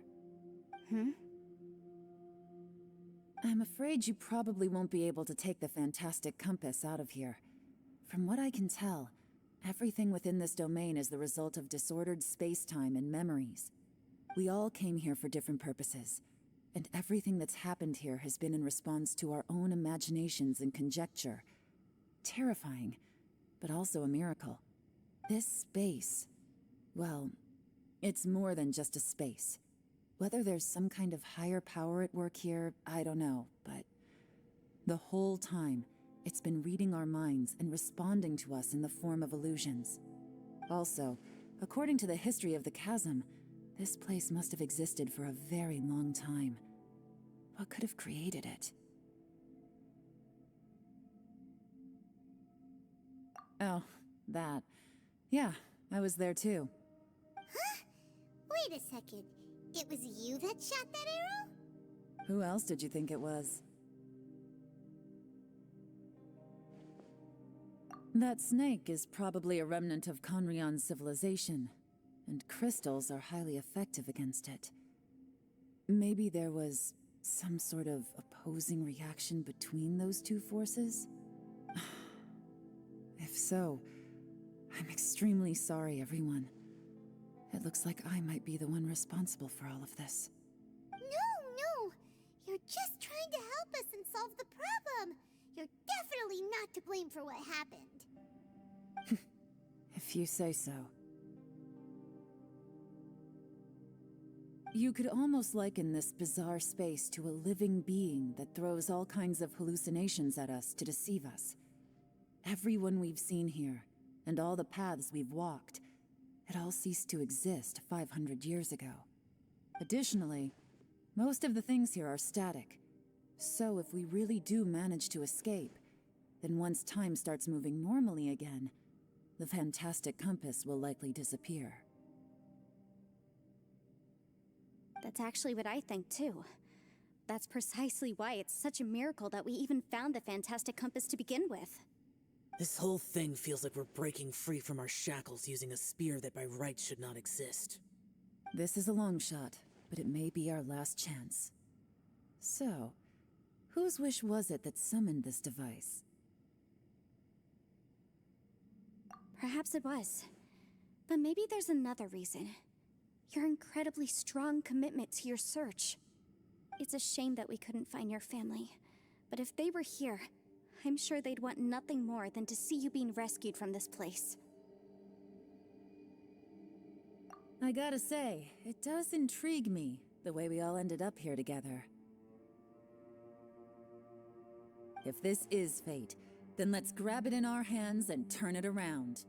I'm afraid you probably won't be able to take the fantastic compass out of here. From what I can tell, everything within this domain is the result of disordered space-time and memories. We all came here for different purposes, and everything that's happened here has been in response to our own imaginations and conjecture. Terrifying, but also a miracle. This space, well, it's more than just a space. Whether there's some kind of higher power at work here, I don't know, but the whole time, it's been reading our minds and responding to us in the form of illusions. Also, according to the history of the chasm, this place must have existed for a very long time. What could have created it? Oh, that. Yeah, I was there too.
Huh? Wait a second. It was you that shot that arrow?
Who else did you think it was? That snake is probably a remnant of Conrion's civilization, and crystals are highly effective against it. Maybe there was some sort of opposing reaction between those two forces? If so, I'm extremely sorry, everyone. It looks like I might be the one responsible for all of this.
No! You're just trying to help us and solve the problem! You're definitely not to blame for what happened.
If you say so. You could almost liken this bizarre space to a living being that throws all kinds of hallucinations at us to deceive us. Everyone we've seen here, and all the paths we've walked, it all ceased to exist 500 years ago. Additionally, most of the things here are static. So if we really do manage to escape, then once time starts moving normally again, the fantastic compass will likely disappear.
That's actually what I think too. That's precisely why it's such a miracle that we even found the fantastic compass to begin with.
This whole thing feels like we're breaking free from our shackles using a spear that by right should not exist.
This is a long shot, but it may be our last chance. So, whose wish was it that summoned this device?
Perhaps it was. But maybe there's another reason. Your incredibly strong commitment to your search. It's a shame that we couldn't find your family. But if they were here, I'm sure they'd want nothing more than to see you being rescued from this place.
I gotta say, it does intrigue me, the way we all ended up here together. If this is fate, then let's grab it in our hands and turn it around.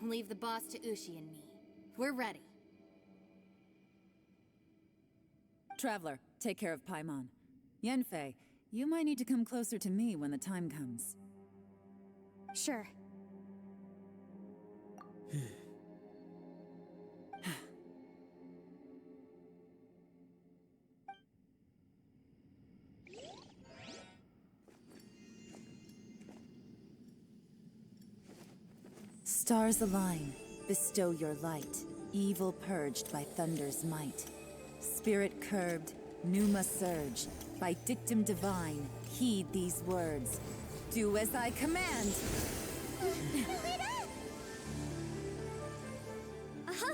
Leave the boss to Ushi and me. We're ready.
Traveler, take care of Paimon. Yanfei, you might need to come closer to me when the time comes.
Sure.
Stars align, bestow your light, evil purged by thunder's might. Spirit curbed, pneuma surge, by dictum divine, heed these words. Do as I command!
Aha!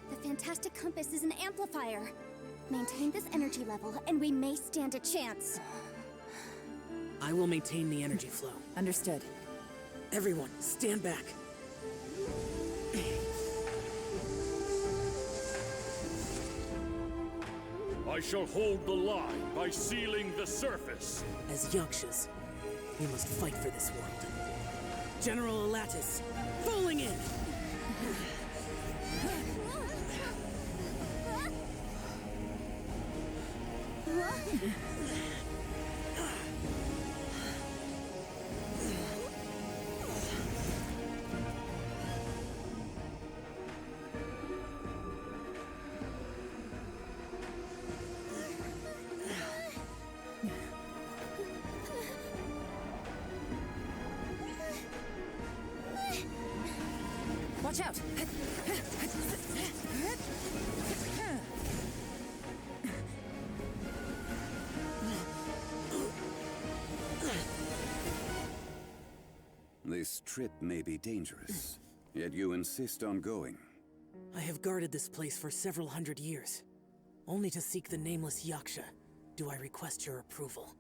The fantastic compass is an amplifier. Maintain this energy level, and we may stand a chance.
I will maintain the energy flow.
Understood.
Everyone, stand back.
I shall hold the line by sealing the surface.
As Yakshas, we must fight for this world. General Alatus, falling in!
Watch out!
This trip may be dangerous, yet you insist on going.
I have guarded this place for several hundred years. Only to seek the nameless Yaksha do I request your approval.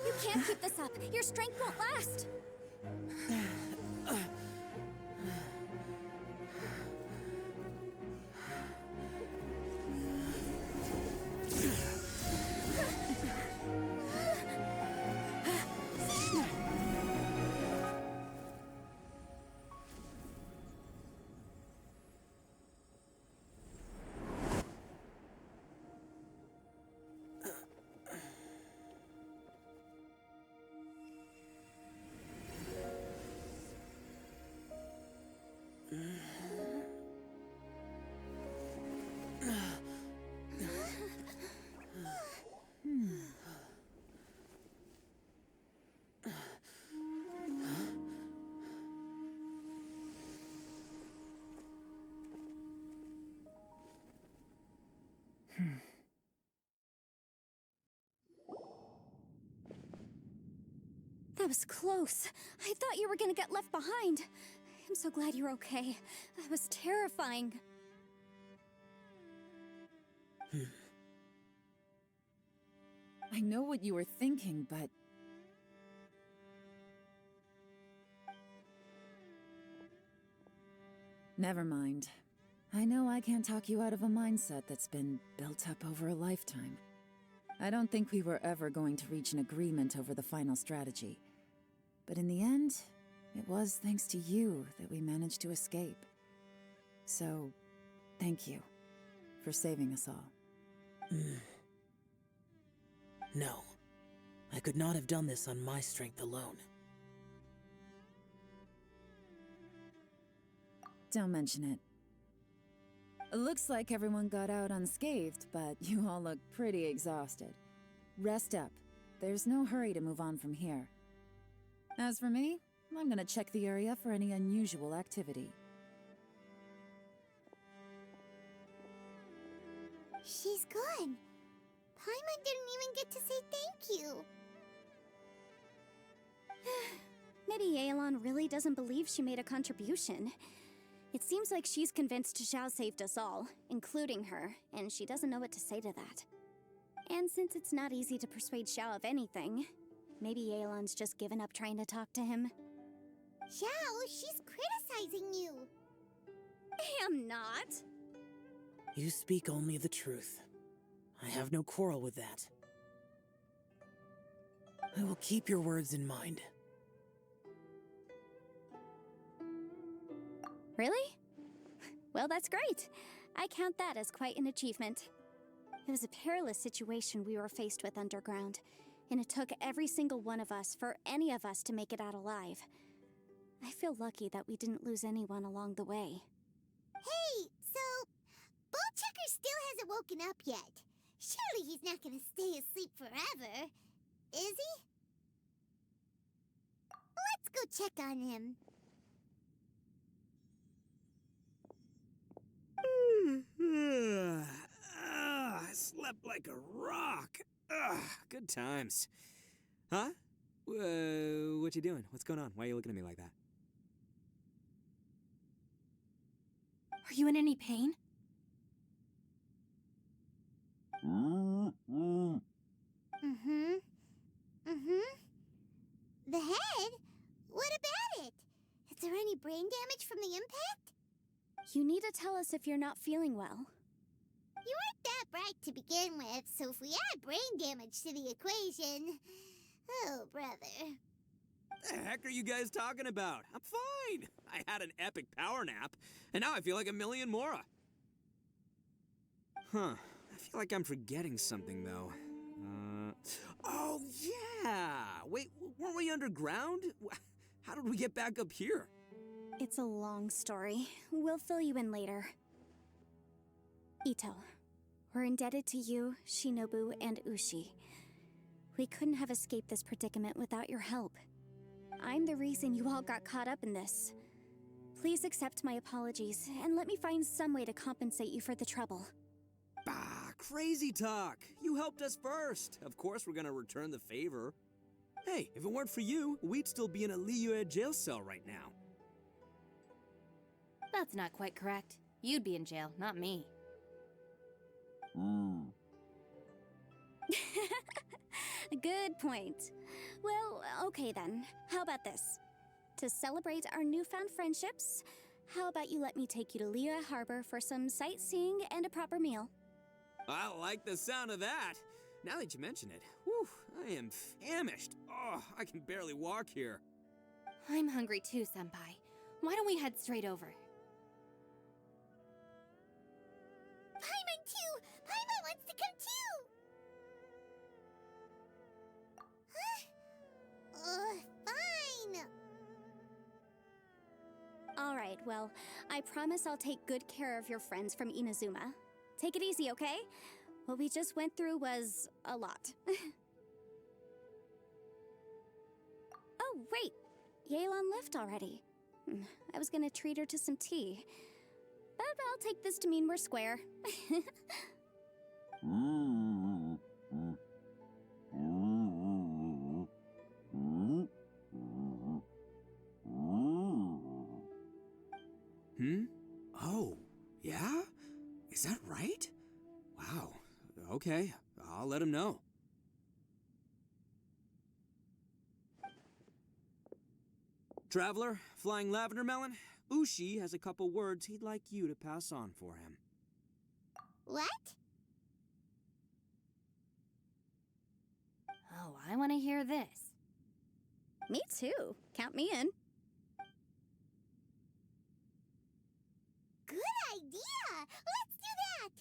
You can't keep this up. Your strength won't last. That was close. I thought you were gonna get left behind. I'm so glad you're okay. That was terrifying.
I know what you were thinking, but... Never mind. I know I can't talk you out of a mindset that's been built up over a lifetime. I don't think we were ever going to reach an agreement over the final strategy. But in the end, it was thanks to you that we managed to escape. So, thank you for saving us all.
No. I could not have done this on my strength alone.
Don't mention it. It looks like everyone got out unscathed, but you all look pretty exhausted. Rest up. There's no hurry to move on from here. As for me, I'm gonna check the area for any unusual activity.
She's gone. Paimon didn't even get to say thank you.
Maybe Yelan really doesn't believe she made a contribution. It seems like she's convinced Xiao saved us all, including her, and she doesn't know what to say to that. And since it's not easy to persuade Xiao of anything, maybe Yelan's just given up trying to talk to him.
Xiao, she's criticizing you.
I am not.
You speak only the truth. I have no quarrel with that. I will keep your words in mind.
Really? Well, that's great. I count that as quite an achievement. It was a perilous situation we were faced with underground, and it took every single one of us for any of us to make it out alive. I feel lucky that we didn't lose anyone along the way.
Hey, so Bullchecker still hasn't woken up yet. Surely he's not gonna stay asleep forever, is he? Let's go check on him.
I slept like a rock. Good times. Huh? What you doing? What's going on? Why are you looking at me like that?
Are you in any pain?
The head? What about it? Is there any brain damage from the impact?
You need to tell us if you're not feeling well.
You weren't that bright to begin with, so if we add brain damage to the equation... Oh, brother.
The heck are you guys talking about? I'm fine. I had an epic power nap, and now I feel like a million more. Huh. I feel like I'm forgetting something, though. Oh, yeah! Wait, weren't we underground? How did we get back up here?
It's a long story. We'll fill you in later. Ito, we're indebted to you, Shinobu, and Ushi. We couldn't have escaped this predicament without your help. I'm the reason you all got caught up in this. Please accept my apologies, and let me find some way to compensate you for the trouble.
Bah, crazy talk. You helped us first. Of course we're gonna return the favor. Hey, if it weren't for you, we'd still be in a Liyue jail cell right now.
That's not quite correct. You'd be in jail, not me.
Good point. Well, okay then. How about this? To celebrate our newfound friendships, how about you let me take you to Liyue Harbor for some sightseeing and a proper meal?
I like the sound of that. Now that you mention it, whew, I am famished. Oh, I can barely walk here.
I'm hungry too, Senpai. Why don't we head straight over?
Paimon too! Paimon wants to come too! Huh? Fine!
Alright, well, I promise I'll take good care of your friends from Inazuma. Take it easy, okay? What we just went through was a lot. Oh, wait! Yelan left already. I was gonna treat her to some tea. But I'll take this to mean we're square.
Oh, yeah? Is that right? Wow. Okay, I'll let him know. Traveler, Flying Lavender Melon, Ushi has a couple words he'd like you to pass on for him.
What?
Oh, I want to hear this.
Me too. Count me in.
Good idea! Let's do that!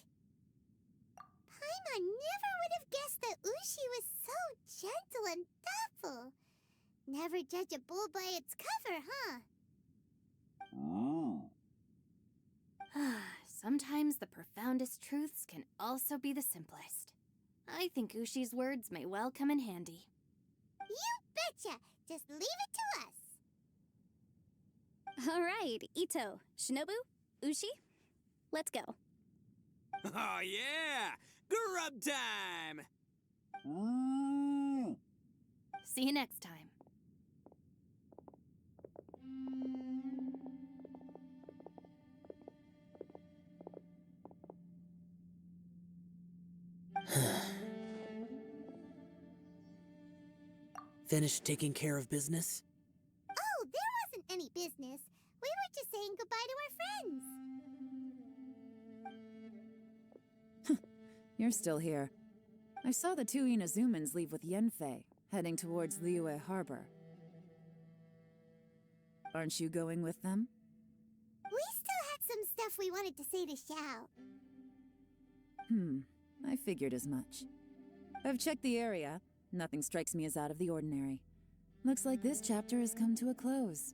Paimon never would have guessed that Ushi was so gentle and thoughtful. Never judge a bull by its cover, huh?
Sometimes the profoundest truths can also be the simplest. I think Ushi's words may well come in handy.
You betcha! Just leave it to us!
All right, Ito, Shinobu, Ushi, let's go.
Oh yeah! Grub time!
See you next time.
Finished taking care of business?
Oh, there wasn't any business. We were just saying goodbye to our friends.
You're still here. I saw the two Inazumans leave with Yenfei, heading towards Liyue Harbor. Aren't you going with them?
We still had some stuff we wanted to say to Xiao.
I figured as much. I've checked the area. Nothing strikes me as out of the ordinary. Looks like this chapter has come to a close.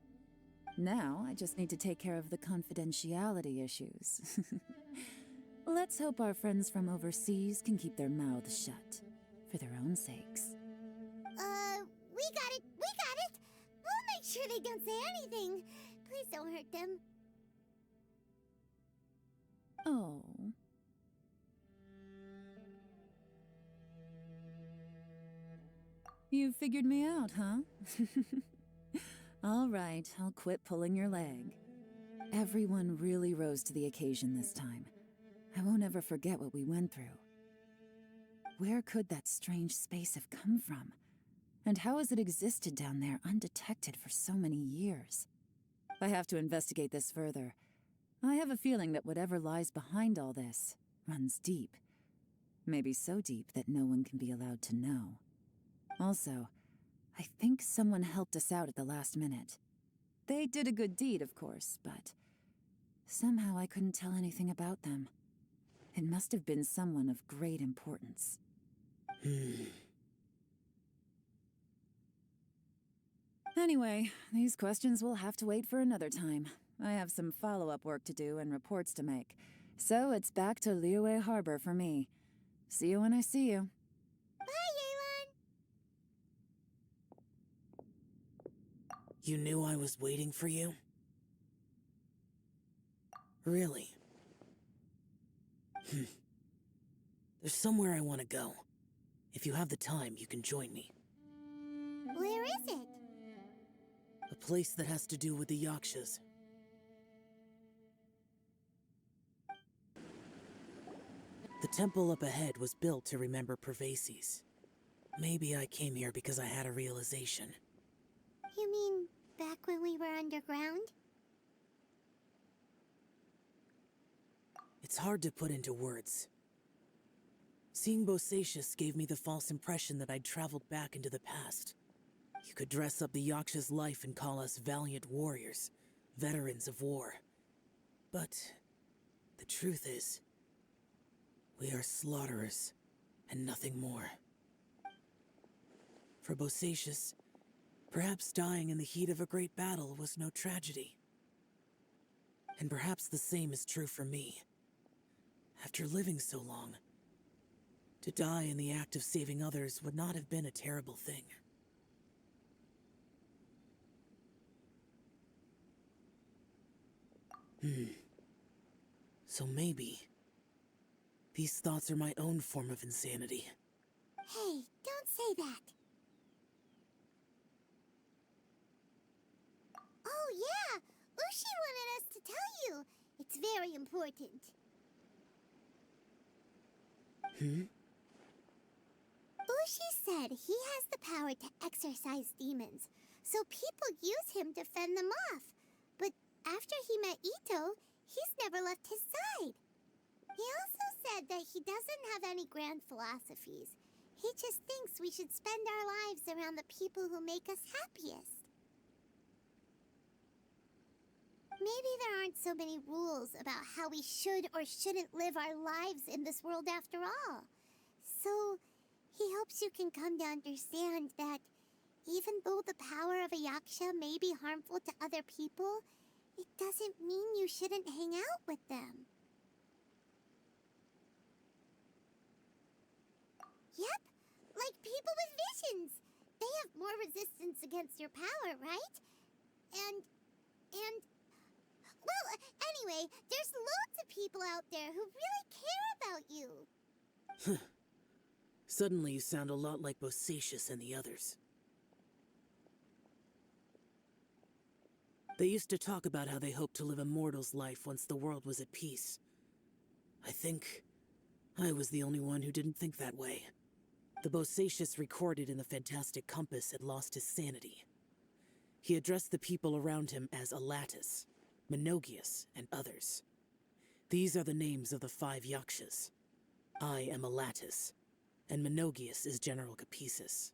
Now, I just need to take care of the confidentiality issues. Let's hope our friends from overseas can keep their mouths shut, for their own sakes.
We got it! We got it! We'll make sure they don't say anything. Please don't hurt them.
Oh. You figured me out, huh? All right, I'll quit pulling your leg. Everyone really rose to the occasion this time. I won't ever forget what we went through. Where could that strange space have come from? And how has it existed down there undetected for so many years? I have to investigate this further. I have a feeling that whatever lies behind all this runs deep. Maybe so deep that no one can be allowed to know. Also, I think someone helped us out at the last minute. They did a good deed, of course, but somehow I couldn't tell anything about them. It must have been someone of great importance. Anyway, these questions will have to wait for another time. I have some follow-up work to do and reports to make. So it's back to Liyue Harbor for me. See you when I see you.
You knew I was waiting for you? Really? There's somewhere I want to go. If you have the time, you can join me.
Where is it?
A place that has to do with the Yakshas. The temple up ahead was built to remember Pervases. Maybe I came here because I had a realization.
You mean back when we were underground?
It's hard to put into words. Seeing Bosacius gave me the false impression that I'd traveled back into the past. You could dress up the Yaksha's life and call us valiant warriors, veterans of war. But the truth is, we are slaughterers, and nothing more. For Bosacius, perhaps dying in the heat of a great battle was no tragedy. And perhaps the same is true for me. After living so long, to die in the act of saving others would not have been a terrible thing. So maybe these thoughts are my own form of insanity.
Hey, don't say that. Oh yeah! Ushi wanted us to to tell you. It's very important. Bushi said he has the power to exorcise demons, so people use him to fend them off. But after he met Ito, he's never left his side. He also said that he doesn't have any grand philosophies. He just thinks we should spend our lives around the people who make us happiest. Maybe there aren't so many rules about how we should or shouldn't live our lives in this world after all. So, he hopes you can come to understand that even though the power of a yaksha may be harmful to other people, it doesn't mean you shouldn't hang out with them. Yep, like people with visions. They have more resistance against your power, right? And... Well, anyway, there's loads of people out there who really care about you.
Suddenly you sound a lot like Bosacius and the others. They used to talk about how they hoped to live a mortal's life once the world was at peace. I think I was the only one who didn't think that way. The Bosacius recorded in the Fantastic Compass had lost his sanity. He addressed the people around him as Alatus, Menogius, and others. These are the names of the 5 yakshas. I am Alatus, and Menogius is General Capisis.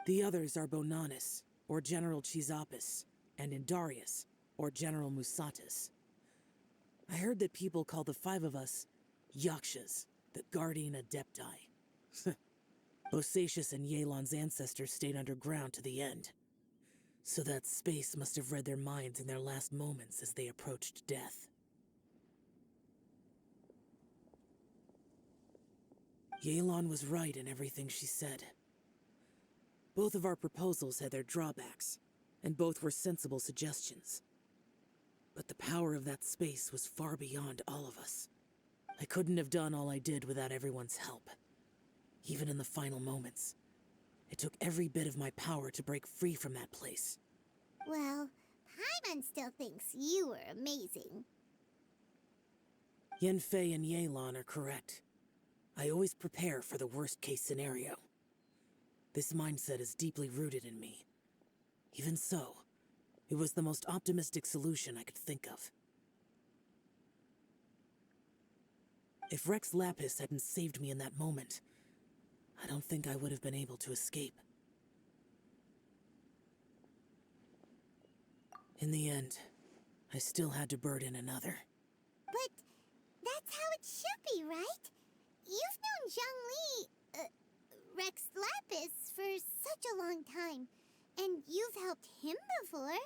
The others are Bonanis, or General Chisapis, and Indarius, or General Musatus. I heard that people call the 5 of us yakshas, the guardian adepti. Bosacius and Yelan's ancestors stayed underground to the end. So that space must have read their minds in their last moments as they approached death. Yelan was right in everything she said. Both of our proposals had their drawbacks, and both were sensible suggestions. But the power of that space was far beyond all of us. I couldn't have done all I did without everyone's help. Even in the final moments, it took every bit of my power to break free from that place.
Well, Paimon still thinks you were amazing.
Yanfei and Yelan are correct. I always prepare for the worst-case scenario. This mindset is deeply rooted in me. Even so, it was the most optimistic solution I could think of. If Rex Lapis hadn't saved me in that moment, I don't think I would have been able to escape. In the end, I still had to burden another.
But that's how it should be, right? You've known Zhang Li, Rex Lapis, for such a long time. And you've helped him before,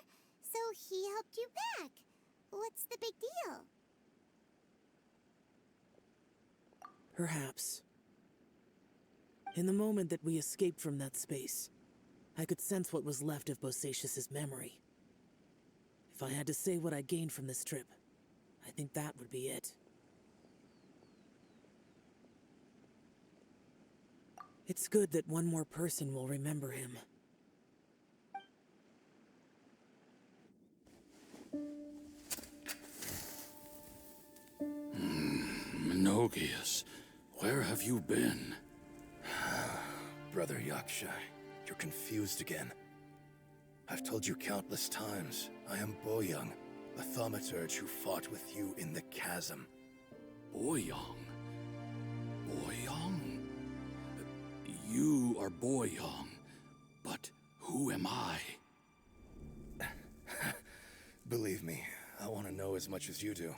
so he helped you back. What's the big deal?
Perhaps. In the moment that we escaped from that space, I could sense what was left of Bosacius's memory. If I had to say what I gained from this trip, I think that would be it. It's good that one more person will remember him.
Menogius, where have you been?
Brother Yaksha, you're confused again. I've told you countless times, I am Boyoung, the thaumaturge who fought with you in the chasm.
Boyoung? Boyoung? You are Boyoung, but who am I?
Believe me, I want to know as much as you do.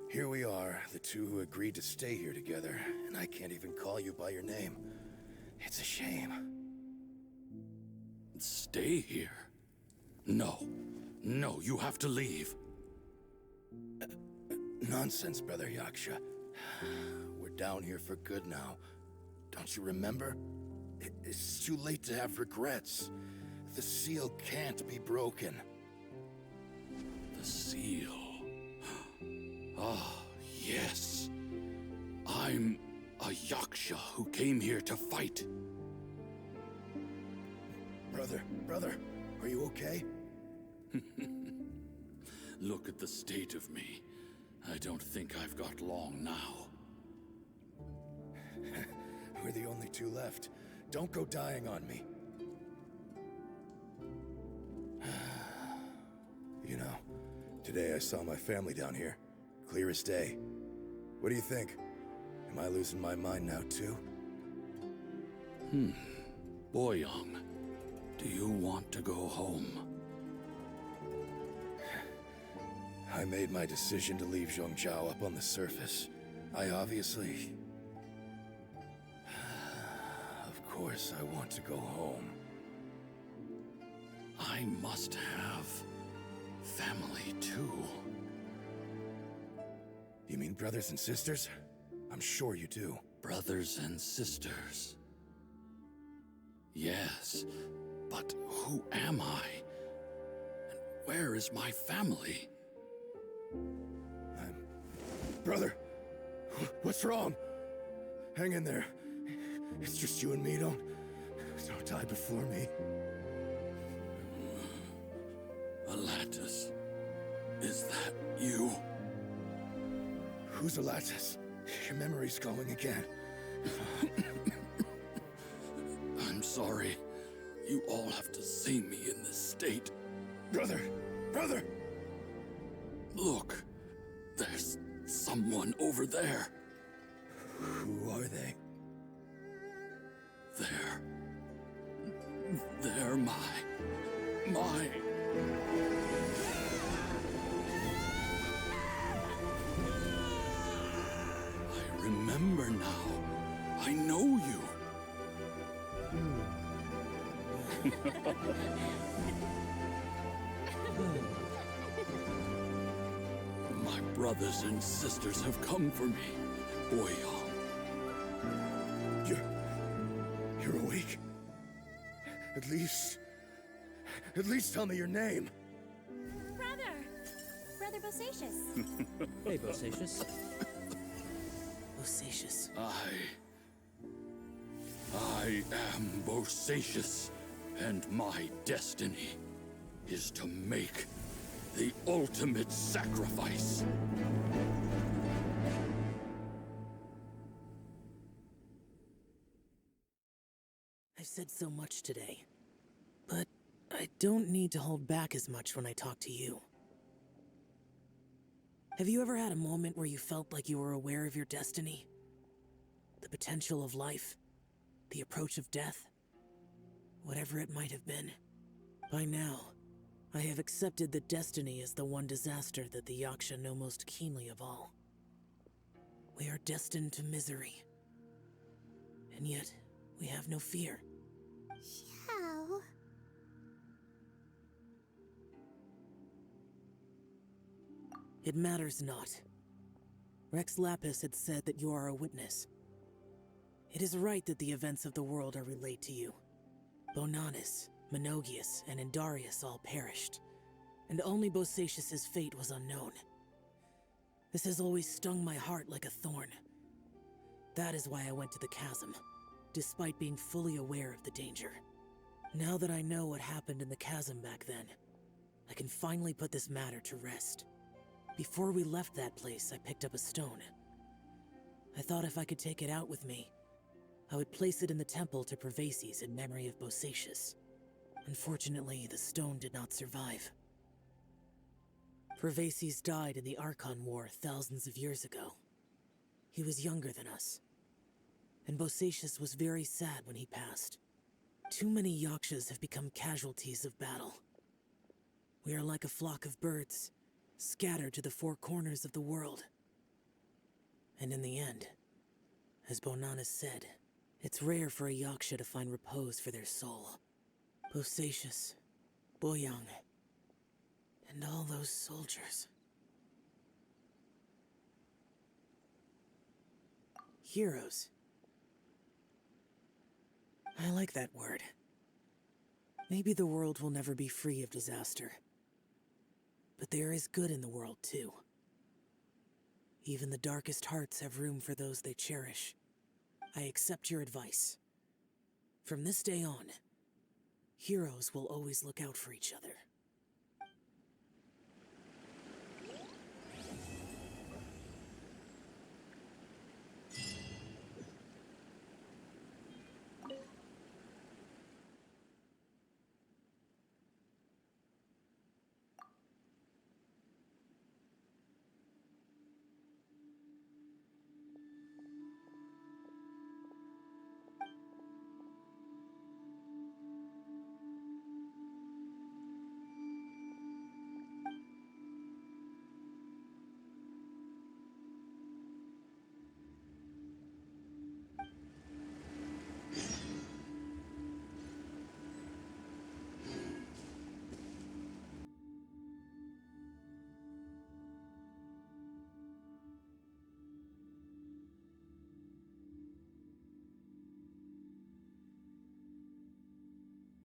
Here we are, the two who agreed to stay here together, and I can't even call you by your name. It's a shame.
Stay here? No. No, you have to leave.
Nonsense, Brother Yaksha. We're down here for good now. Don't you remember? It's too late to have regrets. The seal can't be broken.
The seal. Ah, yes. I'm a Yaksha who came here to fight.
Brother, are you okay?
Look at the state of me. I don't think I've got long now.
We're the only two left. Don't go dying on me. You know, today I saw my family down here. Clear as day. What do you think? Am I losing my mind now, too?
Boyang, do you want to go home?
I made my decision to leave Zhongzhou up on the surface. I obviously... Of course I want to go home.
I must have family too.
You mean brothers and sisters? I'm sure you do.
Brothers and sisters. Yes, but who am I? And where is my family?
Brother, what's wrong? Hang in there. It's just you and me. Don't die before me.
Alatus, is that you?
Who's Alatus? Your memory's going again.
I'm sorry. You all have to see me in this state.
Brother! Brother!
Look, there's someone over there.
Who are they?
They're my... I remember now. I know you. My brothers and sisters have come for me, Boyang.
You're awake? At least tell me your name.
Brother Bosacius.
Hey, Bosacius. Bosacius.
I am Bosacius, and my destiny is to make the ultimate sacrifice.
I've said so much today, but I don't need to hold back as much when I talk to you. Have you ever had a moment where you felt like you were aware of your destiny? The potential of life? The approach of death? Whatever it might have been. By now, I have accepted that destiny is the one disaster that the Yaksha know most keenly of all. We are destined to misery. And yet, we have no fear.
Xiao.
It matters not. Rex Lapis had said that you are a witness. It is right that the events of the world are relayed to you. Bonanis, Menogius, and Indarius all perished, and only Bosacius's fate was unknown. This has always stung my heart like a thorn. That is why I went to the chasm, despite being fully aware of the danger. Now that I know what happened in the chasm back then, I can finally put this matter to rest. Before we left that place, I picked up a stone. I thought if I could take it out with me, I would place it in the temple to Pervases in memory of Bosacius. Unfortunately, the stone did not survive. Pervases died in the Archon War thousands of years ago. He was younger than us, and Bosacius was very sad when he passed. Too many Yakshas have become casualties of battle. We are like a flock of birds, scattered to the four corners of the world. And in the end, as Bonanis said, it's rare for a Yaksha to find repose for their soul. Bosacius, Boyang, and all those soldiers. Heroes. I like that word. Maybe the world will never be free of disaster. But there is good in the world, too. Even the darkest hearts have room for those they cherish. I accept your advice. From this day on, heroes will always look out for each other.